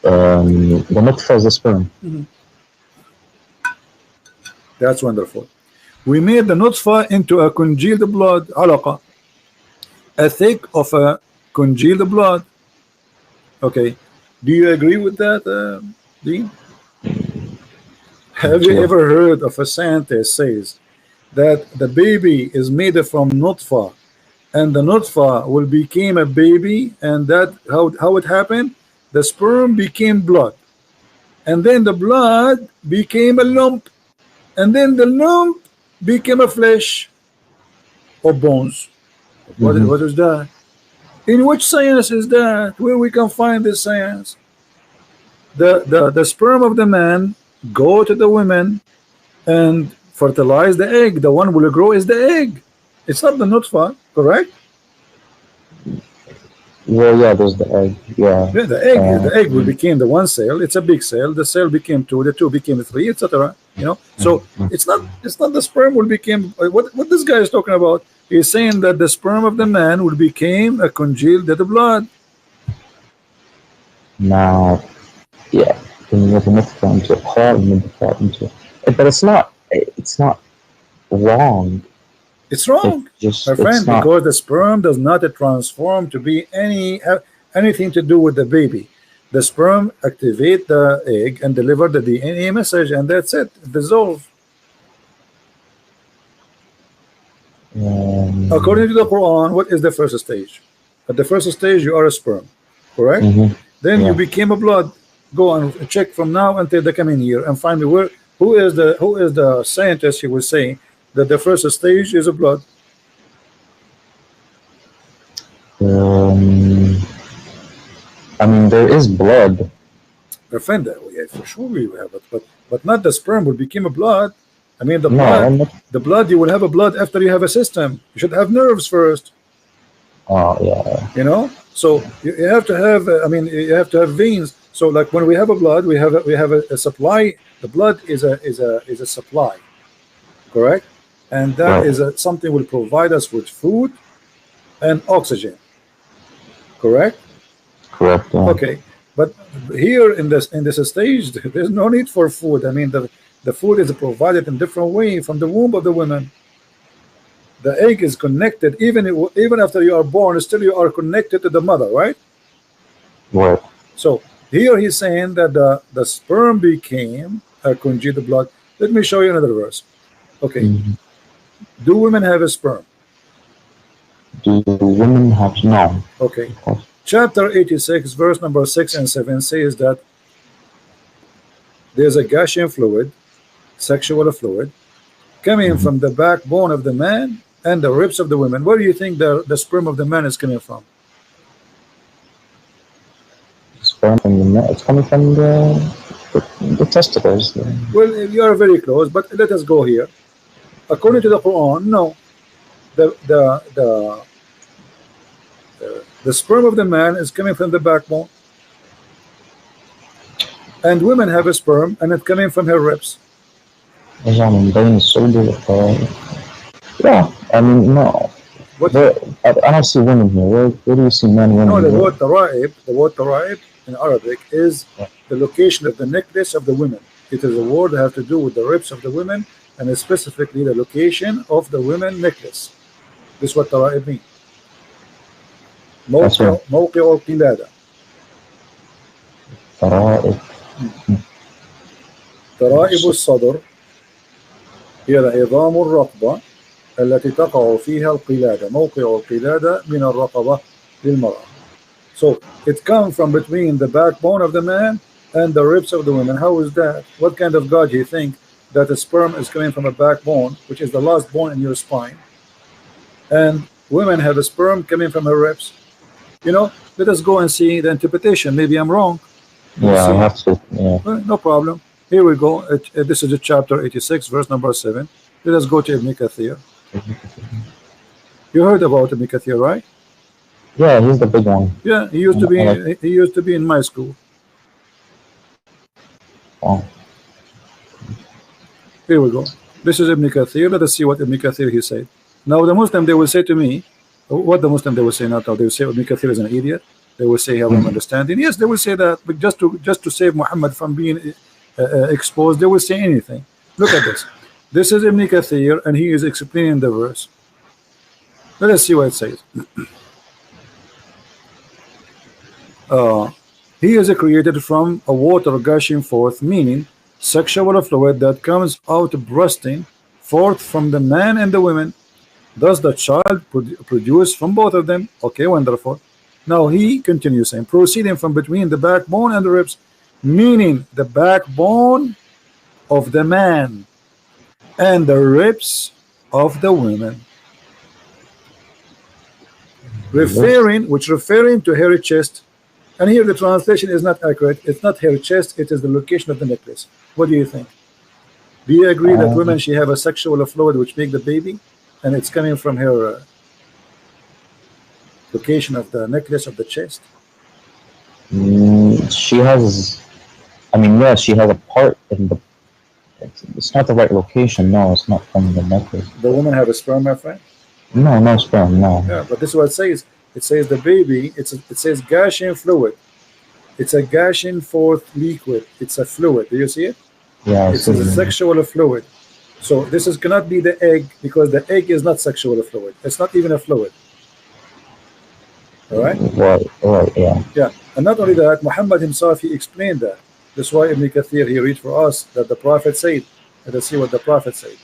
the nutfa is the sperm. That's wonderful. We made the nutfa into a congealed blood, alaqa, a thick of a congealed blood. Okay, do you agree with that, Dean? Have you ever heard of a scientist says that the baby is made from nutfa, and the nutfa will become a baby, and that how it happened? The sperm became blood, and then the blood became a lump, and then the lump became a flesh or bones. What is that? In which science is that? Where we can find this science? The sperm of the man go to the women and fertilize the egg. The one will grow is the egg. It's not the nutfa, correct? Well, yeah, there's the egg. Yeah. Yeah, the egg will become the one cell. It's a big cell. The cell became two. The two became three, etc. You know. So it's not the sperm will become what this guy is talking about. He's saying that the sperm of the man will become a congealed blood. Now, yeah, but it's not wrong. It's wrong, my friend, because the sperm does not transform to be anything to do with the baby. The sperm activate the egg and deliver the DNA message, and that's it. It dissolves. According to the Quran, what is the first stage? At the first stage, you are a sperm, correct? Then you became a blood. Go and check from now until the coming year and find me who is the scientist who will say that the first stage is a blood. I mean, there is blood. Friend, yeah, for sure we have it, but not the sperm will become a blood. I mean, the blood, you will have a blood after you have a system. You should have nerves first. Oh yeah. You know, so you have to have. I mean, you have to have veins. So like when we have a blood, we have a supply. The blood is a supply, correct? And that is something will provide us with food and oxygen, correct? Correct. Yeah. Okay, but here in this stage, there's no need for food. I mean, the food is provided in different way from the womb of the woman. The egg is connected, even after you are born, still you are connected to the mother, right? Right. So here he's saying that the sperm became a congealed blood. Let me show you another verse. Okay. Do women have a sperm? Do women have no? Okay. Chapter 86, verse number 6 and 7 says that there's a gushing fluid, sexual fluid, coming from the backbone of the man and the ribs of the women. Where do you think the sperm of the man is coming from? Sperm from the man. It's coming from the testicles. Well, you are very close, but let us go here. According to the Quran, no. The sperm of the man is coming from the backbone, and women have a sperm, and it's coming from her ribs. Yeah, I mean, no. What? I don't see women here. Where do you see men, women? No, the word taraib in Arabic is the location of the necklace of the women. It is a word that has to do with the ribs of the women, and specifically the location of the women necklace. This is what taraib means. موقع القلادة. ترائب الصدر هي عظام الرقبة التي تقع فيها القلادة. موقع القلادة من الرقبة للمرأة. So it comes from between the backbone of the man and the ribs of the woman. How is that? What kind of God do you think that the sperm is coming from a backbone, which is the last bone in your spine, and women have a sperm coming from her ribs? You know, let us go and see the interpretation. Maybe I'm wrong. Yeah, I have to. Yeah. No problem. Here we go. This is chapter 86, verse number 7. Let us go to Ibn Kathir. You heard about Ibn Kathir, right? Yeah, he's the big one. Yeah, he used to be in my school. Oh. Here we go. This is Ibn Kathir. Let us see what Ibn Kathir he said. Now the Muslim, they will say to me, what the Muslim they will say not now. They will say Ibn Kathir is an idiot. They will say have an understanding. Yes, they will say that, but just to save Muhammad from being exposed, they will say anything. Look at this. This is Ibn Kathir, and he is explaining the verse. Let us see what it says. He is created from a water gushing forth, meaning sexual fluid that comes out bursting forth from the man and the women. Thus the child produced from both of them. Okay, wonderful. Now he continues saying, proceeding from between the backbone and the ribs, meaning the backbone of the man and the ribs of the women. Referring to hairy chest. And here the translation is not accurate. It's not hairy chest, it is the location of the necklace. What do you think? Do you agree that women, she have a sexual fluid which make the baby, and it's coming from her location of the necklace of the chest? She has, I mean, yes, she has a part in the, it's not the right location. No, it's not from the necklace. The woman have a sperm, my friend? No sperm, no. Yeah, but this is what it says. It says the baby, it says gushing fluid. It's a gushing forth liquid. It's a fluid. Do you see it? Yeah, it's a sexual fluid. So this cannot be the egg, because the egg is not sexual fluid. It's not even a fluid. All right? Right, yeah. Yeah, and not only that, Muhammad himself, he explained that. That's why Ibn Kathir, he read for us that the Prophet said. Let us see what the Prophet said.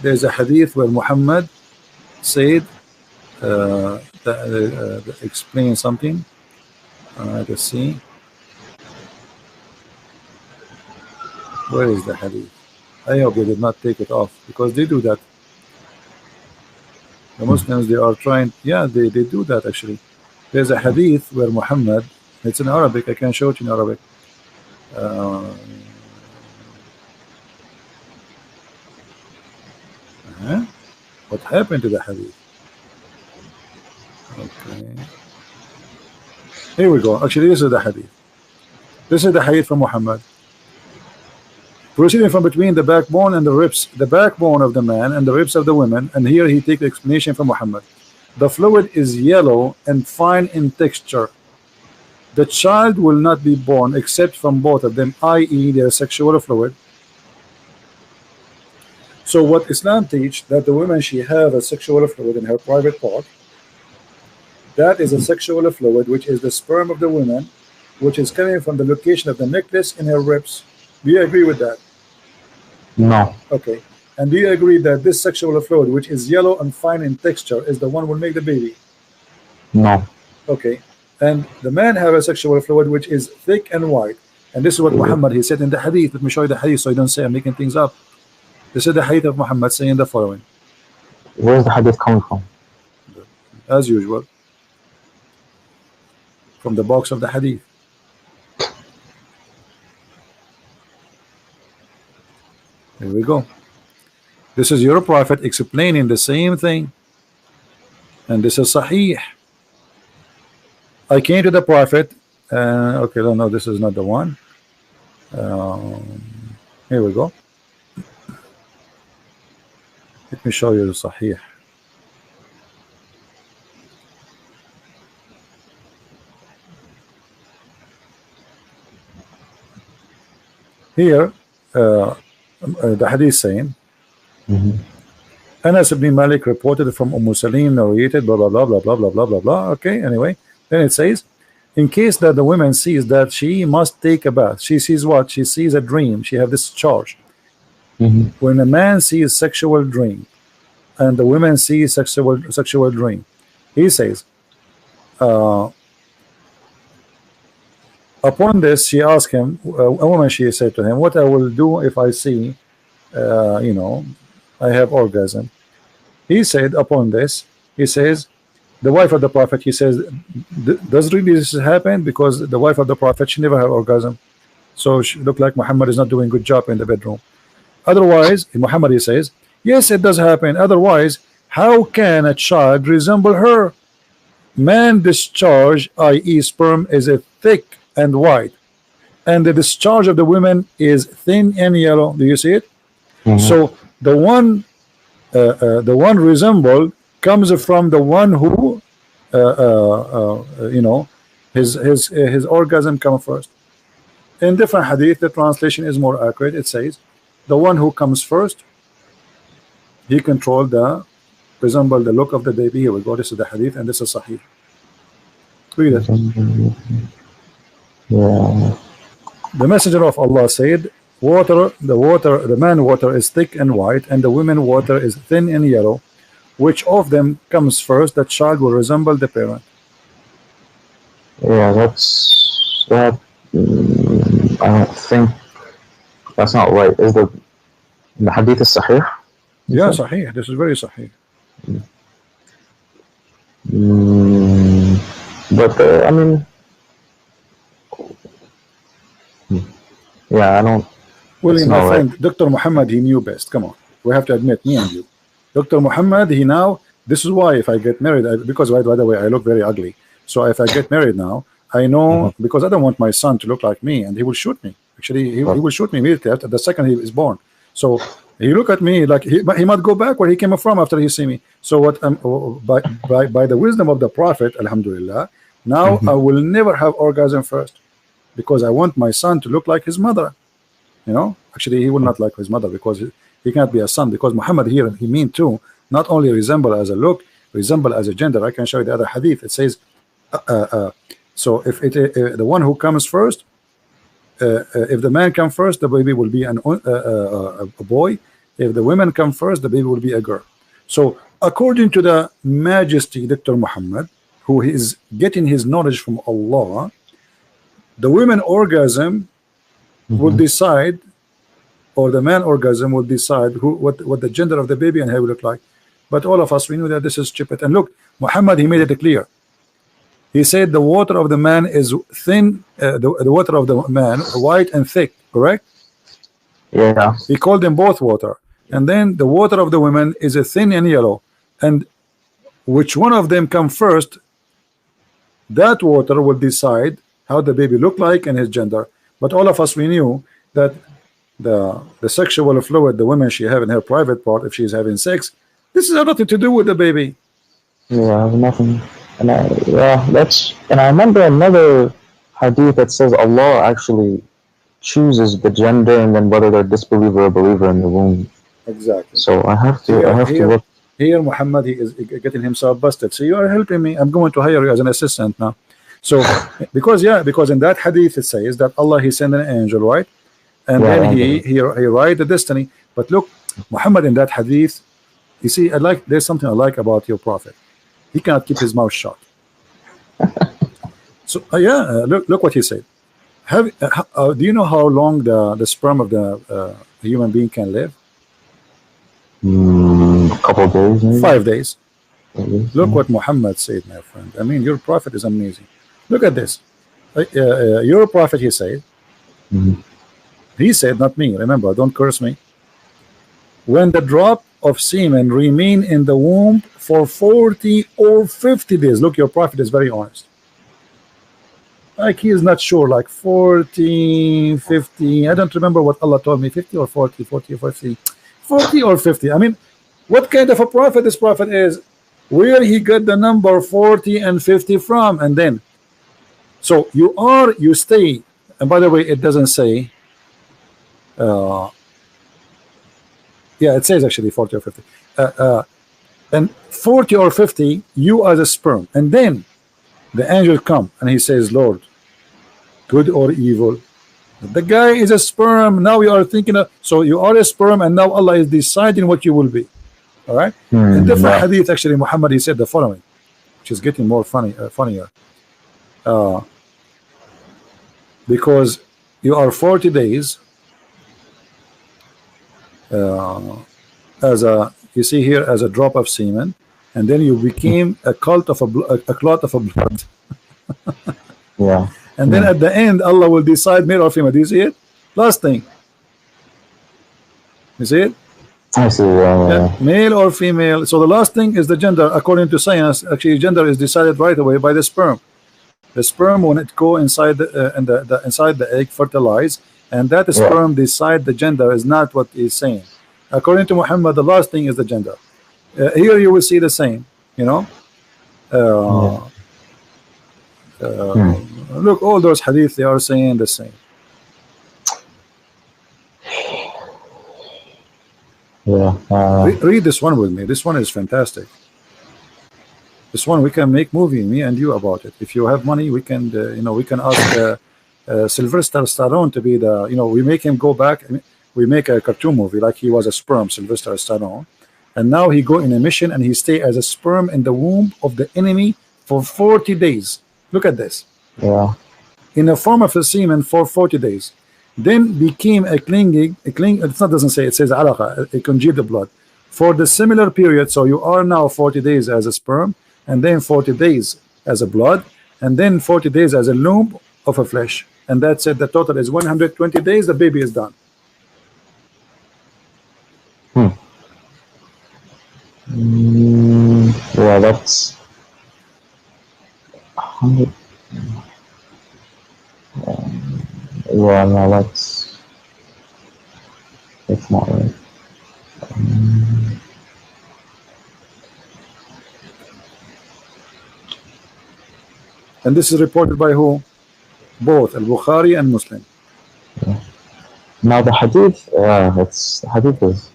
There's a hadith where Muhammad said, explain something. Let's see. Where is the hadith? I hope they did not take it off, because they do that. The Muslims, they are trying, yeah, they do that actually. There's a hadith where Muhammad, it's in Arabic, I can show it in Arabic. What happened to the hadith? Okay. Here we go. Actually, this is the hadith. This is the hadith from Muhammad. Proceeding from between the backbone and the ribs, the backbone of the man and the ribs of the women, and here he takes the explanation from Muhammad. The fluid is yellow and fine in texture. The child will not be born except from both of them, i.e. their sexual fluid. So what Islam teach, that the woman, she have a sexual fluid in her private part. That is a sexual fluid, which is the sperm of the woman, which is coming from the location of the necklace in her ribs. Do you agree with that? No. Okay. And do you agree that this sexual fluid, which is yellow and fine in texture, is the one who will make the baby? No. Okay. And the man have a sexual fluid which is thick and white. And this is what Muhammad, he said in the hadith. Let me show you the hadith so you don't say I'm making things up. This is the hadith of Muhammad saying the following. Where is the hadith coming from? As usual, from the box of the hadith. Here we go. This is your prophet explaining the same thing, and this is Sahih. I came to the prophet. Okay, no, this is not the one. Here we go. Let me show you the Sahih. Here, the hadith saying, Anas ibn Malik reported from Salim, narrated, blah, blah, blah, blah, blah, blah, blah, blah, blah. Okay, anyway. Then it says, in case that the woman sees that she must take a bath, she sees what? She sees a dream. She have this charge. When a man sees sexual dream, and the woman sees sexual dream, he says, upon this, she asked him, a woman, she said to him, what I will do if I see, you know, I have orgasm. He said, upon this, he says, the wife of the Prophet, he says, does really this happen? Because the wife of the Prophet, she never had orgasm. So she looked like Muhammad is not doing a good job in the bedroom. Otherwise, Muhammad, he says, yes, it does happen. Otherwise, how can a child resemble her? Man discharge, i.e. sperm, is a thick and white, and the discharge of the women is thin and yellow. Do you see it? So the one resembled comes from the one who you know, his orgasm comes first. In different hadith, the translation is more accurate. It says the one who comes first, he controlled the resemble the look of the baby. Here we go. This is the hadith, and this is Sahih. Read it. Yeah. The Messenger of Allah said, the man water is thick and white, and the women water is thin and yellow. Which of them comes first? The child will resemble the parent. Yeah, that's that. I don't think that's not right. Is the hadith is Sahih? Yeah, Sahih. This is very Sahih. But I mean, yeah, I don't. Well, my friend, right. Dr. Muhammad, he knew best. Come on, we have to admit, me and you. Dr. Muhammad, he now. This is why if I get married, because by the way, I look very ugly. So if I get married now, I know because I don't want my son to look like me, and he will shoot me. Actually, he will shoot me immediately after the second he is born. So he look at me like he might go back where he came from after he see me. So what? By the wisdom of the Prophet, Alhamdulillah, now I will never have orgasm first, because I want my son to look like his mother. You know, actually, he will not like his mother because he can't be a son. Because Muhammad here, he mean too, not only resemble as a look, resemble as a gender. I can show you the other hadith. It says, so if the one who comes first, if the man come first, the baby will be a boy. If the women come first, the baby will be a girl. So according to the Majesty Dr. Muhammad, who is getting his knowledge from Allah, the women orgasm will decide, or the man orgasm will decide what the gender of the baby and how it will look like. But all of us, we know that this is stupid. And look, Muhammad, he made it clear. He said the water of the man is thin, the water of the man white and thick, correct? Yeah. He called them both water. And then the water of the women is a thin and yellow. And which one of them come first, that water will decide how the baby look like and his gender. But all of us, we knew that the sexual fluid the woman she have in her private part, if she is having sex, this has nothing to do with the baby. Yeah, nothing. And I remember another hadith that says Allah actually chooses the gender and then whether they're disbeliever or believer in the womb. Exactly. So I have to look. Here Muhammad, he is getting himself busted. So you are helping me. I'm going to hire you as an assistant now. So because in that hadith it says that Allah, he sent an angel, right? And then he write the destiny. But look, Muhammad, in that hadith, you see, there's something I like about your prophet. He cannot keep his mouth shut. So look what he said. Do you know how long the sperm of the human being can live? A couple of days, maybe? 5 days. Look what Muhammad said, my friend. I mean, your prophet is amazing. Look at this. Your prophet, he said. He said, not me. Remember, don't curse me. When the drop of semen remain in the womb for 40 or 50 days. Look, your prophet is very honest. Like he is not sure, like 40, 50. I don't remember what Allah told me, 50 or 40, 40 or 50. 40 or 50. I mean, What kind of a prophet this prophet is? Where he got the number 40 and 50 from? And then, so you stay. And by the way, it doesn't say. Yeah, it says actually 40 or 50. And 40 or 50, you are the sperm. And then the angel come and he says, Lord, good or evil? The guy is a sperm. Now you are thinking of, so you are a sperm, and now Allah is deciding what you will be. All right. In different hadith, actually, Muhammad, he said the following, which is getting more funnier. Because you are 40 days as a, you see here, as a drop of semen, and then you became a clot of blood. Yeah. And then at the end, Allah will decide male or female. Do you see it? Last thing. You see it? I see. Yeah. Male or female. So the last thing is the gender. According to science, actually gender is decided right away by the sperm. The sperm, when it go inside the inside the egg, fertilize, and that sperm decide the gender is not what he's saying. According to Muhammad, the last thing is the gender. Here you will see the same. You know. Look, all those hadith, they are saying the same. Read this one with me. This one is fantastic. This one we can make movie, me and you, about it. If you have money, we can, you know, we can ask Sylvester Stallone to be the, you know, we make him go back. We make a cartoon movie like he was a sperm, Sylvester Stallone, and now he go in a mission and he stay as a sperm in the womb of the enemy for 40 days. Look at this. Yeah. In the form of a semen for 40 days. Then became a clinging, it's not, doesn't say, it says alaqa, a congealed blood. For the similar period, so you are now 40 days as a sperm, and then 40 days as a blood, and then 40 days as a loom of a flesh. And that's it, the total is 120 days, the baby is done. Yeah, that's 100. Yeah, no, that's not right. And this is reported by who? Both Al-Bukhari and Muslim. Yeah. Now the hadith, the hadith is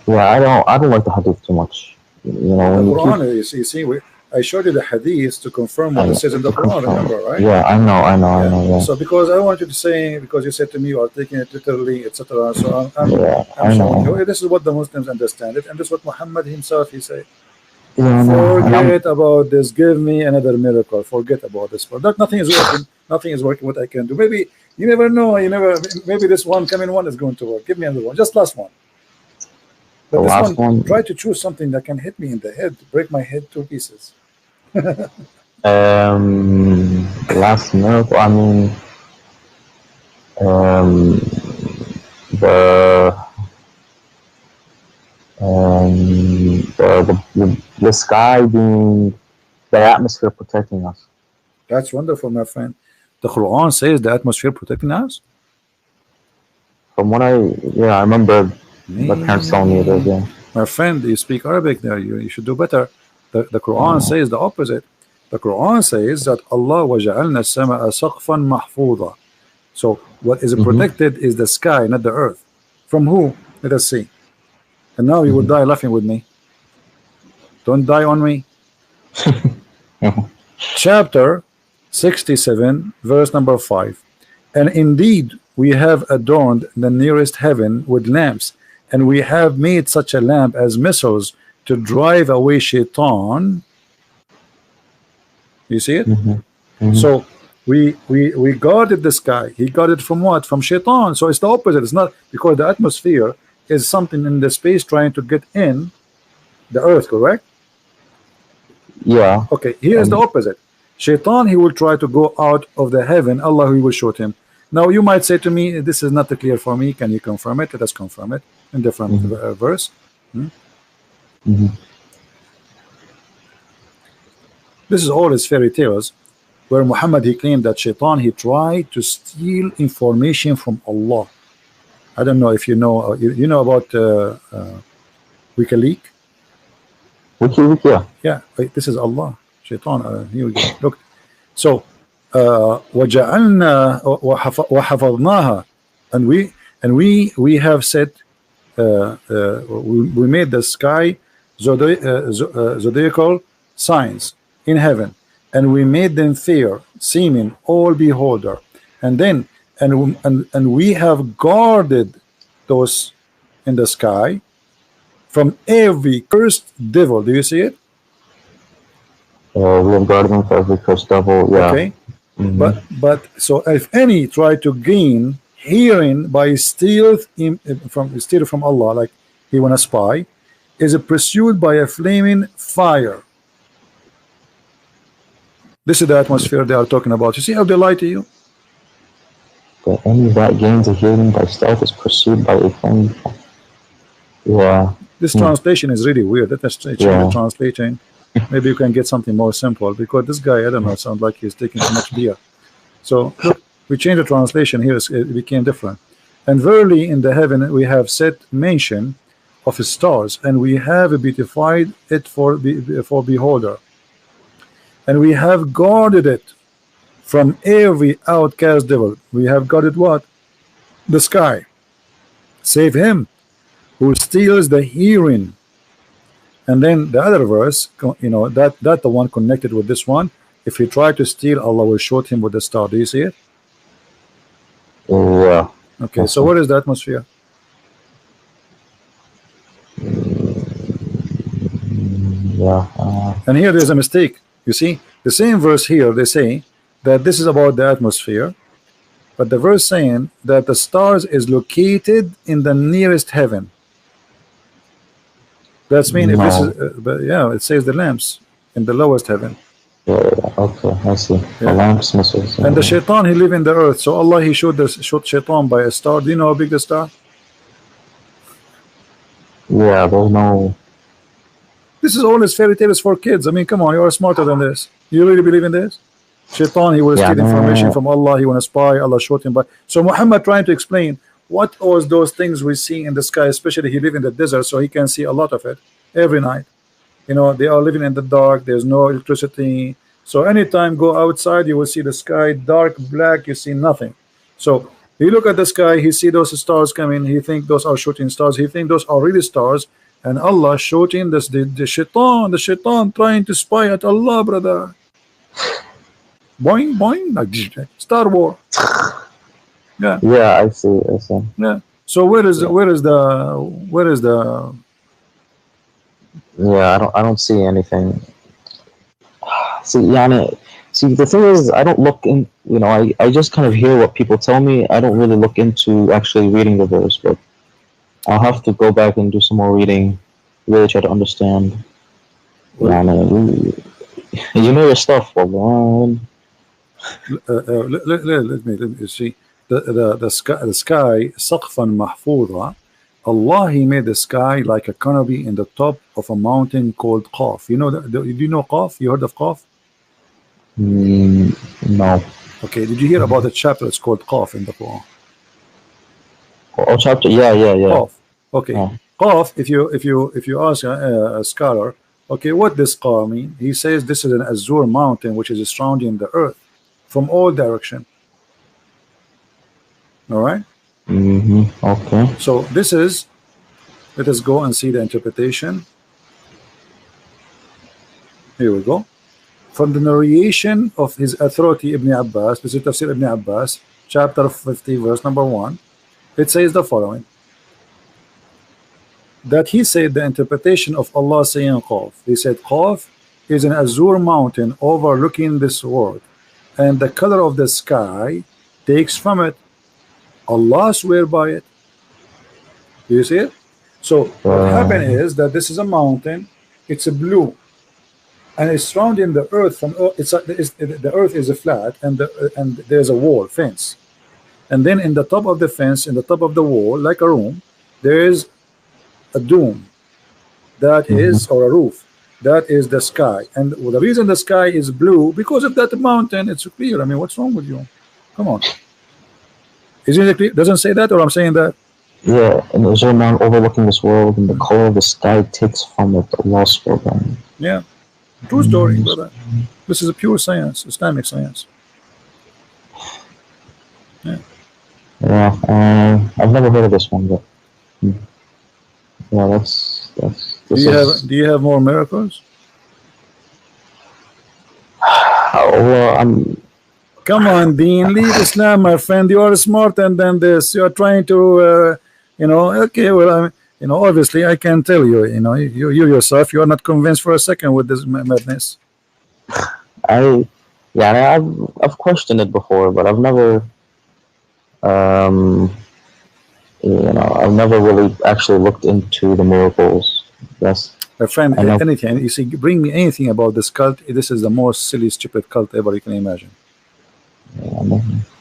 yeah, I don't like the hadith too much. You know, the Quran, you see, I showed you the hadith to confirm what it says in the Quran, remember, right? Yeah, I know. Yeah. So because I want you to say, because you said to me you are taking it literally, etc. So I'm showing you, this is what the Muslims understand it, and this is what Muhammad himself, he said. Forget about this. Give me another miracle. Forget about this. For that, nothing is working. Nothing is working. What I can do. Maybe you never know. Maybe this one coming one is going to work. Give me another one. Just last one. But the last one, try to choose something that can hit me in the head, break my head to pieces. Last miracle. I mean, the sky being, the atmosphere protecting us. That's wonderful, my friend. The Quran says the atmosphere protecting us. From what I remember my parents telling me that. Yeah. My friend, you speak Arabic there. You should do better. The Quran says the opposite. The Quran says that Allah وَجَعَلْنَا السَّمَاءَ سَقْفًا مَحْفُوظًا. So what is protected is the sky, not the earth. From who? Let us see. And now you will die laughing with me. Don't die on me. Chapter 67, verse number 5. And indeed we have adorned the nearest heaven with lamps, and we have made such a lamp as missiles to drive away shaitan. You see it? So we guarded the sky. He guarded from what? From shaitan. So it's the opposite. It's not, because the atmosphere is something in the space trying to get in the earth, correct? Yeah. Okay, here is the opposite. Shaitan, he will try to go out of the heaven. Allah, he will shoot him. Now you might say to me, this is not clear for me. Can you confirm it? Let us confirm it in different verse. This is all his fairy tales. where Muhammad, he claimed that Shaitan, he tried to steal information from Allah. I don't know if you know, you know about WikiLeaks? WikiLeaks, yeah. Yeah, this is Allah. Shaitan, here we go. Look. So, وَجَعَلْنَا وَحَفَظْنَاهَا, and we have said, we made the sky zodiacal signs in heaven, and we made them fair, seeming all beholder, and then and we have guarded those in the sky from every cursed devil. Do you see it? We have guarded them from every cursed devil. Yeah. Okay. But so if any try to gain hearing by stealth from Allah, like he wanna spy, is pursued by a flaming fire. This is the atmosphere they are talking about. You see how they lie to you? That any that gains a hearing by stealth is pursued by a flaming fire. Yeah. This translation is really weird. Let us change the translation. Maybe you can get something more simple, because this guy, I don't know, it sounds like he's taking too much beer. So look, we changed the translation here, it became different. And verily in the heaven we have set mention of his stars, and we have beautified it for beholder, and we have guarded it from every outcast devil. We have guarded what? The sky, save him who steals the hearing. And then the other verse, you know, that the one connected with this one, if he tried to steal, Allah will shoot him with the star. Do you see it? Yeah. Okay, so what is the atmosphere? Yeah. And here there's a mistake. You see, the same verse here, they say that this is about the atmosphere, but the verse saying that the stars is located in the nearest heaven. That's mean if this is, but yeah, it says the lamps in the lowest heaven. Yeah, okay, I see. Yeah. The lamps, missiles. And the Shaitan, he live in the earth. So Allah, he showed Shaitan by a star. Do you know how big the star? Yeah, there's no. This is all his fairy tales for kids. I mean, come on, you are smarter than this. You really believe in this? Shaitan, he will steal information from Allah. He want to spy. Allah showed him by. So Muhammad trying to explain what was those things we see in the sky, especially he live in the desert, so he can see a lot of it every night. You know, they are living in the dark, there's no electricity, so anytime go outside you will see the sky dark black, you see nothing. So he look at the sky, he see those stars coming, he think those are shooting stars, he think those are really stars, and Allah shooting this the shaitan trying to spy at Allah, brother. Boing boing, like Star Wars. Yeah. Yeah, I see. Yeah. So where is the? Yeah, I don't see anything. See, Yani, see, the thing is, I don't look in. You know, I just kind of hear what people tell me. I don't really look into actually reading the verse, but I'll have to go back and do some more reading, really try to understand. Yani, you know your stuff, man. Let me see. The sky سقفا محفوظا. Allah, he made the sky like a canopy in the top of a mountain called Qaf. You know do you know Qaf? You heard of Qaf? No. Okay, did you hear about the chapter? It's called Qaf in the Quran. Oh, chapter, yeah. Qaf. Okay. Yeah. Qaf, if you ask a scholar, okay, what does Qaf mean? He says this is an azure mountain which is surrounding the earth from all direction. All right. Okay. So this is, let us go and see the interpretation. Here we go. From the narration of his authority Ibn Abbas, this is Tafsir Ibn Abbas, chapter 50, verse number 1. It says the following: that he said the interpretation of Allah saying Qaf. He said Qaf is an azure mountain overlooking this world, and the color of the sky takes from it. Allah swear by it. Do you see it? So what happened is that this is a mountain, it's a blue, and it's surrounding the earth from the earth is a flat, and there's a wall fence, and then in the top of the fence, in the top of the wall, like a room, there is a dome that is, or a roof That is the sky, and the reason the sky is blue because of that mountain. It's clear. I mean, what's wrong with you? Come on, isn't it clear? Doesn't say that, or I'm saying that? Yeah, and there's a man overlooking this world, and the color of the sky takes from it Allah's program. Yeah, true story, brother. This is a pure science, Islamic science. Yeah. Yeah, I've never heard of this one, but yeah, that's. Do you have more miracles? Well, Come on, Dean, leave Islam, my friend. You are smarter than this. You are trying to, okay, well, obviously, I can tell you, you yourself, you are not convinced for a second with this madness. I've questioned it before, but I've never, I've never really actually looked into the miracles. That's my friend. Anything you see, bring me anything about this cult. This is the most silly, stupid cult ever you can imagine.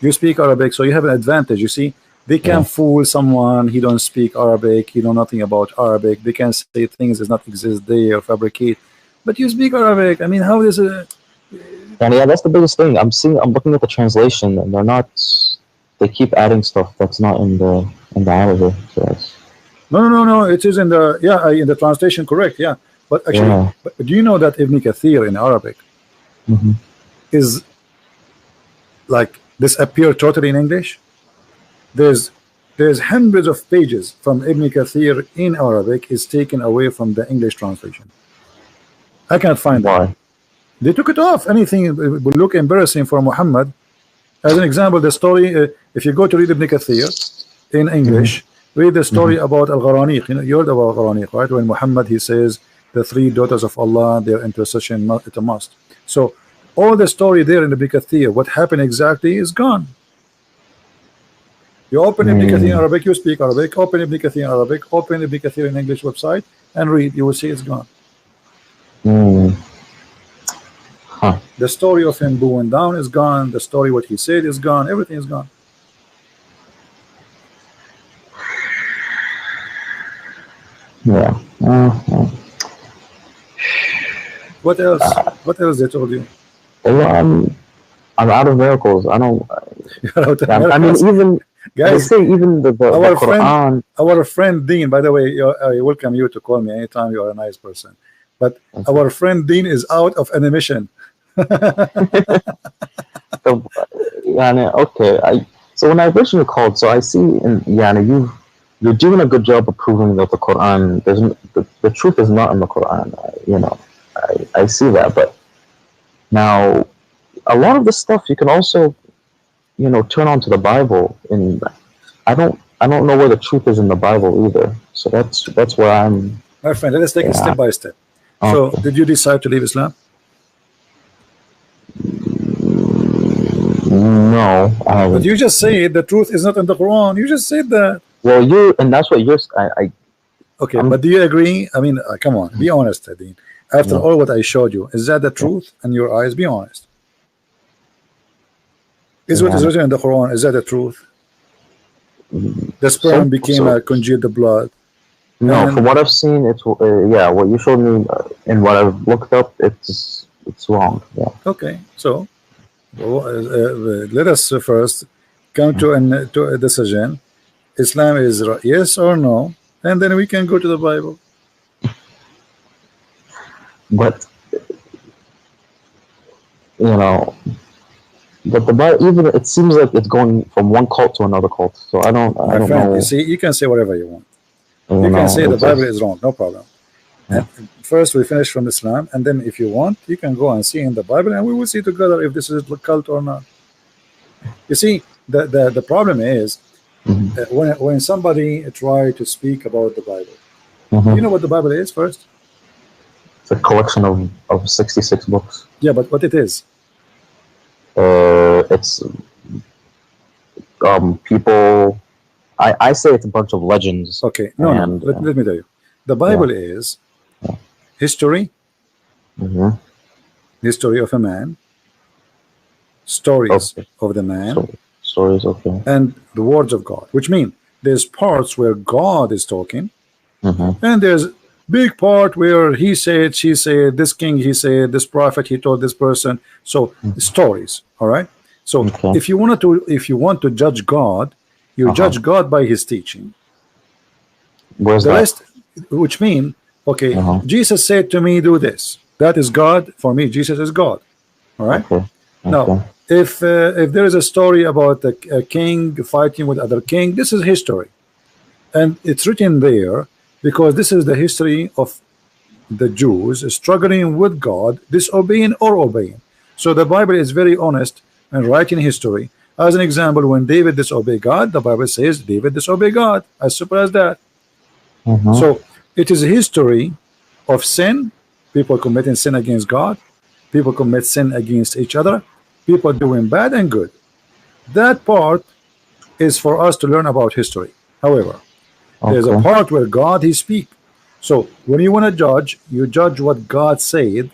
You speak Arabic, so you have an advantage. You see, they can fool someone. He don't speak Arabic. He know nothing about Arabic. They can say things that not exist there or fabricate. But you speak Arabic. I mean, how is it? Yeah, that's the biggest thing. I'm looking at the translation, and they're not. They keep adding stuff that's not in the Arabic. So no. It is in the in the translation, correct? Yeah, but actually, but do you know that Ibn Kathir in Arabic is like disappear totally in English? There's hundreds of pages from Ibn Kathir in Arabic is taken away from the English translation. I can't find that. They took it off. Anything will look embarrassing for Muhammad. As an example, the story, if you go to read Ibn Kathir in English, read the story about Al-Gharaniq. You heard about Al-Gharaniq, right? When Muhammad, he says, the 3 daughters of Allah, their intercession, it's a must. So, all the story there in Ibn Kathir, what happened exactly is gone. You open Ibn Kathir in Arabic, you speak Arabic, open Ibn Kathir in Arabic, open Ibn Kathir in English website, and read, you will see it's gone. The story of him bowing down is gone, the story what he said is gone, everything is gone. Yeah. What else? What else they told you? Well, I'm out of miracles. I don't. I mean, even guys, they say even the Quran. Our friend Dean, by the way, I welcome you to call me anytime. You are a nice person, but our friend Dean is out of animation. Okay. So when I originally called, so I see, you're doing a good job of proving that the Quran, the truth is not in the Quran. I see that, but now a lot of the stuff you can also, turn on to the Bible, and I don't know where the truth is in the Bible either. So that's where I'm. My friend, let us take it step by step. So, did you decide to leave Islam? No, I haven't. But you just say the truth is not in the Quran. You just said that. Well, and that's what you're. Okay, but do you agree? I mean, come on, be honest, Dean. After all what I showed you, is that the truth in your eyes? Be honest. Is what is written in the Quran, is that the truth? The sperm became a congealed blood. No, from what I've seen, it's what you showed me and what I've looked up, it's wrong. Yeah. Okay, so let us first come to a decision. Islam is yes or no, and then we can go to the Bible. But but the Bible, even it seems like it's going from one cult to another cult. So I don't know. You see, you can say whatever you want. You can say the Bible is wrong, no problem. And first we finish from Islam, and then if you want, you can go and see in the Bible, and we will see together if this is a cult or not. You see, the problem is when somebody try to speak about the Bible, you know what the Bible is first? It's a collection of 66 books. Yeah, but what it is? It's people. I say it's a bunch of legends. Okay, let me tell you. The Bible is history, history of a man, stories of the man, stories, and the words of God, which mean there's parts where God is talking, and there's big part where he said, she said, this king he said, this prophet he told this person. So stories, all right. So Okay. if you want to judge God, you judge God by his teaching. Where's The that? rest, which mean, okay, Jesus said to me, do this. That is God for me. Jesus is God. All right. Okay. Now, if there is a story about a king fighting with other king, this is history, and it's written there because this is the history of the Jews struggling with God, disobeying or obeying. So the Bible is very honest and writing history. As an example, when David disobeyed God, the Bible says David disobeyed God. As simple as that. So it is a history of sin, people committing sin against God, people commit sin against each other, people doing bad and good. That part is for us to learn about history. However, there's a part where God he speak. So when you want to judge, you judge what God said,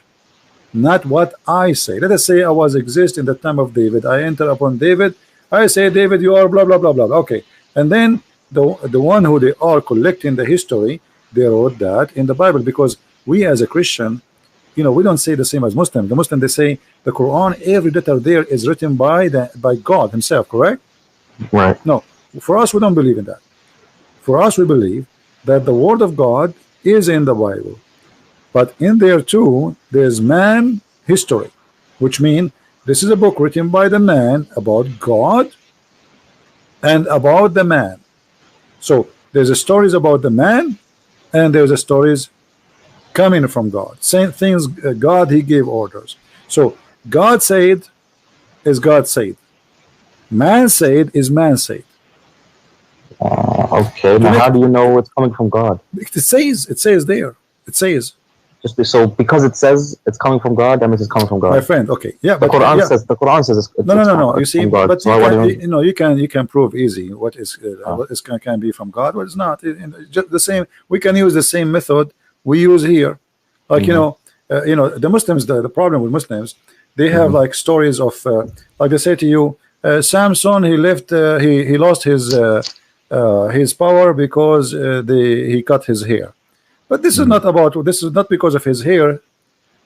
not what I say. Let us say I was exist in the time of David. I enter upon David. I say, David, you are blah blah blah blah. Okay, and then the one who they are collecting the history, they wrote that in the Bible, because we as a Christian, you know, we don't say the same as Muslim. The Muslim, they say the Quran, every letter there is written by God himself, correct? Right. No, for us, we don't believe in that. For us, we believe that the word of God is in the Bible, but in there too there's man history, which means this is a book written by the man about God and about the man. So there's a stories about the man, and there's a stories coming from God. Same things, God he gave orders. So God said is God said. Man said is man said. Okay. Now, how do you know it's coming from God? It says there. It says. Just so because it says it's coming from God, that means it's coming from God. My friend, okay, yeah, The but Quran yeah. says it's No. You see, from God. but So you know, you can prove easy what is can be from God, what is not. Just the same. We can use the same method we use here. Like you know, the Muslims. The problem with Muslims, they have like stories of like they say to you, Samson he left he lost his power because he cut his hair. But this is not about. This is not because of his hair.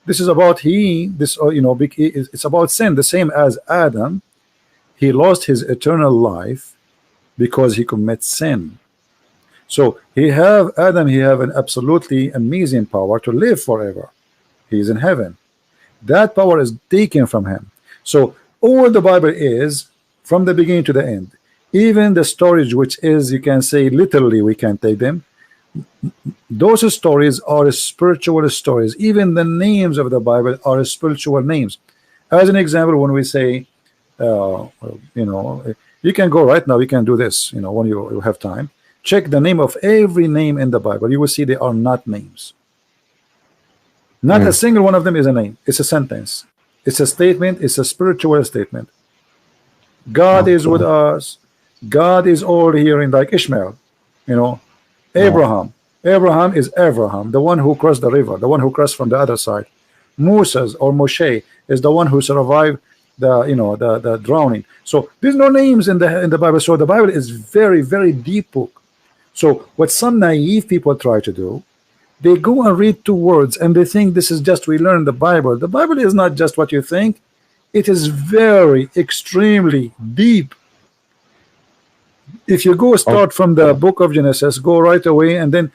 This is about it's about sin. The same as Adam, he lost his eternal life because he commits sin. So he have an absolutely amazing power to live forever. He's in heaven. That power is taken from him. So all the Bible is from the beginning to the end. Even the stories, which is, you can say literally, we can take them. Those stories are spiritual stories. Even the names of the Bible are spiritual names. As an example, when we say, you can go right now, you can do this, when you have time. Check the name of every name in the Bible. You will see they are not names. Not a single one of them is a name. It's a sentence. It's a statement. It's a spiritual statement. God is with us. God is all hearing, like Ishmael, Abraham. Abraham is Abraham, the one who crossed the river, the one who crossed from the other side. Moses or Moshe is the one who survived the drowning. So there's no names in the Bible. So the Bible is very, very deep book. So what some naive people try to do, they go and read 2 words and they think this is just we learn the Bible. The Bible is not just what you think. It is very extremely deep. If you go start from the book of Genesis, go right away, and then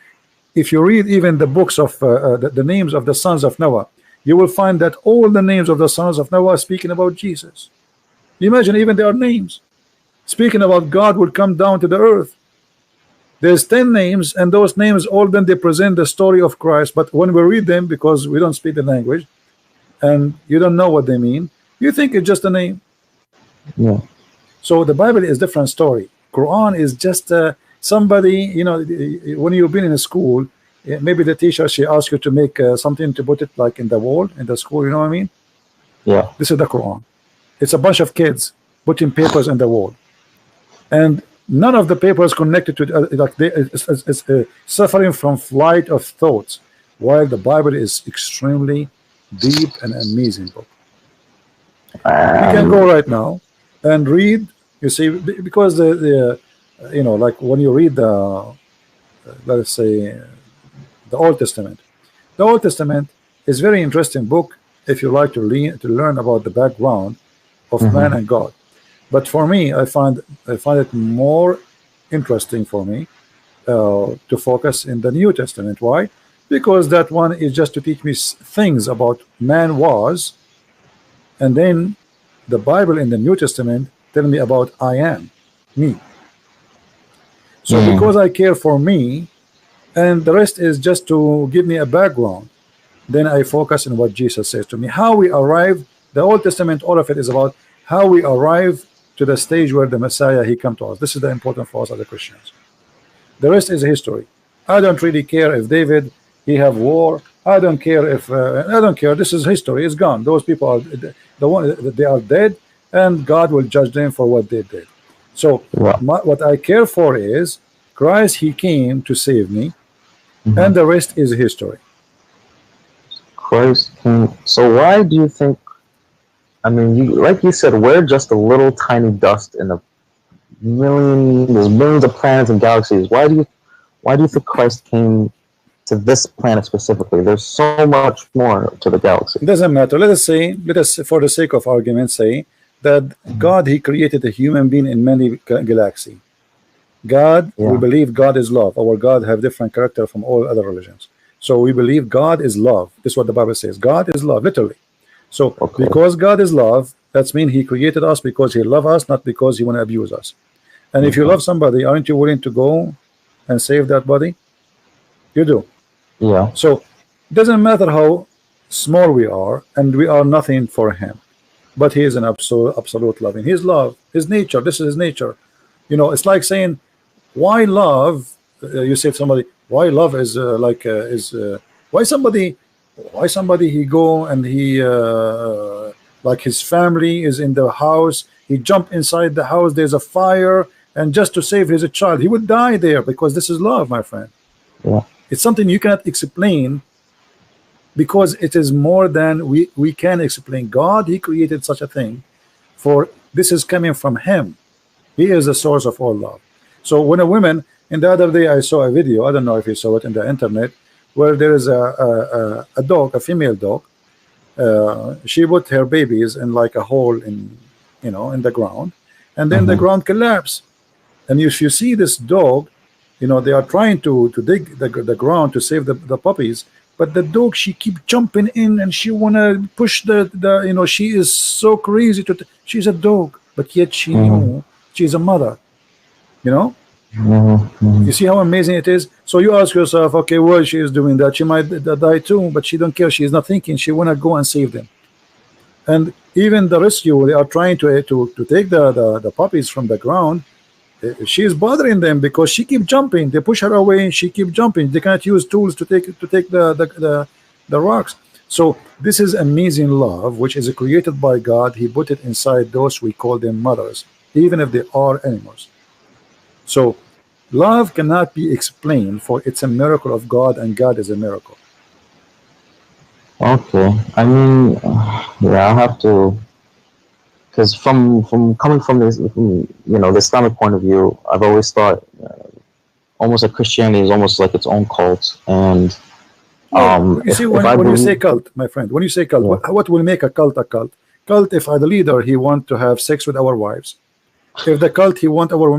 if you read even the books of the names of the sons of Noah, you will find that all the names of the sons of Noah are speaking about Jesus. Imagine, even their names speaking about God will come down to the earth. There's 10 names, and those names all then they present the story of Christ. But when we read them, because we don't speak the language and you don't know what they mean, you think it's just a name. Yeah. So the Bible is different story. Quran is just somebody, when you've been in a school, maybe the teacher, she asks you to make something to put it like in the wall in the school, you know what I mean? Yeah. This is the Quran. It's a bunch of kids putting papers in the wall, and none of the papers connected to like it's suffering from flight of thoughts, while the Bible is extremely deep and amazing book. You can go right now and read. You see, because like when you read the let's say the Old Testament. The Old Testament is very interesting book if you like to learn about the background of man and God. But for me, I find it more interesting for me to focus in the New Testament. Why? Because that one is just to teach me things about man was, and then the Bible in the New Testament tell me about I am, me. So because I care for me, and the rest is just to give me a background, then I focus on what Jesus says to me. How we arrive, the Old Testament, all of it is about how we arrive to the stage where the Messiah, he come to us. This is the important for us as Christians. The rest is history. I don't really care if David, he have war. I don't care if I don't care. This is history. It's gone. Those people are they are dead, and God will judge them for what they did. So what I care for is Christ. He came to save me, and the rest is history. Christ came. So why do you think? I mean, like you said, we're just a little tiny dust in a there's millions of planets and galaxies. Why do you think Christ came to this planet specifically? There's so much more to the galaxy. It doesn't matter. Let us for the sake of argument say that God, he created a human being in many galaxies. God, we believe God is love. Our God have different character from all other religions. So we believe God is love. This is what the Bible says. God is love, literally. So because God is love, that means he created us because he loves us, not because he want to abuse us. And if you love somebody, aren't you willing to go and save that body? You do. Yeah. So it doesn't matter how small we are, and we are nothing for him, but he is an absolute loving. His love, his nature. This is his nature. You know, it's like saying, why love? You say to somebody, why love is why somebody he go and he like his family is in the house, he jump inside the house, there's a fire, and just to save his child, he would die there because this is love, my friend. Yeah. It's something you cannot explain because it is more than we can explain. God, he created such a thing, for this is coming from him. He is the source of all love. So when a woman, and the other day I saw a video, I don't know if you saw it in the internet, where there is a dog, a female dog. She put her babies in like a hole in, you know, in the ground, and then the ground collapsed. And if you see this dog, you know, they are trying to dig the ground to save the puppies, but the dog, she keep jumping in and she wanna push the you know, she is so crazy she's a dog, but yet she knew she's a mother, you know. You see how amazing it is. So you ask yourself, okay, well, she is doing that, she might die too, but she don't care. She is not thinking. She wanna go and save them. And even the rescue, they are trying to take the puppies from the ground. She is bothering them because she keep jumping. They push her away and she keep jumping. They cannot use tools to take the rocks. So this is amazing love, which is created by God. He put it inside those, we call them mothers, even if they are animals. So love cannot be explained, for it's a miracle of God, and God is a miracle. Okay. I mean, yeah, I have to, because from coming from this, you know, the Islamic point of view, I've always thought almost like Christianity is almost like its own cult. And you see, when you say cult, my friend, when you say cult, what will make a cult a cult? Cult, if the leader, he want to have sex with our wives. If the cult, he want our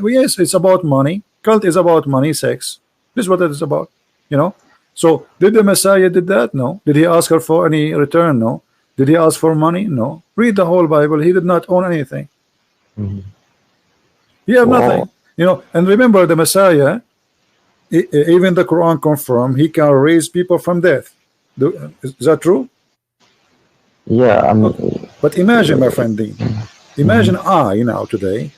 yes, it's about money. Cult is about money, sex. This is what it is about, you know. So did the Messiah did that? No. Did he ask her for any return? No. Did he ask for money? No. Read the whole Bible. He did not own anything. He had nothing, you know. And remember, the Messiah, even the Quran confirm, he can raise people from death. Is that true? Yeah. I mean, but imagine, my friend Dean, imagine I now today,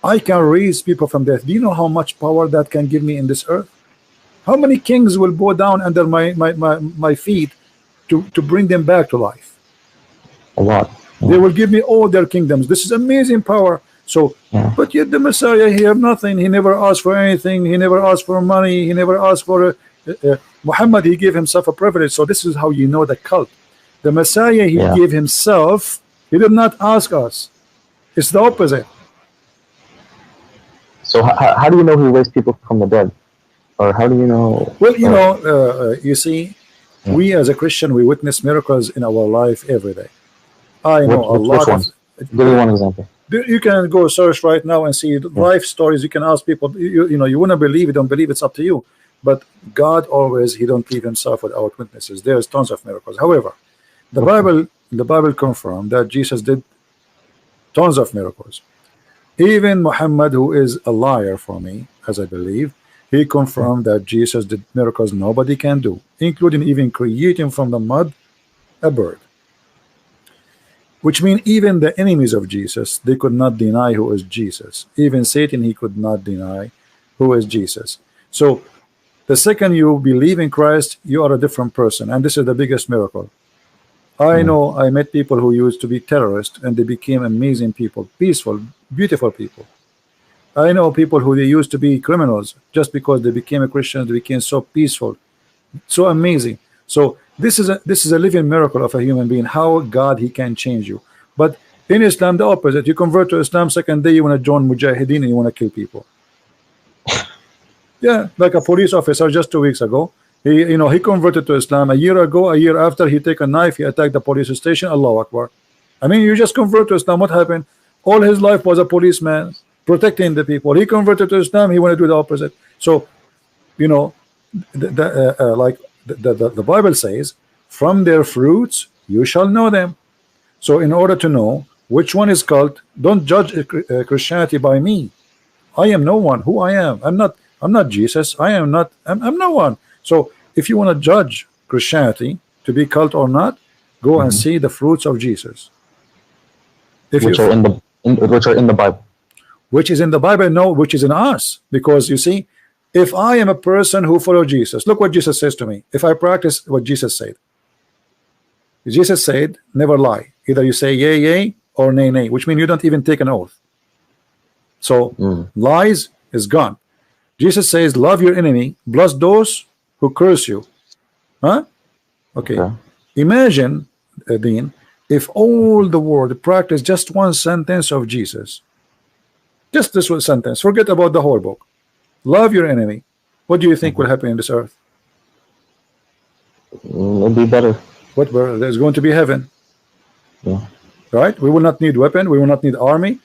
I can raise people from death. Do you know how much power that can give me in this earth? How many kings will bow down under my feet to bring them back to life? A lot. They will give me all their kingdoms. This is amazing power. So, but yet the Messiah, he have nothing. He never asked for anything. He never asked for money. He never asked for Muhammad. He gave himself a privilege. So this is how you know the cult. The Messiah, he gave himself. He did not ask us. It's the opposite. So how do you know he raised people from the dead? or how do you know? Well, you see, we as a Christian, we witness miracles in our life every day. I know a Which lot of. ones? Give me one example. You can go search right now and see life stories. You can ask people. You wouldn't believe it, don't believe, it's up to you. But God always, He don't leave Himself without witnesses. There's tons of miracles. However, the Bible confirmed that Jesus did tons of miracles. Even Muhammad, who is a liar for me, as I believe, he confirmed that Jesus did miracles nobody can do, including even creating from the mud a bird. Which means even the enemies of Jesus, they could not deny who is Jesus. Even Satan, he could not deny who is Jesus. So the second you believe in Christ, you are a different person. And this is the biggest miracle. I know I met people who used to be terrorists and they became amazing people, peaceful, beautiful people. I know people who they used to be criminals, just because they became a Christian, they became so peaceful, so amazing. So this is a living miracle of a human being, how God, He can change you. But in Islam, the opposite. You convert to Islam, second day you want to join Mujahideen and you want to kill people. Yeah, like a police officer just 2 weeks ago, he converted to Islam. A year ago, a year after, he take a knife, he attacked the police station. Allahu Akbar. I mean, you just convert to Islam, what happened? All his life was a policeman protecting the people. He converted to Islam, he wanted to do the opposite. So, the Bible says, from their fruits you shall know them. So in order to know which one is cult, don't judge Christianity by me. I am no one. Who I am, I'm not Jesus. I'm no one. So if you want to judge Christianity to be cult or not, go and see the fruits of Jesus. Which are in the Bible. Which is in the Bible, no, which is in us. Because you see, if I am a person who follows Jesus, look what Jesus says to me. If I practice what Jesus said, Jesus said, never lie. Either you say yay, yay, or nay, nay, which means you don't even take an oath. So lies is gone. Jesus says, love your enemy, bless those who curse you. Huh? Okay. Imagine, Dean, if all the world practice just one sentence of Jesus. Just this one sentence. Forget about the whole book. Love your enemy. What do you think will happen in this earth? It'll be better. What? There's going to be heaven. Yeah. Right? We will not need weapon. We will not need army.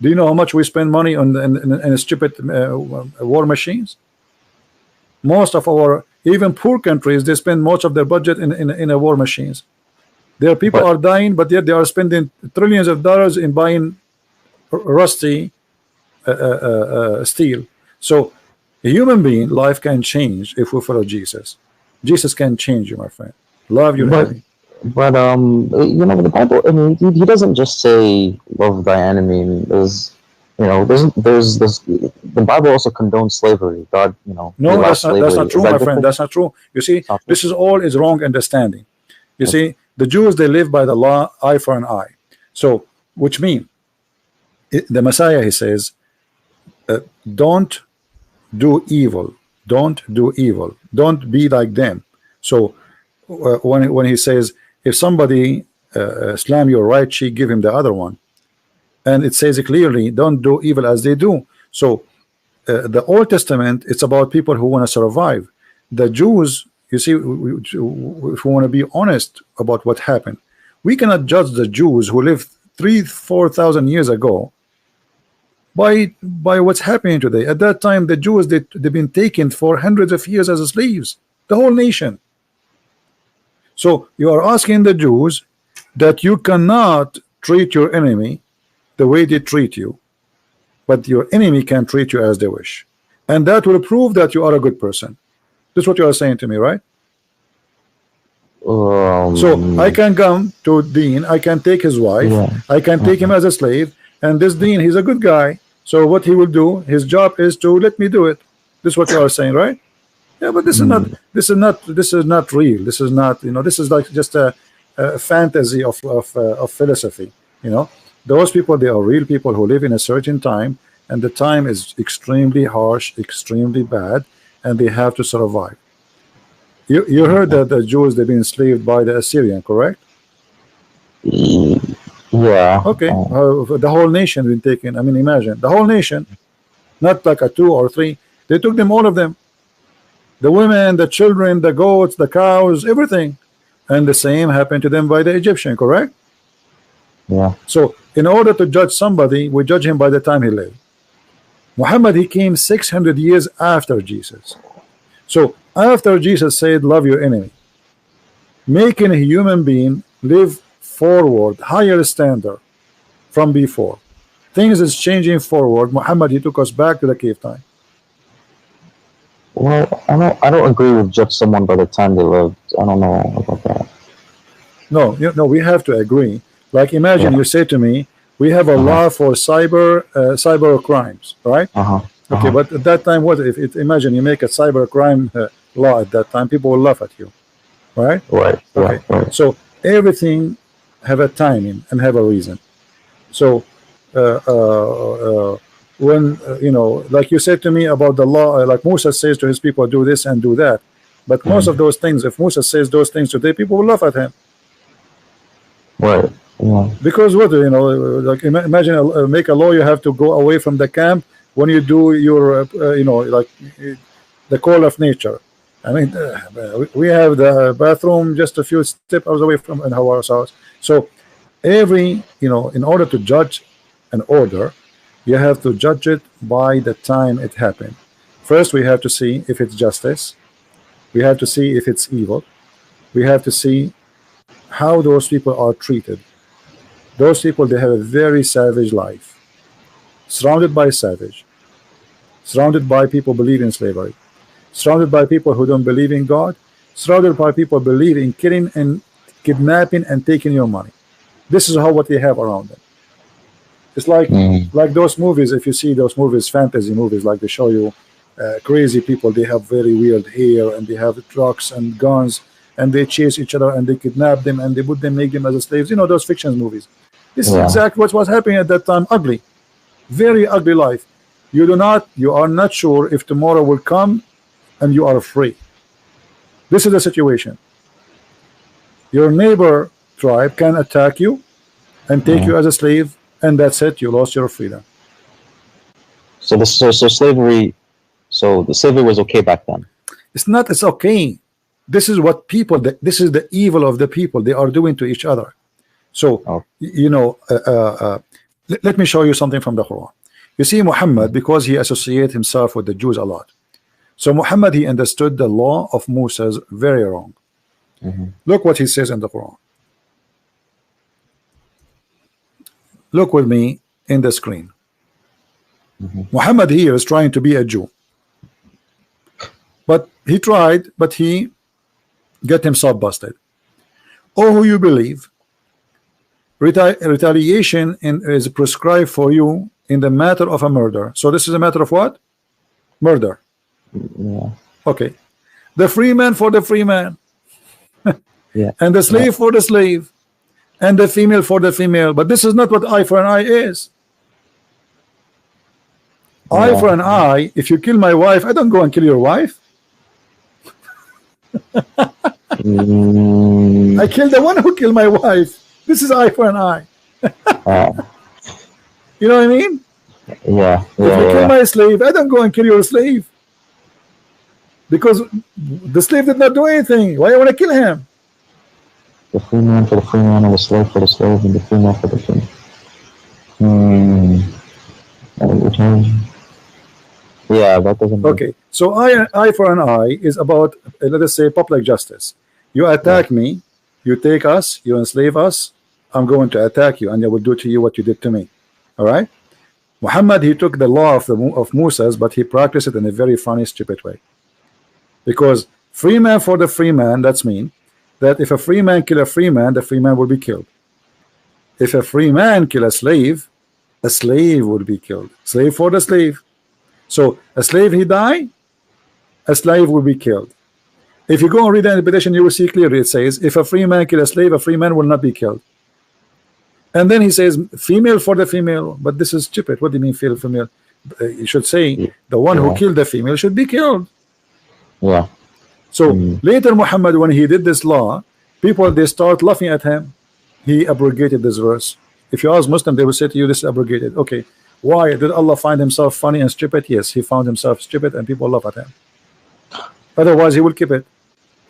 Do you know how much we spend money on in stupid war machines? Most of our, even poor countries, they spend most of their budget in war machines. Their people are dying, but yet they are spending trillions of dollars in buying rusty steel. So a human being life can change if we follow Jesus. Jesus can change you, my friend. Love your enemy. But the Bible, I mean, he doesn't just say love thy enemy. There's the Bible also condones slavery. God, no, that's not true, my friend. That's not true. You see, this is all is wrong understanding. You see, the Jews, they live by the law, eye for an eye. So, which means the Messiah, he says, don't do evil. Don't do evil. Don't be like them. So when he says, if somebody slam your right cheek, give him the other one. And it says clearly, don't do evil as they do. So the Old Testament, it's about people who want to survive. The Jews, you see, if we want to be honest about what happened, we cannot judge the Jews who lived 3,000-4,000 years ago by what's happening today. At that time, the Jews, they've been taken for hundreds of years as slaves, the whole nation. So you are asking the Jews that you cannot treat your enemy the way they treat you, but your enemy can treat you as they wish, and that will prove that you are a good person. This is what you are saying to me, right? So I can come to Dean, I can take his wife, I can take him as a slave, and this Dean, he's a good guy. So what he will do, his job is to let me do it. This is what you are saying, right? Yeah, but this is not real. This is not, this is like just a fantasy of philosophy. Those people, they are real people who live in a certain time, and the time is extremely harsh, extremely bad, and they have to survive. You heard that the Jews, they've been enslaved by the Assyrian, correct? Yeah. Okay. The whole nation been taken. I mean, imagine the whole nation, not like a 2 or 3. They took them, all of them. the women, the children, the goats, the cows, everything. And the same happened to them by the Egyptian, correct? Yeah. So in order to judge somebody, we judge him by the time he lived. Muhammad, he came 600 years after Jesus. So after Jesus said, love your enemy, making a human being live forward, higher standard from before. Things is changing forward. Muhammad, he took us back to the cave time. Well, I don't agree with judge someone by the time they lived. I don't know about that. No, we have to agree. Like imagine you say to me, we have a law for cyber crimes, right? Okay, but at that time, what if imagine you make a cyber crime law at that time, people will laugh at you, right? Right. Okay. Yeah, right. So everything have a timing and have a reason. So when like you said to me about the law, like Musa says to his people, do this and do that. But most of those things, if Musa says those things today, people will laugh at him. Right. Yeah. Because what like imagine make a law, you have to go away from the camp when you do your like the call of nature. I mean, we have the bathroom just a few steps away from in our house. So every in order to judge an order, you have to judge it by the time it happened. First, we have to see if it's justice. We have to see if it's evil. We have to see how those people are treated. Those people, they have a very savage life, surrounded by savage, surrounded by people believe in slavery, surrounded by people who don't believe in God, surrounded by people believe in killing and kidnapping and taking your money. This is what they have around them. It's like those movies. If you see those movies, fantasy movies, like they show you crazy people, they have very weird hair and they have trucks and guns and they chase each other and they kidnap them and they put them, make them as slaves. Those fiction movies. This is exactly what was happening at that time. Ugly, very ugly life. You are not sure if tomorrow will come and you are free. This is the situation. Your neighbor tribe can attack you and take you as a slave, and that's it. You lost your freedom. So slavery. So the slavery was okay back then. It's not. It's okay. This is what people. This is the evil of the people. They are doing to each other. So let me show you something from the Quran. You see, Muhammad, because he associated himself with the Jews a lot. So Muhammad, he understood the law of Moses very wrong. Look what he says in the Quran. Look with me in the screen. Muhammad here is trying to be a Jew. But he tried, but he got himself busted. Oh, who you believe, retaliation is prescribed for you in the matter of a murder. So this is a matter of what? Murder. Yeah. Okay. The free man for the free man. Yeah. And the slave for the slave. And the female for the female. But this is not what eye for an eye is. Eye for an eye. If you kill my wife, I don't go and kill your wife. I kill the one who killed my wife. This is eye for an eye. You know what I mean? Yeah. If you kill my slave, I don't go and kill your slave. Because the slave did not do anything. Why do I want to kill him? The free man for the free man, and the slave for the slave, and the free man for the free. Yeah, that doesn't. Okay, so eye for an eye is about, let us say, public justice. You attack me, you take us, you enslave us. I'm going to attack you, and I will do to you what you did to me. All right. Muhammad, he took the law of Moses, but he practiced it in a very funny, stupid way. Because free man for the free man, that's mean that if a free man kill a free man, the free man will be killed. If a free man kill a slave would be killed. Slave for the slave. So a slave he die, a slave will be killed. If you go and read the interpretation, you will see clearly it says if a free man kill a slave, a free man will not be killed. And then he says female for the female, but this is stupid. What do you mean female? You should say the one who killed the female should be killed. Yeah. So later Muhammad, when he did this law, people, they start laughing at him. He abrogated this verse. If you ask Muslim, they will say to you, this is abrogated. Okay, why did Allah find himself funny and stupid? Yes, he found himself stupid and people laugh at him. Otherwise, he will keep it.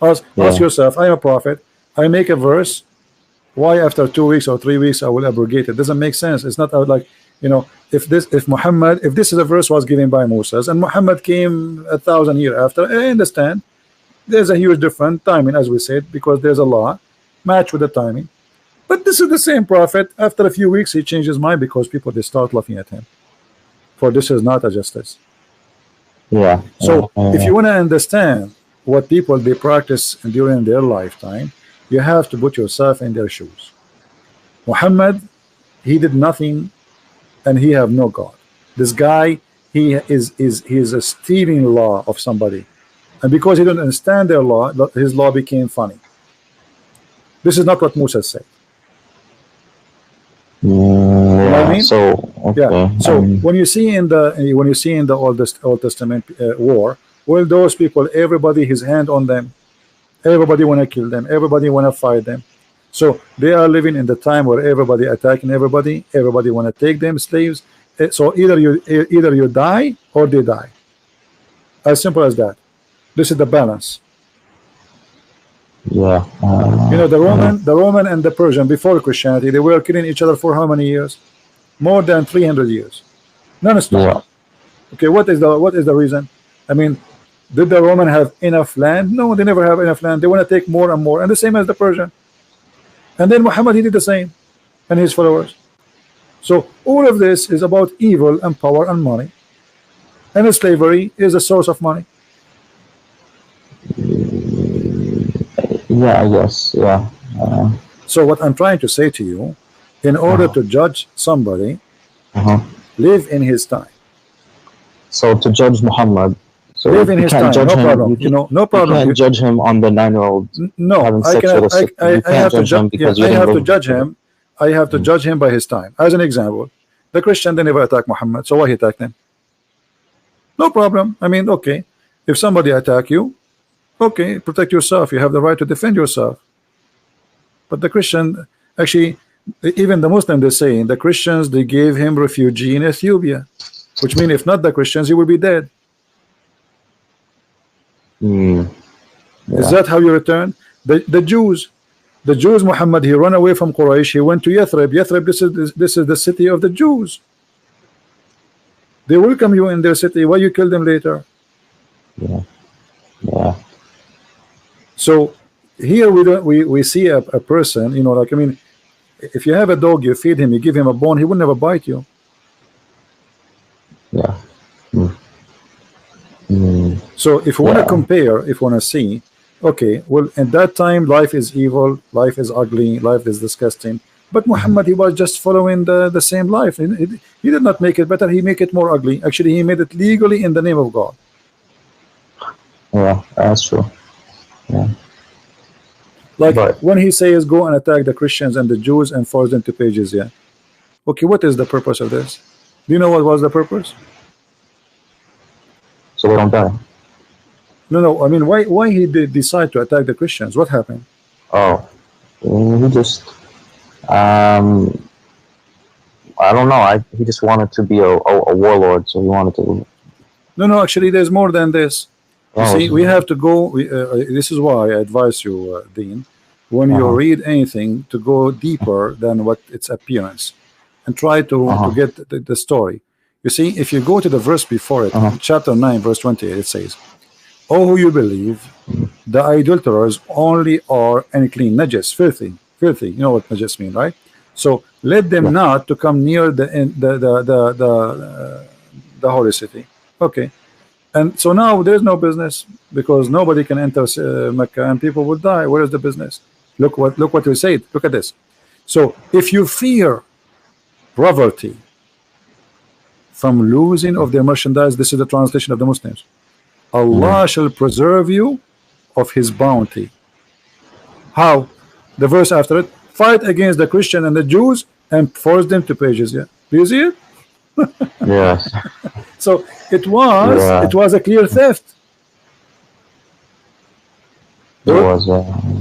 Ask Yeah. yourself, I am a prophet. I make a verse. Why after 2 weeks or 3 weeks I will abrogate it? Doesn't make sense. It's not like, if this is a verse was given by Moses and Muhammad came 1,000 years after, I understand there's a huge different timing, as we said, because there's a law match with the timing. But this is the same prophet. After a few weeks he changed his mind because people, they start laughing at him. For this is not a justice. Yeah. So if you want to understand what people they practice during their lifetime, you have to put yourself in their shoes. Muhammad, he did nothing, and he have no God. This guy, he is a stealing law of somebody, and because he didn't understand their law, his law became funny. This is not what Musa said. Yeah. You know what I mean? So okay. Yeah. So when you see in the Old Testament war, well, those people, everybody his hand on them, everybody want to kill them, everybody want to fight them. So they are living in the time where everybody attacking everybody want to take them slaves. So either you die or they die. As simple as that. This is the balance. Yeah. The Roman and the Persian before Christianity, they were killing each other for how many years? More than 300 years. Non-stop. Yeah. Okay, what is the reason? I mean, did the Roman have enough land? No, they never have enough land. They want to take more and more, and the same as the Persian. And then Muhammad, he did the same, and his followers. So all of this is about evil and power and money, and slavery is a source of money. Yeah, I guess. Yeah. So what I'm trying to say to you, in order to judge somebody, live in his time. So to judge Muhammad, so live in his time. No problem. No problem. You can't judge him on the 9-year-old. No, I have to judge him. I have to judge him by his time. As an example, the Christian, they never attack Muhammad, so why he attacked him? No problem. I mean, okay, if somebody attack you, okay, protect yourself. You have the right to defend yourself. But the Christian, actually, even the Muslim, they're saying the Christians, they gave him refugee in Ethiopia, which means if not the Christians, he will be dead. Yeah. Is that how you return? The Jews, Muhammad, he ran away from Quraysh. He went to Yathrib. Yathrib, this is the city of the Jews. They welcome you in their city. Why you kill them later? Yeah. Yeah. So here we see a person, like, I mean, if you have a dog, you feed him, you give him a bone, he will never bite you. Yeah. So if you want to compare, if you want to see, okay, well, at that time life is evil, life is ugly, life is disgusting, but Muhammad, he was just following the same life. He did not make it better, he made it more ugly. Actually, he made it legally in the name of God. Yeah, that's true. Yeah. Like when he says go and attack the Christians and the Jews and force them to pay jizya. Okay, what is the purpose of this? Do you know what was the purpose? So they don't die. No, I mean, why he did decide to attack the Christians? What happened? Oh, he just I don't know. He just wanted to be a warlord, so he wanted to. No, actually, there's more than this. You see, we have to go. This is why I advise you, Dean, when you read anything, to go deeper than what its appearance, and try to get the story. You see, if you go to the verse before it, chapter 9, verse 28, it says, "Oh, who you believe, the idolaters only are unclean, najis, filthy. You know what najis mean, right? So let them not to come near the holy city." Okay. And so now there's no business, because nobody can enter Mecca and people will die. Where is the business? Look what we said. Look at this. So if you fear poverty from losing of their merchandise, this is the translation of the Muslims, Allah shall preserve you of his bounty. How? The verse after it, fight against the Christian and the Jews and force them to pay jizya. Do you see it? Yes. So it was a clear theft. It was.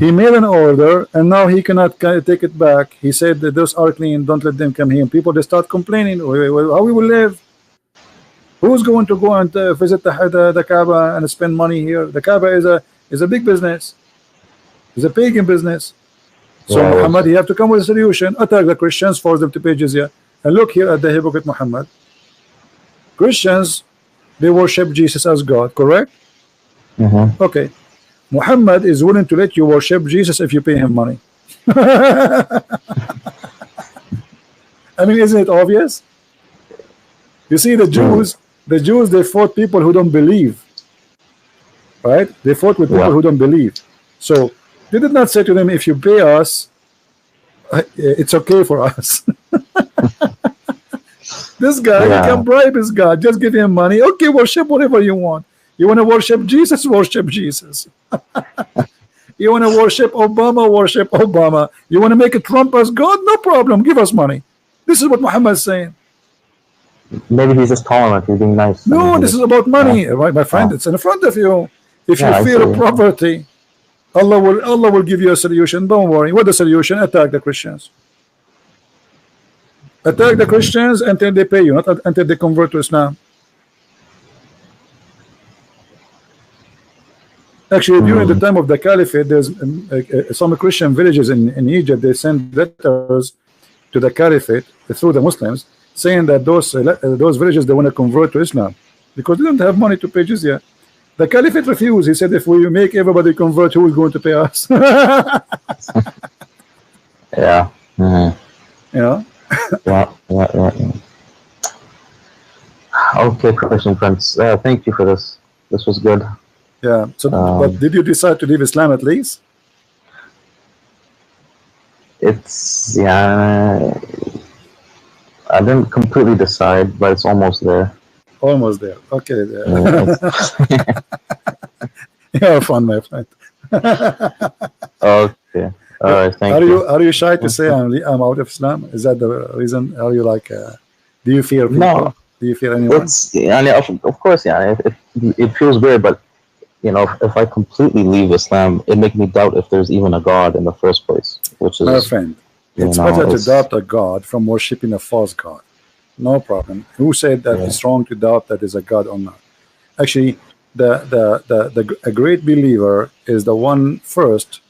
He made an order, and now he cannot take it back. He said that those are clean, don't let them come here. People, they start complaining. How we will live? Who's going to go and visit the Kaaba and spend money here? The Kaaba is a big business. It's a pagan business. So Yeah, Muhammad, you have to come with a solution. Attack the Christians, force them to pay jizya. And look here at the hypocrite Muhammad. Christians, they worship Jesus as God, correct? Okay. Muhammad is willing to let you worship Jesus if you pay him money. I mean, isn't it obvious? You see, the Jews, they fought people who don't believe. Right? They fought with people who don't believe. So they did not say to them, if you pay us, it's okay for us. This guy, you can bribe his God. Just give him money. Okay, worship whatever you want. You want to worship Jesus? Worship Jesus. You want to worship Obama? Worship Obama. You want to make a Trump as God? No problem. Give us money. This is what Muhammad is saying. Maybe he's just tolerant. He's being nice. No, this is about money, right, my friend? It's in front of you. If you fear poverty, Allah will give you a solution. Don't worry. What's the solution? Attack the Christians. Attack the Christians until they pay you, not until they convert to Islam. Actually, during the time of the Caliphate, there's some Christian villages in Egypt. They send letters to the Caliphate through the Muslims, saying that those villages, they want to convert to Islam because they don't have money to pay jizya. The Caliphate refused. He said, if we make everybody convert, who is going to pay us? Yeah. You know? Yeah. Okay, Christian friends. Thank you for this. This was good. Yeah. So, but did you decide to leave Islam at least? It's I didn't completely decide, but it's almost there. Almost there. Okay. You're fun, my friend. Okay. All right. Thank you. Are you shy to say I'm out of Islam? Is that the reason? Are you like? Do you fear people? No. Do you fear anyone? Of course, yeah. It feels weird, but if I completely leave Islam, it makes me doubt if there's even a God in the first place. Which is, my friend, it's better to doubt a God from worshiping a false God. No problem. Who said that it's wrong to doubt that is a God or not? Actually, a great believer is the one first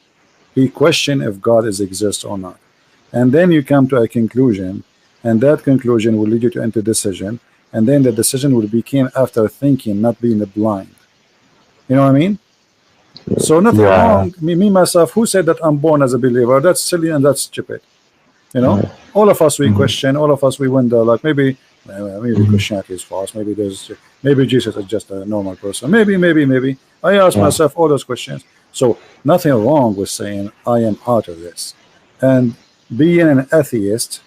he question if God exists or not, and then you come to a conclusion, and that conclusion will lead you to enter decision, and then the decision will become after thinking, not being blind. You know what I mean? So nothing wrong. Me myself, who said that I'm born as a believer? That's silly and that's stupid. You know, all of us we question, all of us we wonder, like maybe Christianity is false, maybe Jesus is just a normal person, maybe. I ask myself all those questions. So nothing wrong with saying I am out of this, and being an atheist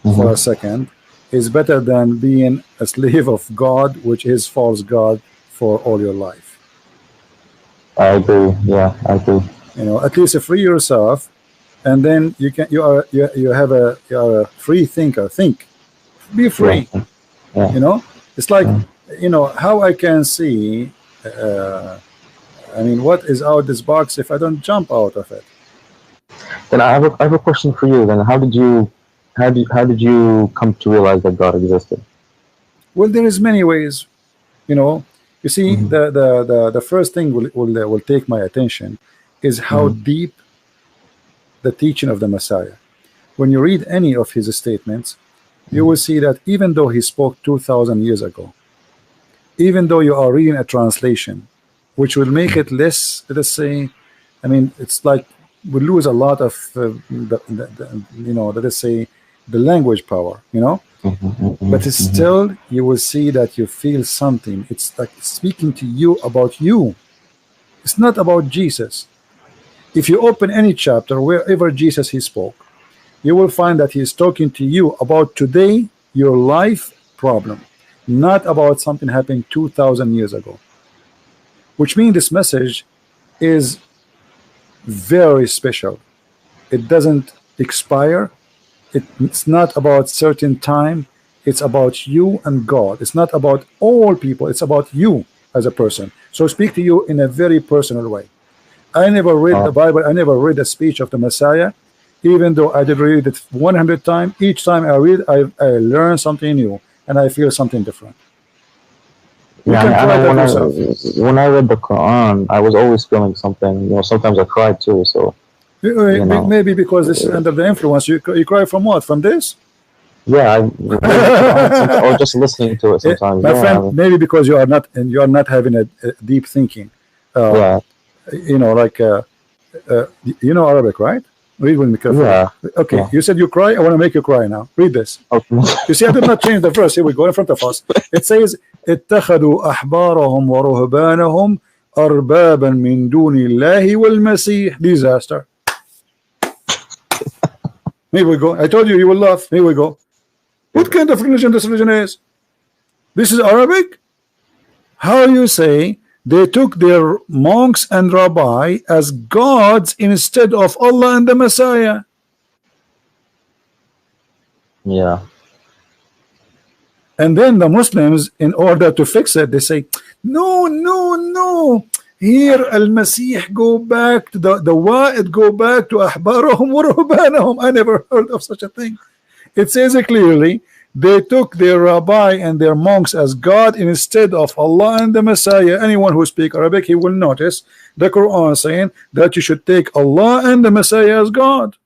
for a second is better than being a slave of God, which is false God, for all your life. I agree. Yeah, I agree. You know, at least free yourself, and then you are a free thinker. Think, be free. Yeah. You know, it's like how I can see. I mean, what is out this box if I don't jump out of it? Then I have a question for you. Then how did you come to realize that God existed? Well, there is many ways. You see, the first thing will take my attention is how deep the teaching of the Messiah. When you read any of his statements, you will see that even though he spoke 2,000 years ago, even though you are reading a translation, which will make it less, let us say, I mean, it's like we lose a lot of let us say, the language power, but it's still, you will see that you feel something. It's like speaking to you about you. It's not about Jesus. If you open any chapter, wherever Jesus he spoke, you will find that he is talking to you about today, your life problem, not about something happened 2,000 years ago. Which means this message is very special. It doesn't expire. It's not about certain time. It's about you and God. It's not about all people. It's about you as a person. So speak to you in a very personal way. I never read the Bible. I never read a speech of the Messiah, even though I did read it 100 times. Each time I read, I learn something new and I feel something different. You Yeah, can and try I, that yourself. when I read the Quran, I was always feeling something. You know, sometimes I cried too. So you know, Maybe because this is under the influence. You cry from what? From this? yeah, I reading the Quran sometimes, or just listening to it sometimes. My friend, Yeah, maybe because you are not having a deep thinking. Uh, yeah, you know, like you know Arabic, right? Read with me carefully. yeah, Okay, yeah. you said you cry. I want to make you cry now. Read this. Okay. You see, I did not change the verse. Here we go in front of us. It says, اتخذوا أحبارهم ورهبانهم أربابا من دون الله والمسيح. Disaster. Here we go. I told you you will laugh. Here we go. What kind of religion this religion is? This is Arabic? How you say they took their monks and rabbi as gods instead of Allah and the Messiah? Yeah, And then the Muslims, in order to fix it, they say, no, no, no. Here, Al-Masih go back to the Wa'id go back to Ahbarahum wa Ruhbanahum. I never heard of such a thing. It says it clearly, they took their rabbi and their monks as God instead of Allah and the Messiah. Anyone who speaks Arabic, he will notice the Quran saying that you should take Allah and the Messiah as God.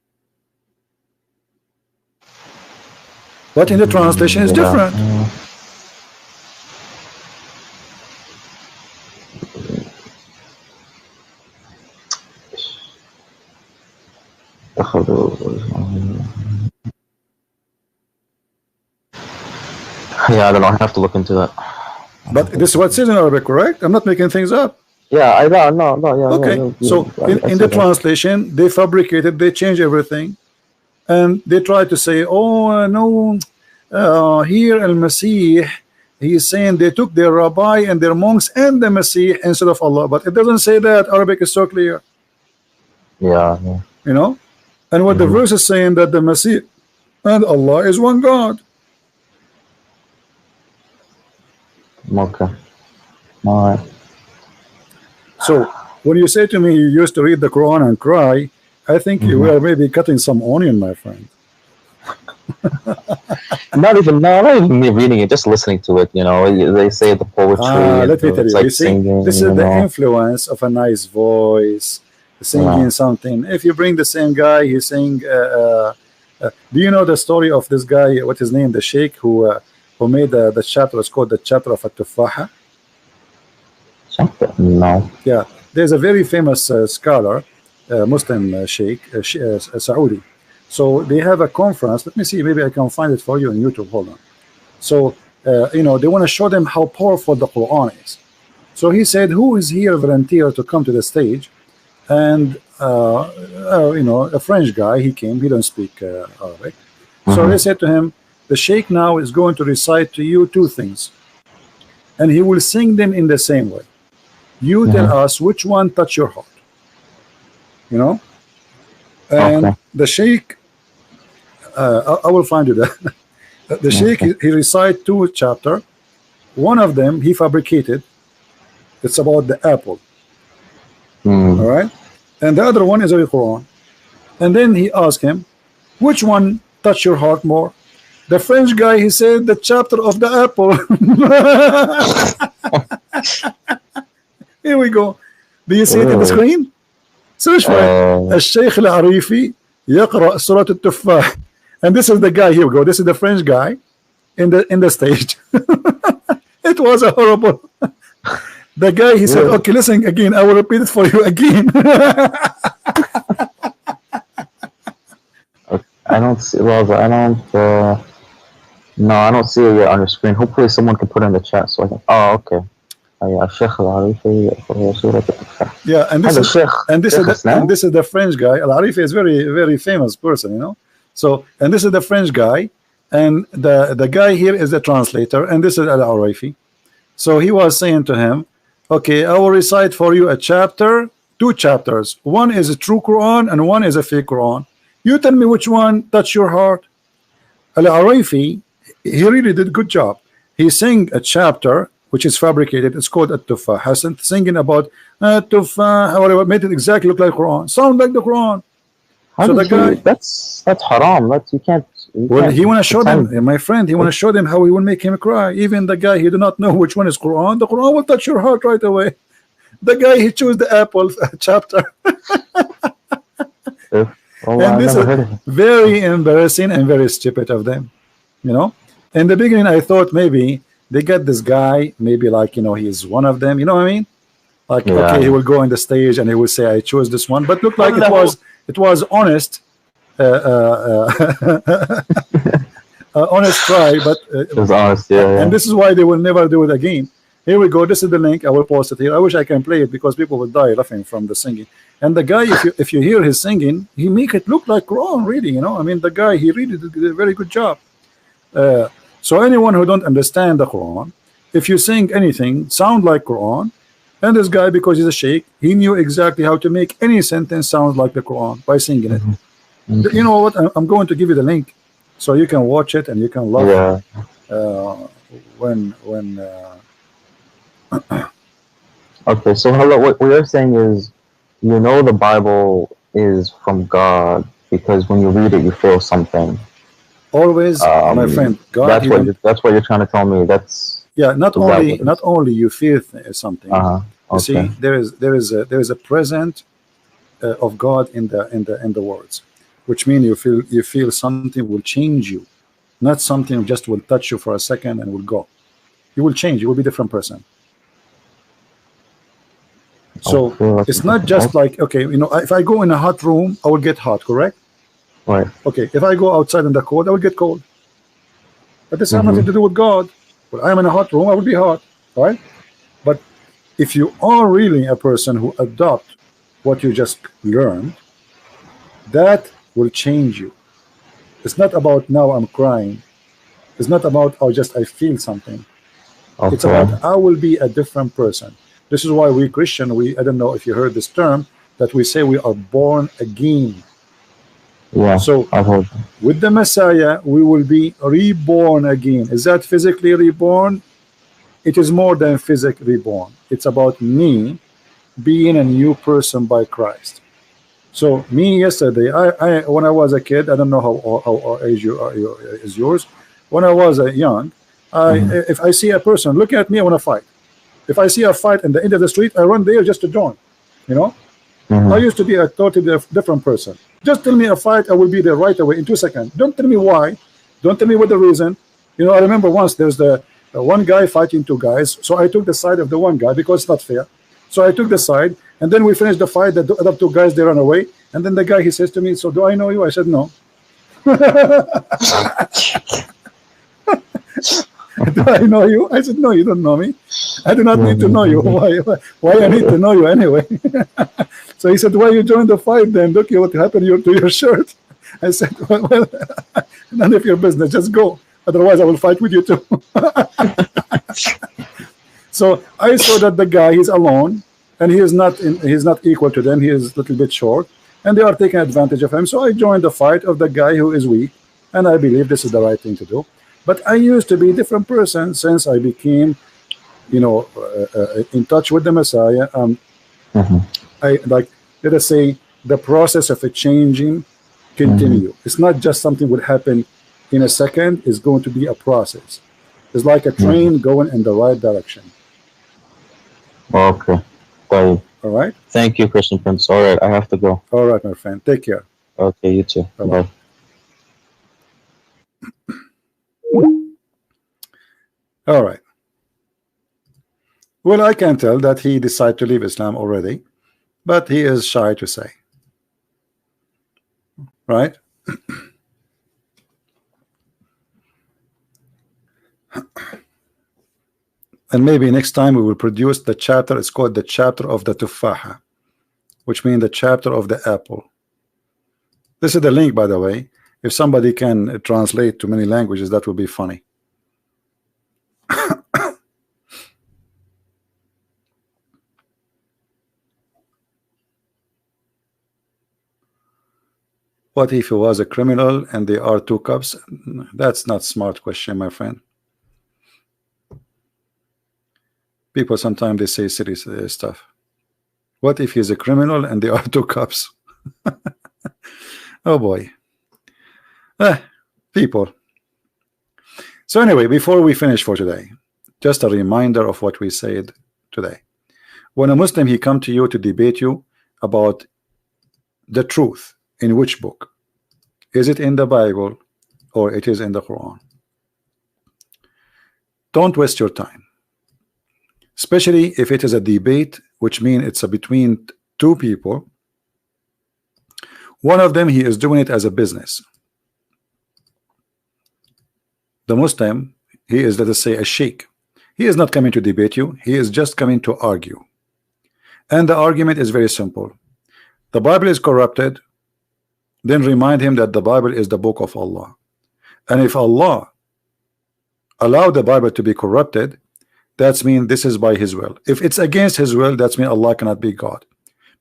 But in the translation is different. Yeah, I don't know. I have to look into that. But this is what it says in Arabic, correct? I'm not making things up. Yeah, I no, yeah. Okay, Yeah, so in the translation, they fabricated, they changed everything, and they tried to say, oh no, here Al-Masih, he is saying they took their rabbi and their monks and the Masih instead of Allah, but it doesn't say that. Arabic is so clear. Yeah. You know, and what the verse is saying that the Masih and Allah is one God. Okay. All right. So when you say to me you used to read the Quran and cry, I think you were maybe cutting some onion, my friend. Not even me reading it, just listening to it. You know, they say the poetry. Let me tell you, like you see, singing, this is the influence of a nice voice, singing something. If you bring the same guy, he's saying, do you know the story of this guy, what his name, the Sheikh who made the chapter, it's called the chapter of At-Tufaha? No. Yeah, there's a very famous scholar, Muslim Sheikh, Saudi. So they have a conference. Let me see, maybe I can find it for you on YouTube. Hold on. So you know, they want to show them how powerful the Quran is. So he said, who is here volunteer to come to the stage? And you know, a French guy, he came, he don't speak Arabic. So they said to him, the Sheikh now is going to recite to you two things, and he will sing them in the same way. You tell us which one touch your heart, you know. And the Sheikh, I will find you that. The Sheikh, he recite two chapter. One of them he fabricated. It's about the apple. All right, and the other one is the Quran. And then he asked him, which one touch your heart more? The French guy, he said the chapter of the apple. Here we go. Do you see it in the screen? Search for it. الشيخ العريفي يقرأ سورة التفاح. And this is the guy. Here we go. This is the French guy in the stage. It was a horrible. The guy, he said, okay, listen again. I will repeat it for you again. I don't see. Well, I don't. No, I don't see it yet on your screen. Hopefully, someone can put it in the chat so I can. Oh, okay. الشيخ العريفي يقرأ سورة التفاح. Yeah, and this is the French guy. Al-Arifi is very famous person, you know. So, and this is the French guy, and the guy here is the translator, and this is Al-Arifi. So he was saying to him, okay, I will recite for you a chapter, two chapters. One is a true Quran and one is a fake Quran. You tell me which one touched your heart. Al-Arifi, he really did a good job. He sang a chapter which is fabricated. It's called At-Tufah. Hassan singing about At-Tufah, whatever, made it exactly look like Quran, sound like the Quran. So the guy, that's haram. You can't Well, he want to show them, my friend. He want to show them how he will make him cry. Even the guy he do not know which one is Quran. The Quran will touch your heart right away. The guy he chose the apple chapter. And this is very embarrassing and very stupid of them. You know, in the beginning I thought maybe they get this guy, maybe like, you know, he's one of them. You know what I mean? Like, okay, he will go on the stage and he will say, I chose this one. But looked like it was honest. Honest try, but it was honest, and this is why they will never do it again. Here we go. This is the link. I will post it here. I wish I can play it because people will die laughing from the singing. And the guy, if you hear his singing, he make it look like Quran, really. You know, I mean, the guy, he really did a very good job. So anyone who don't understand the Quran, if you sing anything sound like Quran, and this guy, because he's a sheikh, he knew exactly how to make any sentence sound like the Quran by singing it. You know what? I'm going to give you the link so you can watch it and you can love it. Okay, so hello. What you're saying is, you know, the Bible is from God because when you read it, you feel something. Always, my friend. God. That's what you're trying to tell me. That's not only you feel something. You see, there is a present of God in the words, which means you feel something will change you, not something just will touch you for a second and will go. You will change. You will be a different person. So it's not just like, okay, you know, if I go in a hot room, I will get hot, correct? Right. Okay, if I go outside in the cold, I will get cold. But this has nothing to do with God. When I am in a hot room, I will be hot, right? But if you are really a person who adopt what you just learned, that will change you. It's not about now I'm crying. It's not about I feel something. It's about I will be a different person. This is why we Christian, I don't know if you heard this term, that we say we are born again. Yeah. So with the Messiah, we will be reborn again. Is that physically reborn? It is more than physically reborn. It's about me being a new person by Christ. So me yesterday, I when I was a kid, I don't know how age is yours. When I was young, if I see a person look at me, I want to fight. If I see a fight in the end of the street, I run there just to join. You know, I used to be a totally different person. Just tell me a fight, I will be there right away in 2 seconds. Don't tell me why. Don't tell me what the reason. You know, I remember once there's the one guy fighting two guys, so I took the side of the one guy because it's not fair. So I took the side, and then we finished the fight. The other two guys, they ran away, and then the guy, he says to me, "So do I know you?" I said, "No." Do I know you? I said, "No, you don't know me. I do not need to know you. Why I need to know you anyway?" So he said, "Why you joined the fight then? Look what happened to your shirt." I said, well, none of your business. Just go. Otherwise, I will fight with you too. So I saw that the guy, he's alone, and he's not equal to them. He is a little bit short, and they are taking advantage of him. So I joined the fight of the guy who is weak, and I believe this is the right thing to do. But I used to be a different person since I became, you know, in touch with the Messiah. I like, let us say, the process of a changing continue. It's not just something would happen in a second. It's going to be a process. It's like a train going in the right direction. Okay. All right. Thank you, Christian Prince. All right, I have to go. All right, my friend. Take care. Okay, you too. Bye. All right. Well, I can tell that he decided to leave Islam already, but he is shy to say. Right? And maybe next time we will produce the chapter. It's called the chapter of the tufaha, which means the chapter of the apple. This is the link, by the way. If somebody can translate to many languages, that would be funny. What if he was a criminal and there are 2 cups? That's not smart question, my friend. People sometimes they say silly stuff. What if he's a criminal and there are 2 cups? Oh boy. people. So anyway, before we finish for today, just a reminder of what we said today. When a Muslim he come to you to debate you about the truth, in which book? Is it in the Bible or it is in the Quran? Don't waste your time, especially if it is a debate, which means it's between two people. One of them, he is doing it as a business. The Muslim, he is, let us say, a sheikh. He is not coming to debate you, he is just coming to argue. And the argument is very simple. The Bible is corrupted, then remind him that the Bible is the book of Allah. And if Allah allowed the Bible to be corrupted, that's mean this is by his will. If it's against his will, that's mean Allah cannot be God.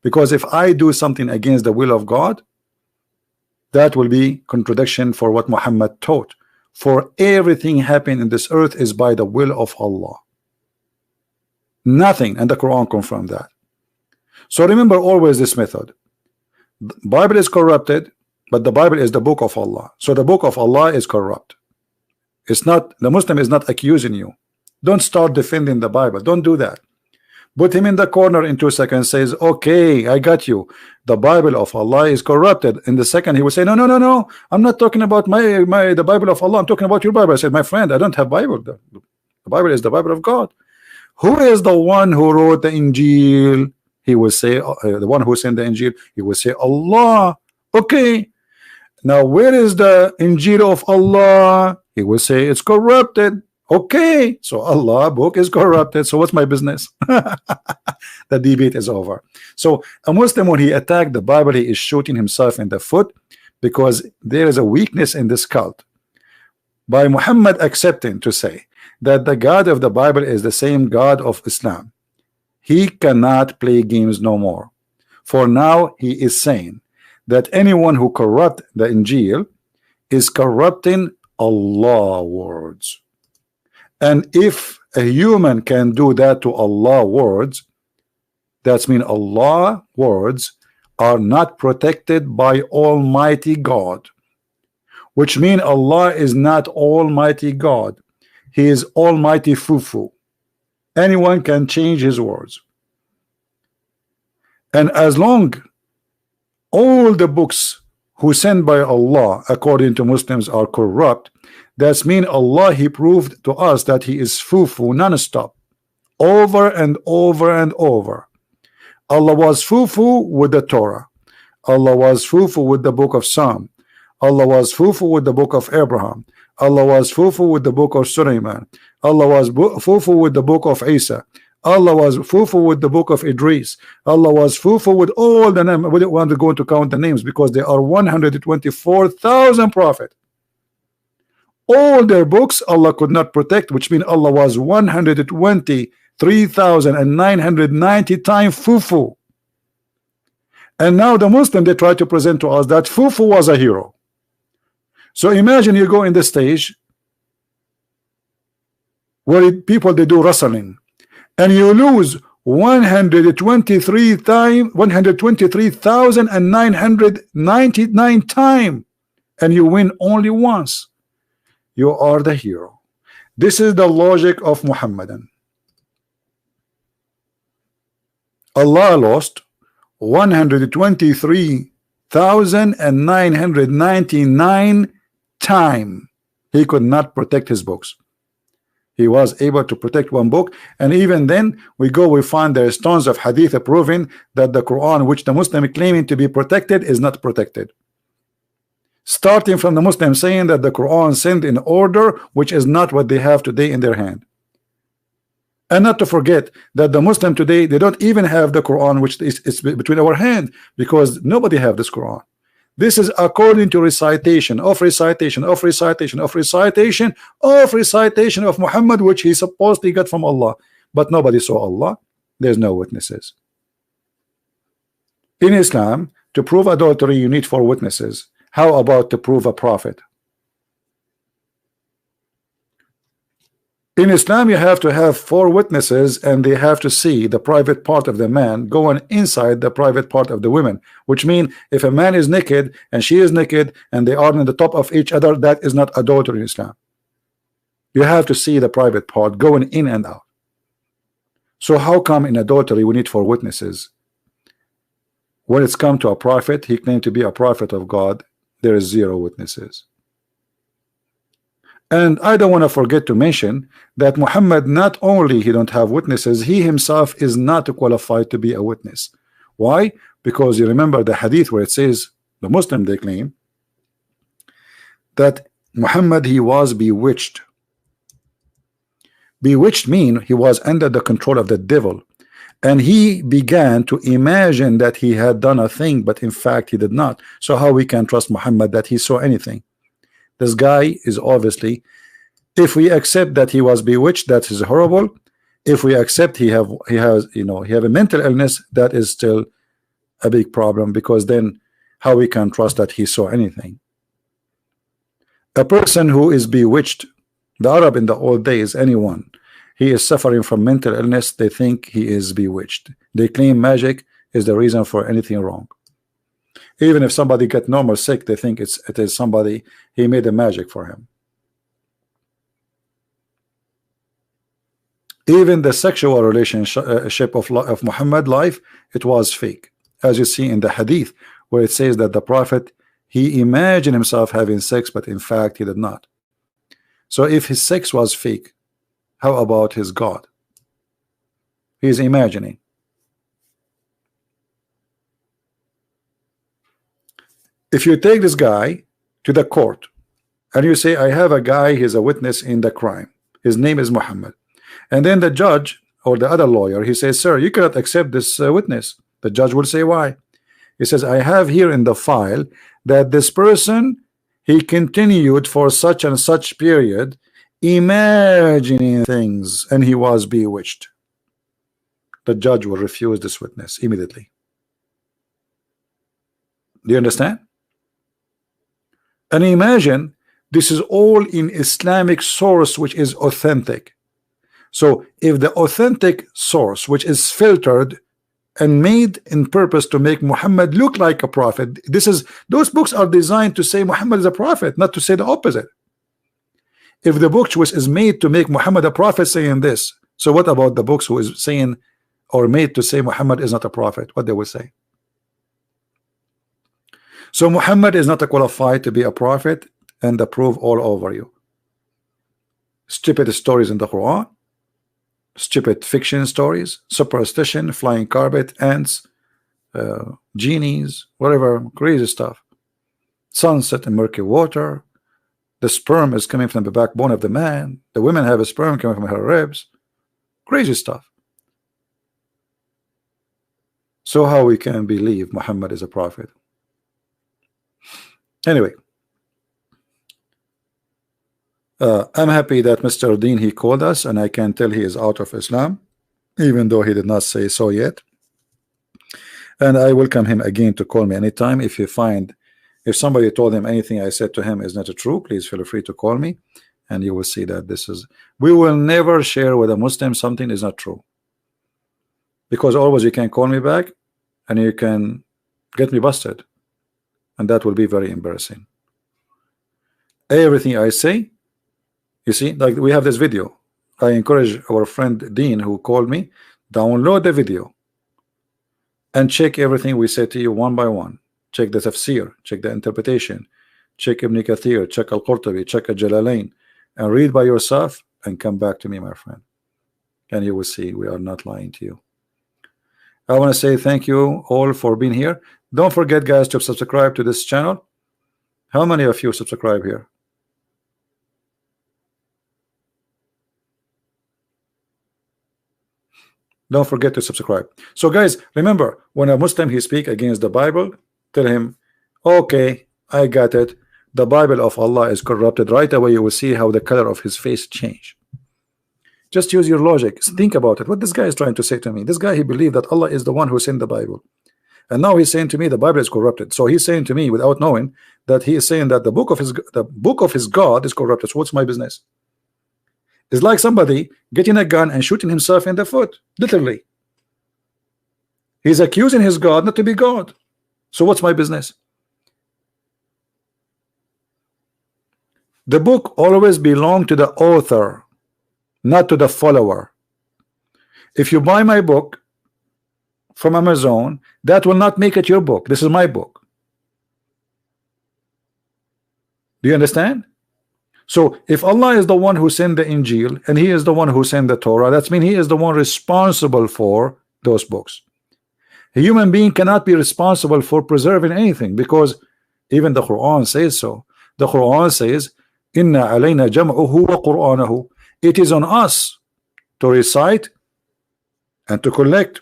Because if I do something against the will of God, that will be contradiction for what Muhammad taught. For everything happening in this earth is by the will of Allah. Nothing, and the Quran confirmed that. So remember always this method. The Bible is corrupted, but the Bible is the book of Allah. So the book of Allah is corrupt. It's not, the Muslim is not accusing you. Don't start defending the Bible. Don't do that. Put him in the corner in 2 seconds, says, okay, I got you. The Bible of Allah is corrupted. In the second, he will say, no. I'm not talking about the Bible of Allah. I'm talking about your Bible. I said, my friend, I don't have Bible. The Bible is the Bible of God. Who is the one who wrote the Injil? He will say, the one who sent the Injil, he will say, Allah. Okay. Now, where is the Injil of Allah? He will say, it's corrupted. Okay, so Allah book is corrupted, so what's my business? The debate is over. So a Muslim, when he attacked the Bible, he is shooting himself in the foot, because there is a weakness in this cult. By Muhammad accepting to say that the God of the Bible is the same God of Islam, he cannot play games no more. For now he is saying that anyone who corrupt the Injil is corrupting Allah words. And if a human can do that to Allah words, that's mean Allah words are not protected by Almighty God, which mean Allah is not Almighty God. He is Almighty Fufu. Anyone can change his words. And as long all the books who sent by Allah according to Muslims are corrupt, that's mean Allah, he proved to us that he is Fufu non-stop, over and over and over. Allah was Fufu with the Torah. Allah was Fufu with the book of Psalm. Allah was Fufu with the book of Abraham. Allah was Fufu with the book of Sulaiman. Allah was Fufu with the book of Isa. Allah was Fufu with the book of Idris. Allah was Fufu with all the names. We don't want to go to count the names because there are 124,000 prophets. All their books Allah could not protect, which means Allah was 123,990 times Fufu. And now the Muslim, they try to present to us that Fufu was a hero. So imagine you go in the stage where people, they do wrestling, and you lose 123,999 times, and you win only once. You are the hero. This is the logic of Muhammadan. Allah lost 123,999 times. He could not protect his books. He was able to protect one book, and even then we find there is tons of hadith proving that the Quran, which the Muslim claiming to be protected, is not protected. Starting from the Muslim saying that the Quran sent in order, which is not what they have today in their hand. And not to forget that the Muslim today, they don't even have the Quran, which is between our hand, because nobody have this Quran. This is according to recitation of recitation of recitation of recitation of recitation of Muhammad, which he supposedly got from Allah, but nobody saw Allah. There's no witnesses. In Islam, to prove adultery, you need 4 witnesses. How about to prove a prophet? In Islam, you have to have 4 witnesses, and they have to see the private part of the man going inside the private part of the woman, which means if a man is naked and she is naked and they are on the top of each other, that is not adultery in Islam. You have to see the private part going in and out. So how come in adultery we need 4 witnesses? When it's come to a prophet, he claimed to be a prophet of God, there is 0 witnesses. And I don't want to forget to mention that Muhammad, not only he don't have witnesses, he himself is not qualified to be a witness. Why? Because you remember the hadith where it says, the Muslim, they claim that Muhammad, he was bewitched. Bewitched mean he was under the control of the devil, and he began to imagine that he had done a thing, but in fact he did not. So how we can trust Muhammad that he saw anything? This guy is obviously, if we accept that he was bewitched, that is horrible. If we accept he have a mental illness, that is still a big problem, because then how we can trust that he saw anything? A person who is bewitched, the Arab in the old days, anyone, he is suffering from mental illness, they think he is bewitched. They claim magic is the reason for anything wrong. Even if somebody get normal sick, they think it is somebody, he made a magic for him. Even the sexual relationship of Muhammad life, it was fake, as you see in the hadith where it says that the prophet, he imagined himself having sex, but in fact he did not. So if his sex was fake, how about his God? He's imagining. If you take this guy to the court and you say, I have a guy, he's a witness in the crime, his name is Muhammad, and then the judge or the other lawyer, he says, sir, you cannot accept this witness. The judge will say, why? He says, I have here in the file that this person, he continued for such and such period imagining things, and he was bewitched. The judge will refuse this witness immediately. Do you understand? And imagine this is all in Islamic source, which is authentic. So if the authentic source, which is filtered and made in purpose to make Muhammad look like a prophet, those books are designed to say Muhammad is a prophet, not to say the opposite. If the book which is made to make Muhammad a prophet saying this, so what about the books who is saying or made to say Muhammad is not a prophet? What they will say? So Muhammad is not qualified to be a prophet, and the proof all over you. Stupid stories in the Quran, stupid fiction stories, superstition, flying carpet, ants, genies, whatever, crazy stuff. Sunset in murky water. The sperm is coming from the backbone of the man. The women have a sperm coming from her ribs. Crazy stuff. So how we can believe Muhammad is a prophet? Anyway, I'm happy that Mr. Dean, he called us, and I can tell he is out of Islam, even though he did not say so yet. And I welcome him again to call me anytime. If somebody told him anything I said to him is not true, please feel free to call me, and you will see that we will never share with a Muslim something is not true, because always you can call me back and you can get me busted, and that will be very embarrassing. Everything I say, you see, like we have this video. I encourage our friend Dean, who called me, download the video and check everything we say to you one by one. Check the tafsir, check the interpretation, check Ibn Kathir, check Al-Qurtubi, check Al-Jalalain, and read by yourself and come back to me, my friend, and you will see we are not lying to you. I want to say thank you all for being here. Don't forget, guys, to subscribe to this channel. How many of you subscribe here? Don't forget to subscribe. So guys, remember, when a Muslim he speak against the Bible, tell him, okay, I got it, the Bible of Allah is corrupted. Right away you will see how the color of his face change. Just use your logic. Think about it. What this guy is trying to say to me. This guy, he believed that Allah is the one who sent the Bible, and now he's saying to me the Bible is corrupted. So he's saying to me, without knowing, that he is saying that the book of his God is corrupted. So what's my business? It's like somebody getting a gun and shooting himself in the foot, literally. He's accusing his God not to be God. So what's my business? The book always belongs to the author, not to the follower. If you buy my book from Amazon, that will not make it your book. This is my book. Do you understand? So if Allah is the one who sent the Injil and he is the one who sent the Torah, that means he is the one responsible for those books. A human being cannot be responsible for preserving anything, because even the Quran says so. The Quran says, Inna alayna jam'uhu wa qur'anahu. It is on us to recite and to collect,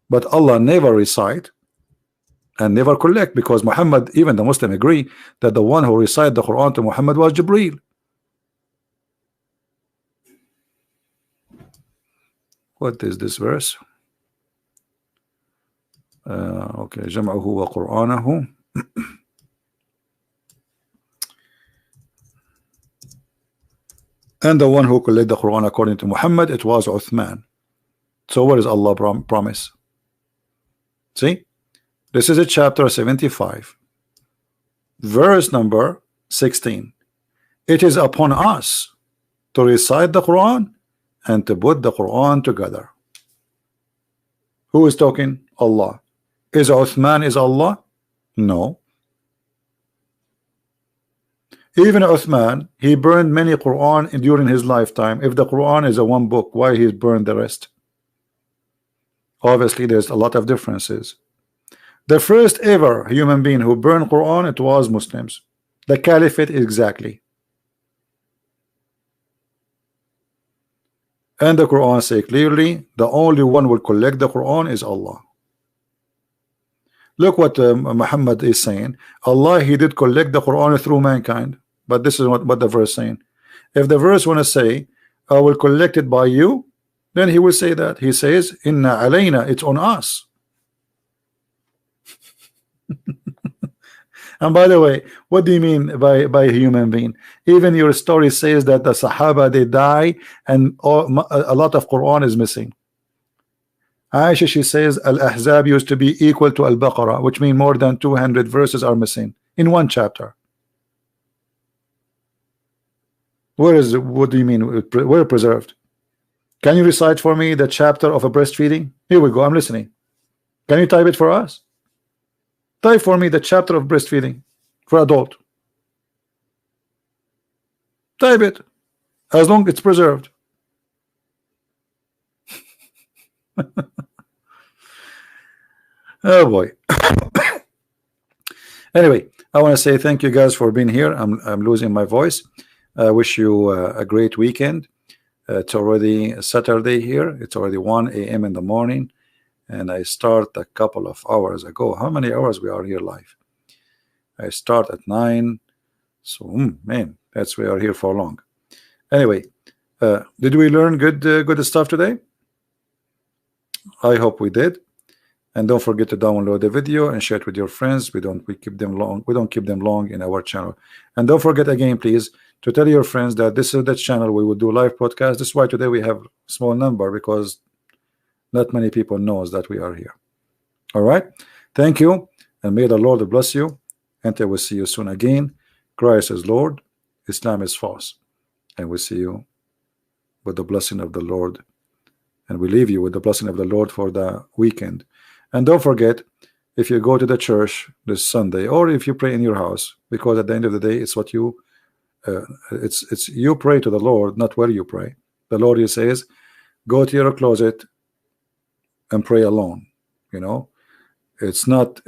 but Allah never recite and never collect, because Muhammad, even the Muslim agree that the one who recited the Quran to Muhammad was Jibreel. What is this verse? Okay, jam'uhu wa qur'anahu. And the one who collected the Quran according to Muhammad, it was Uthman. So what does Allah promise? See, this is a chapter 75, verse number 16. It is upon us to recite the Quran and to put the Quran together. Who is talking? Allah. Is Uthman is Allah? No. Even Uthman, he burned many Quran during his lifetime. If the Quran is a one book, why he burned the rest? Obviously there's a lot of differences. The first ever human being who burned Quran, it was Muslims. The Caliphate exactly. And the Quran say clearly, the only one will collect the Quran is Allah. Look what Muhammad is saying. Allah, he did collect the Quran through mankind. But this is what the verse saying. If the verse want to say, I will collect it by you, then he will say that. He says, Inna alayna, it's on us. And by the way, what do you mean by a human being? Even your story says that the Sahaba, they die and a lot of Quran is missing. Aisha, she says Al-Ahzab used to be equal to Al-Baqarah, which means more than 200 verses are missing in one chapter. Where is it? What do you mean? Where preserved? Can you recite for me the chapter of a breastfeeding? Here we go, I'm listening. Can you type it for us? Type for me the chapter of breastfeeding for adult. Type it, as long as it's preserved. Oh boy. Anyway, I want to say thank you guys for being here. I'm losing my voice. I wish you a great weekend. It's already Saturday here. It's already 1 a.m. in the morning, and I start a couple of hours ago. How many hours we are here live? I start at 9. So man, that's we are here for long. Anyway, did we learn good stuff today? I hope we did. And don't forget to download the video and share it with your friends. We keep them long. We don't keep them long in our channel. And don't forget again, please, to tell your friends that this is the channel we will do live podcast. This is why today we have small number, because not many people knows that we are here. All right. Thank you, and may the Lord bless you. And I will see you soon again. Christ is Lord. Islam is false. And we'll see you with the blessing of the Lord. And we leave you with the blessing of the Lord for the weekend. And don't forget, if you go to the church this Sunday, or if you pray in your house, because at the end of the day, it's what you it's you pray to the Lord, not where you pray. The Lord, he says, go to your closet and pray alone. You know, it's not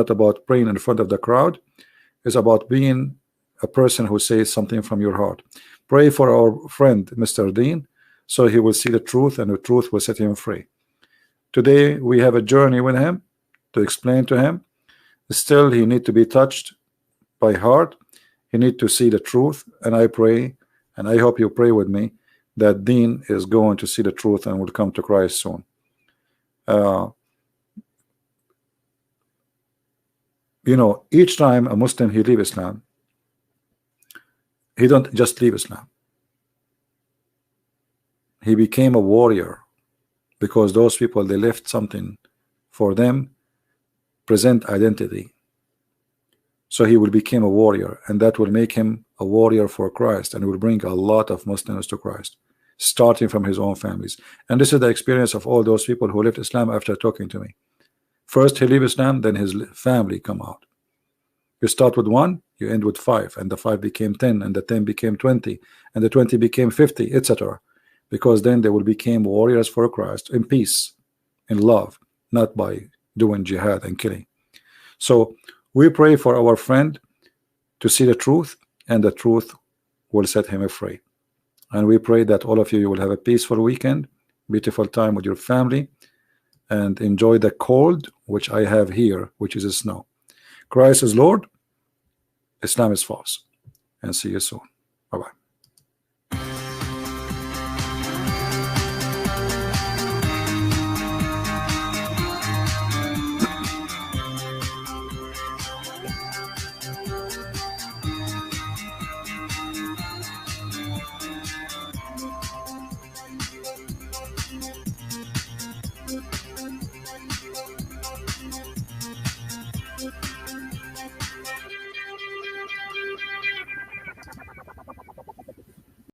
about praying in front of the crowd. It's about being a person who says something from your heart. Pray for our friend Mr. Dean, so he will see the truth, and the truth will set him free. Today we have a journey with him to explain to him. Still, he need to be touched by heart. He need to see the truth, and I pray, and I hope you pray with me, that Dean is going to see the truth and will come to Christ soon. You know, each time a Muslim he leave Islam, he don't just leave Islam. he became a warrior, because those people, they left something for them, present identity. So he will become a warrior, and that will make him a warrior for Christ, and will bring a lot of Muslims to Christ, starting from his own families. And this is the experience of all those people who left Islam after talking to me. First he leave Islam, then his family come out. You start with 1, you end with 5, and the 5 became 10, and the 10 became 20, and the 20 became 50, etc. Because then they will become warriors for Christ in peace, in love, not by doing jihad and killing. So we pray for our friend to see the truth, and the truth will set him free. And we pray that all of you will have a peaceful weekend, beautiful time with your family, and enjoy the cold which I have here, which is snow. Christ is Lord, Islam is false. And see you soon.